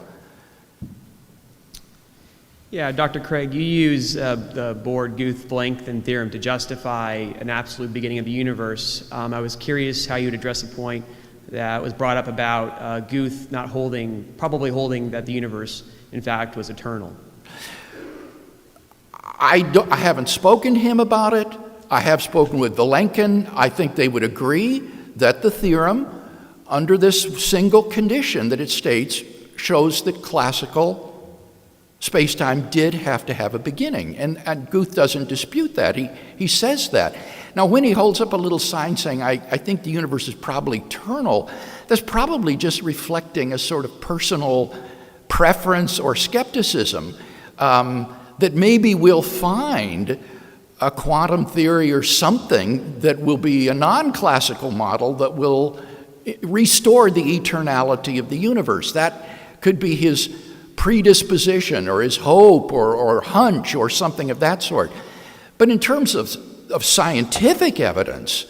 Yeah, Dr. Craig, you use the Bohr-Guth-Blanken theorem to justify an absolute beginning of the universe. I was curious how you would address a point that was brought up about Guth probably holding that the universe, in fact, was eternal. I haven't spoken to him about it. I have spoken with Blanken. I think they would agree that the theorem, under this single condition that it states, shows that classical space-time did have to have a beginning, and Guth doesn't dispute that. He says that. Now, when he holds up a little sign saying, I think the universe is probably eternal, that's probably just reflecting a sort of personal preference or skepticism that maybe we'll find a quantum theory or something that will be a non-classical model that will restore the eternality of the universe. That could be his predisposition or his hope or hunch or something of that sort. But in terms of scientific evidence,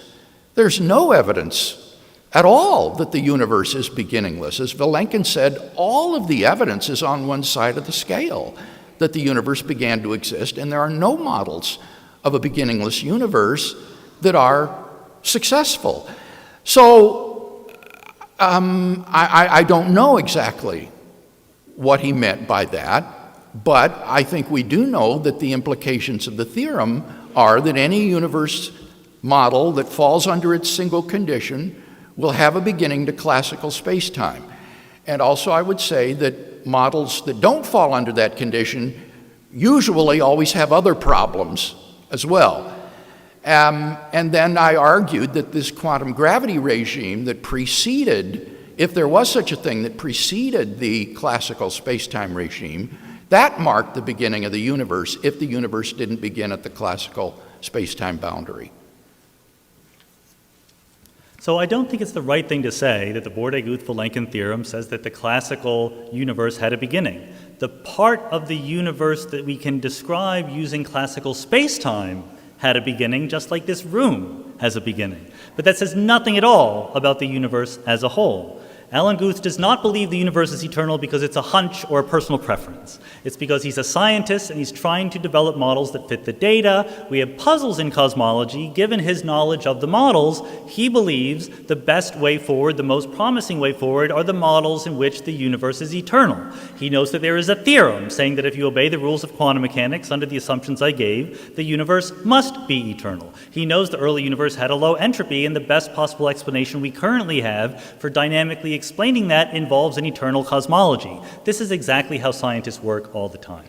there's no evidence at all that the universe is beginningless. As Vilenkin said, all of the evidence is on one side of the scale that the universe began to exist, and there are no models of a beginningless universe that are successful. So I don't know exactly what he meant by that, but I think we do know that the implications of the theorem are that any universe model that falls under its single condition will have a beginning to classical space-time. And also I would say that models that don't fall under that condition usually always have other problems as well. And then I argued that this quantum gravity regime that preceded, if there was such a thing, that preceded the classical space-time regime, that marked the beginning of the universe if the universe didn't begin at the classical space-time boundary. So I don't think it's the right thing to say that the Bohr-Guth-Vilenkin theorem says that the classical universe had a beginning. The part of the universe that we can describe using classical space-time had a beginning, just like this room has a beginning. But that says nothing at all about the universe as a whole. Alan Guth does not believe the universe is eternal because it's a hunch or a personal preference. It's because he's a scientist and he's trying to develop models that fit the data. We have puzzles in cosmology. Given his knowledge of the models, he believes the best way forward, the most promising way forward, are the models in which the universe is eternal. He knows that there is a theorem saying that if you obey the rules of quantum mechanics under the assumptions I gave, the universe must be eternal. He knows the early universe had a low entropy, and the best possible explanation we currently have for dynamically explaining that involves an eternal cosmology. This is exactly how scientists work all the time.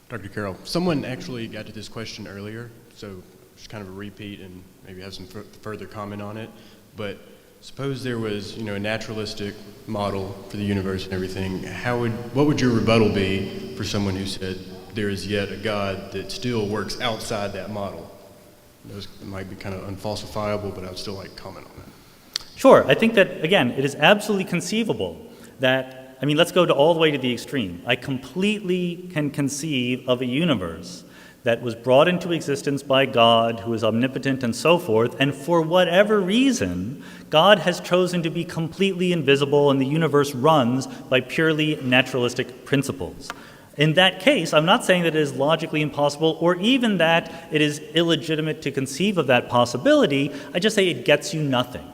Dr. Carroll, someone actually got to this question earlier, so just kind of a repeat and maybe have some further comment on it. But suppose there was, a naturalistic model for the universe and everything. What would your rebuttal be for someone who said there is yet a God that still works outside that model? Those might be kind of unfalsifiable, but I would still like to comment on that. Sure. I think that, again, it is absolutely conceivable that, I mean, let's go all the way to the extreme. I completely can conceive of a universe that was brought into existence by God, who is omnipotent and so forth, and for whatever reason, God has chosen to be completely invisible and the universe runs by purely naturalistic principles. In that case, I'm not saying that it is logically impossible or even that it is illegitimate to conceive of that possibility. I just say it gets you nothing.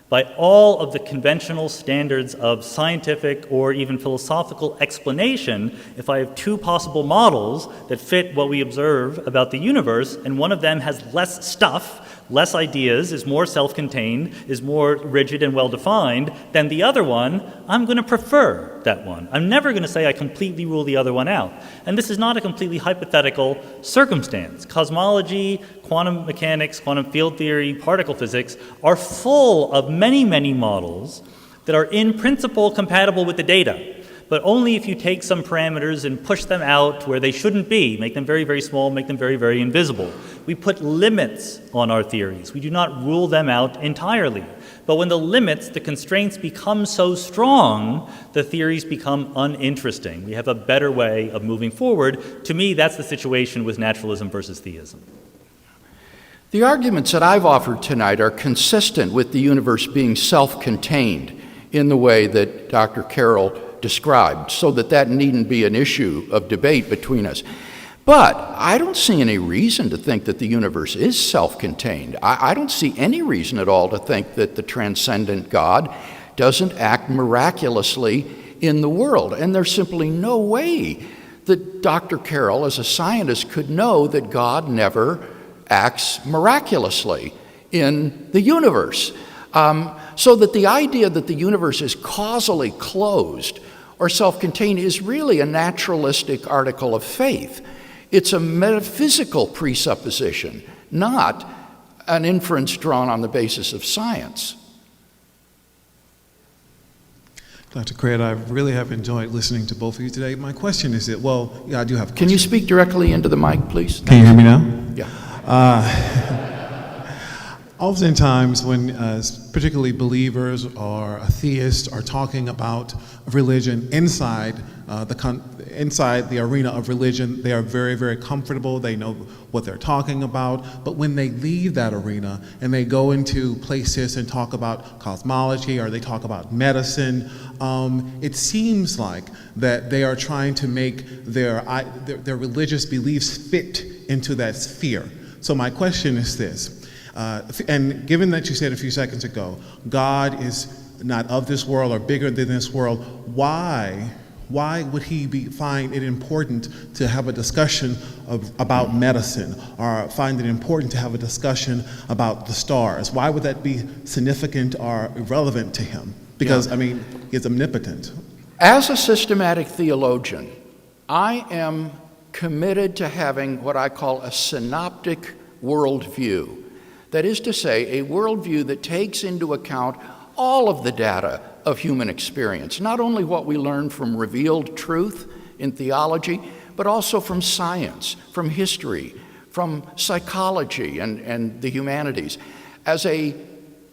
By all of the conventional standards of scientific or even philosophical explanation, if I have two possible models that fit what we observe about the universe, and one of them has less stuff, less ideas, is more self-contained, is more rigid and well-defined than the other one, I'm going to prefer that one. I'm never going to say I completely rule the other one out. And this is not a completely hypothetical circumstance. Cosmology, quantum mechanics, quantum field theory, particle physics are full of many, many models that are in principle compatible with the data, but only if you take some parameters and push them out where they shouldn't be, make them very, very small, make them very, very invisible. We put limits on our theories. We do not rule them out entirely. But when the limits, the constraints become so strong, the theories become uninteresting. We have a better way of moving forward. To me, that's the situation with naturalism versus theism. The arguments that I've offered tonight are consistent with the universe being self-contained in the way that Dr. Carroll described, so that needn't be an issue of debate between us. But I don't see any reason to think that the universe is self-contained. I don't see any reason at all to think that the transcendent God doesn't act miraculously in the world. And there's simply no way that Dr. Carroll, as a scientist, could know that God never acts miraculously in the universe. So that the idea that the universe is causally closed or self-contained is really a naturalistic article of faith. It's a metaphysical presupposition, not an inference drawn on the basis of science. Dr. Craig, I really have enjoyed listening to both of you today. My question is that, well, yeah, I do have a question. Can you speak directly into the mic, please? Can you hear me now? Yeah. Oftentimes when particularly believers or atheists are talking about religion inside the arena of religion, they are very, very comfortable. They know what they're talking about. But when they leave that arena and they go into places and talk about cosmology or they talk about medicine, it seems like that they are trying to make their religious beliefs fit into that sphere. So my question is this. And given that you said a few seconds ago, God is not of this world or bigger than this world, why would he find it important to have a discussion about medicine or find it important to have a discussion about the stars? Why would that be significant or irrelevant to him? Because, I mean, he's omnipotent. As a systematic theologian, I am committed to having what I call a synoptic worldview. That is to say, a worldview that takes into account all of the data of human experience, not only what we learn from revealed truth in theology, but also from science, from history, from psychology and the humanities. As a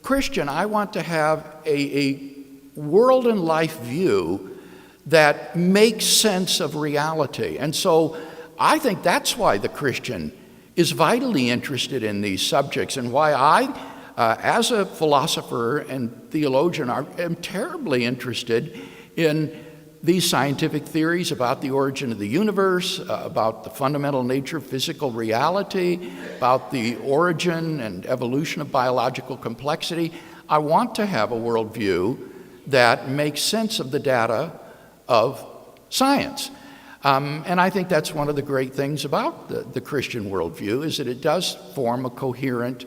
Christian, I want to have a world and life view that makes sense of reality. And so I think that's why the Christian is vitally interested in these subjects and why I, as a philosopher and theologian, am terribly interested in these scientific theories about the origin of the universe, about the fundamental nature of physical reality, about the origin and evolution of biological complexity. I want to have a worldview that makes sense of the data of science. And I think that's one of the great things about the Christian worldview, is that it does form a coherent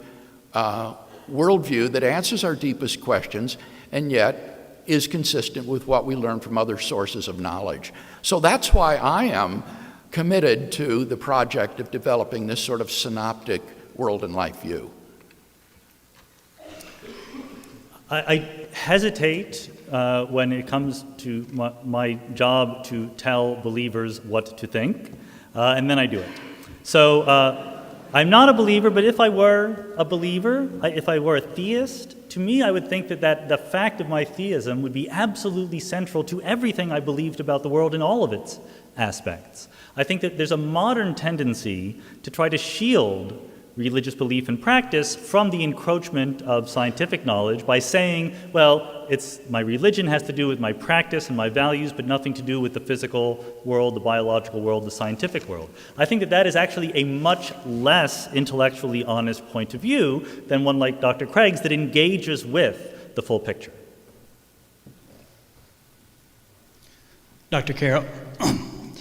worldview that answers our deepest questions and yet is consistent with what we learn from other sources of knowledge. So that's why I am committed to the project of developing this sort of synoptic world and life view. I hesitate when it comes to my job to tell believers what to think, and then I do it. So I'm not a believer, but if I were a believer, if I were a theist, to me I would think that the fact of my theism would be absolutely central to everything I believed about the world in all of its aspects. I think that there's a modern tendency to try to shield religious belief and practice from the encroachment of scientific knowledge by saying, well, my religion has to do with my practice and my values, but nothing to do with the physical world, the biological world, the scientific world. I think that is actually a much less intellectually honest point of view than one like Dr. Craig's that engages with the full picture. Dr. Carroll, I'm going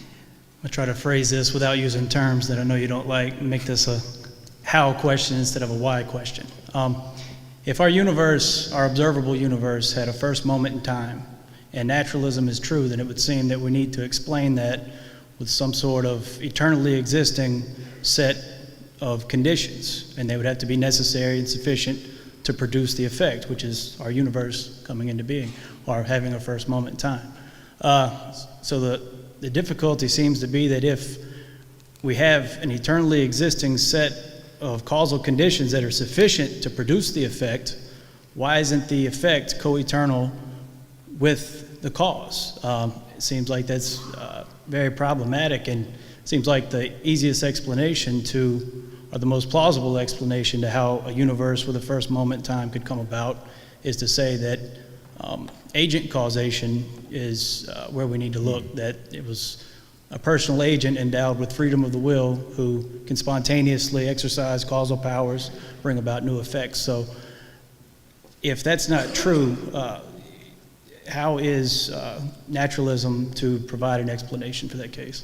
to try to phrase this without using terms that I know you don't like and make this a how question instead of a why question. If our universe, our observable universe, had a first moment in time, and naturalism is true, then it would seem that we need to explain that with some sort of eternally existing set of conditions, and they would have to be necessary and sufficient to produce the effect, which is our universe coming into being, or having a first moment in time. So the difficulty seems to be that if we have an eternally existing set of causal conditions that are sufficient to produce the effect, why isn't the effect co-eternal with the cause? It seems like that's very problematic, and it seems like the easiest explanation or the most plausible explanation to how a universe with a first moment in time could come about is to say that agent causation is where we need to look, that it was a personal agent endowed with freedom of the will who can spontaneously exercise causal powers, bring about new effects. So if that's not true, how is naturalism to provide an explanation for that case?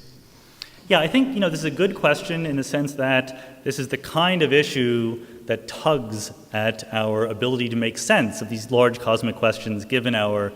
Yeah, I think this is a good question in the sense that this is the kind of issue that tugs at our ability to make sense of these large cosmic questions given our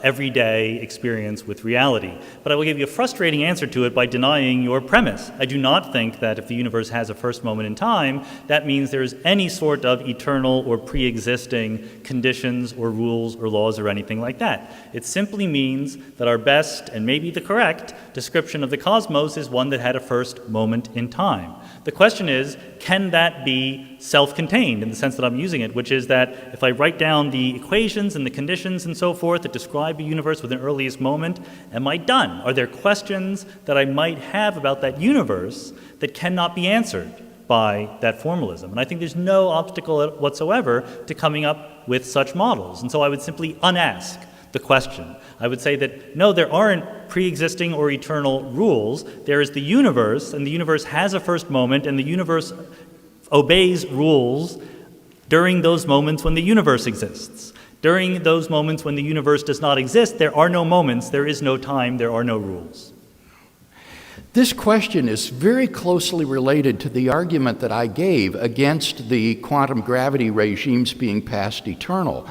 everyday experience with reality. But I will give you a frustrating answer to it by denying your premise. I do not think that if the universe has a first moment in time, that means there's any sort of eternal or pre-existing conditions or rules or laws or anything like that. It simply means that our best and maybe the correct description of the cosmos is one that had a first moment in time. The question is, can that be self-contained in the sense that I'm using it, which is that if I write down the equations and the conditions and so forth that describe a universe with an earliest moment, am I done? Are there questions that I might have about that universe that cannot be answered by that formalism? And I think there's no obstacle whatsoever to coming up with such models. And so I would simply unask the question. I would say that, no, there aren't pre-existing or eternal rules. There is the universe, and the universe has a first moment, and the universe obeys rules during those moments when the universe exists. During those moments when the universe does not exist, there are no moments, there is no time, there are no rules. This question is very closely related to the argument that I gave against the quantum gravity regimes being past eternal.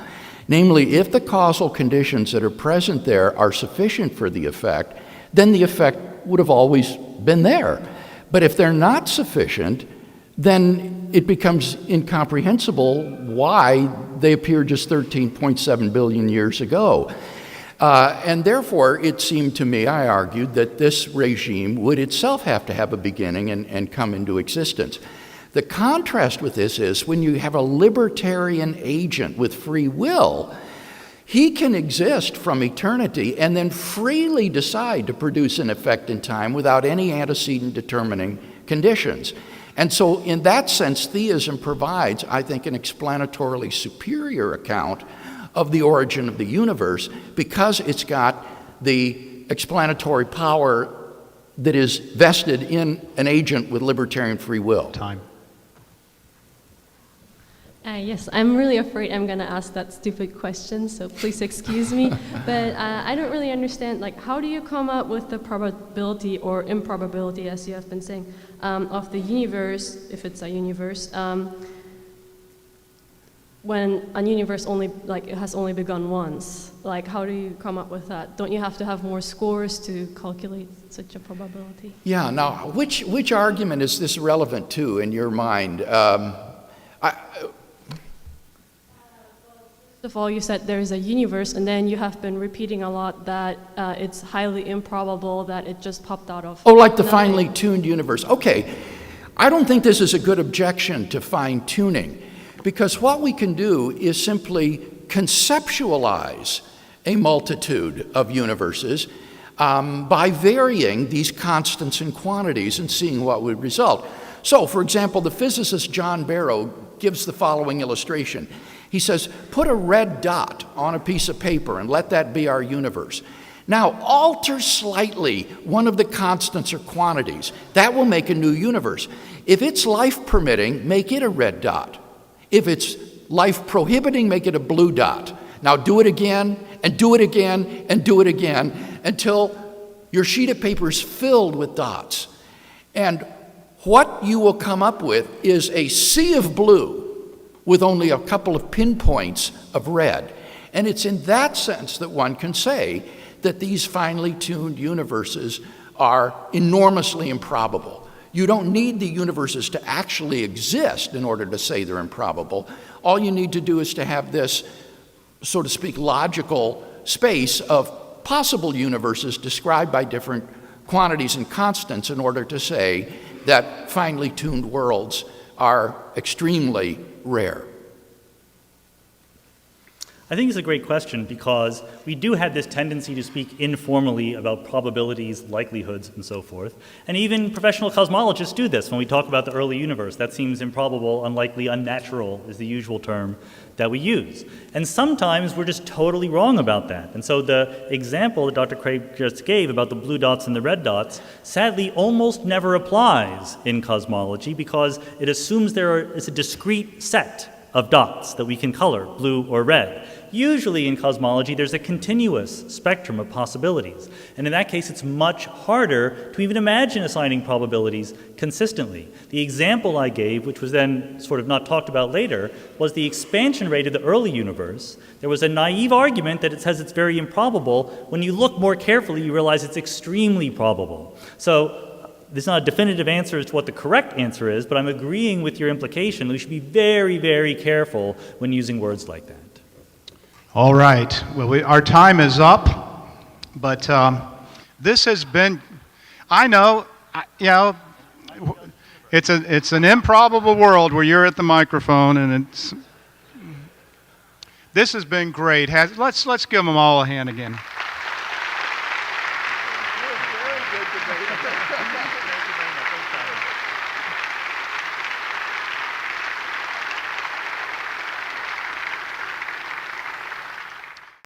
Namely, if the causal conditions that are present there are sufficient for the effect, then the effect would have always been there. But if they're not sufficient, then it becomes incomprehensible why they appeared just 13.7 billion years ago. And therefore, it seemed to me, I argued, that this regime would itself have to have a beginning and come into existence. The contrast with this is when you have a libertarian agent with free will, he can exist from eternity and then freely decide to produce an effect in time without any antecedent determining conditions. And so in that sense, theism provides, I think, an explanatorily superior account of the origin of the universe because it's got the explanatory power that is vested in an agent with libertarian free will. Time. Yes, I'm really afraid I'm going to ask that stupid question, so please excuse me. But I don't really understand, how do you come up with the probability or improbability, as you have been saying, of the universe, if it's a universe, when a universe it has only begun once? How do you come up with that? Don't you have to have more scores to calculate such a probability? Yeah, now, which argument is this relevant to in your mind? First of all, you said there is a universe, and then you have been repeating a lot that it's highly improbable that it just popped out of Oh, like the nothing. finely tuned universe. Okay. I don't think this is a good objection to fine-tuning, because what we can do is simply conceptualize a multitude of universes by varying these constants and quantities and seeing what would result. So, for example, the physicist John Barrow gives the following illustration. He says, put a red dot on a piece of paper and let that be our universe. Now, alter slightly one of the constants or quantities. That will make a new universe. If it's life permitting, make it a red dot. If it's life prohibiting, make it a blue dot. Now do it again, and do it again, and do it again, until your sheet of paper is filled with dots. And what you will come up with is a sea of blue with only a couple of pinpoints of red. And it's in that sense that one can say that these finely tuned universes are enormously improbable. You don't need the universes to actually exist in order to say they're improbable. All you need to do is to have this, so to speak, logical space of possible universes described by different quantities and constants in order to say that finely tuned worlds are extremely rare. I think it's a great question because we do have this tendency to speak informally about probabilities, likelihoods, and so forth. And even professional cosmologists do this when we talk about the early universe. That seems improbable, unlikely, unnatural is the usual term that we use. And sometimes we're just totally wrong about that. And so the example that Dr. Craig just gave about the blue dots and the red dots sadly almost never applies in cosmology because it assumes there is a discrete set of dots that we can color, blue or red. Usually in cosmology, there's a continuous spectrum of possibilities. And in that case, it's much harder to even imagine assigning probabilities consistently. The example I gave, which was then sort of not talked about later, was the expansion rate of the early universe. There was a naive argument that it says it's very improbable. When you look more carefully, you realize it's extremely probable. So there's not a definitive answer as to what the correct answer is, but I'm agreeing with your implication. We should be very, very careful when using words like that. All right. Well, our time is up, but this has been, I know, it's an improbable world where you're at the microphone, and this has been great. Let's give them all a hand again.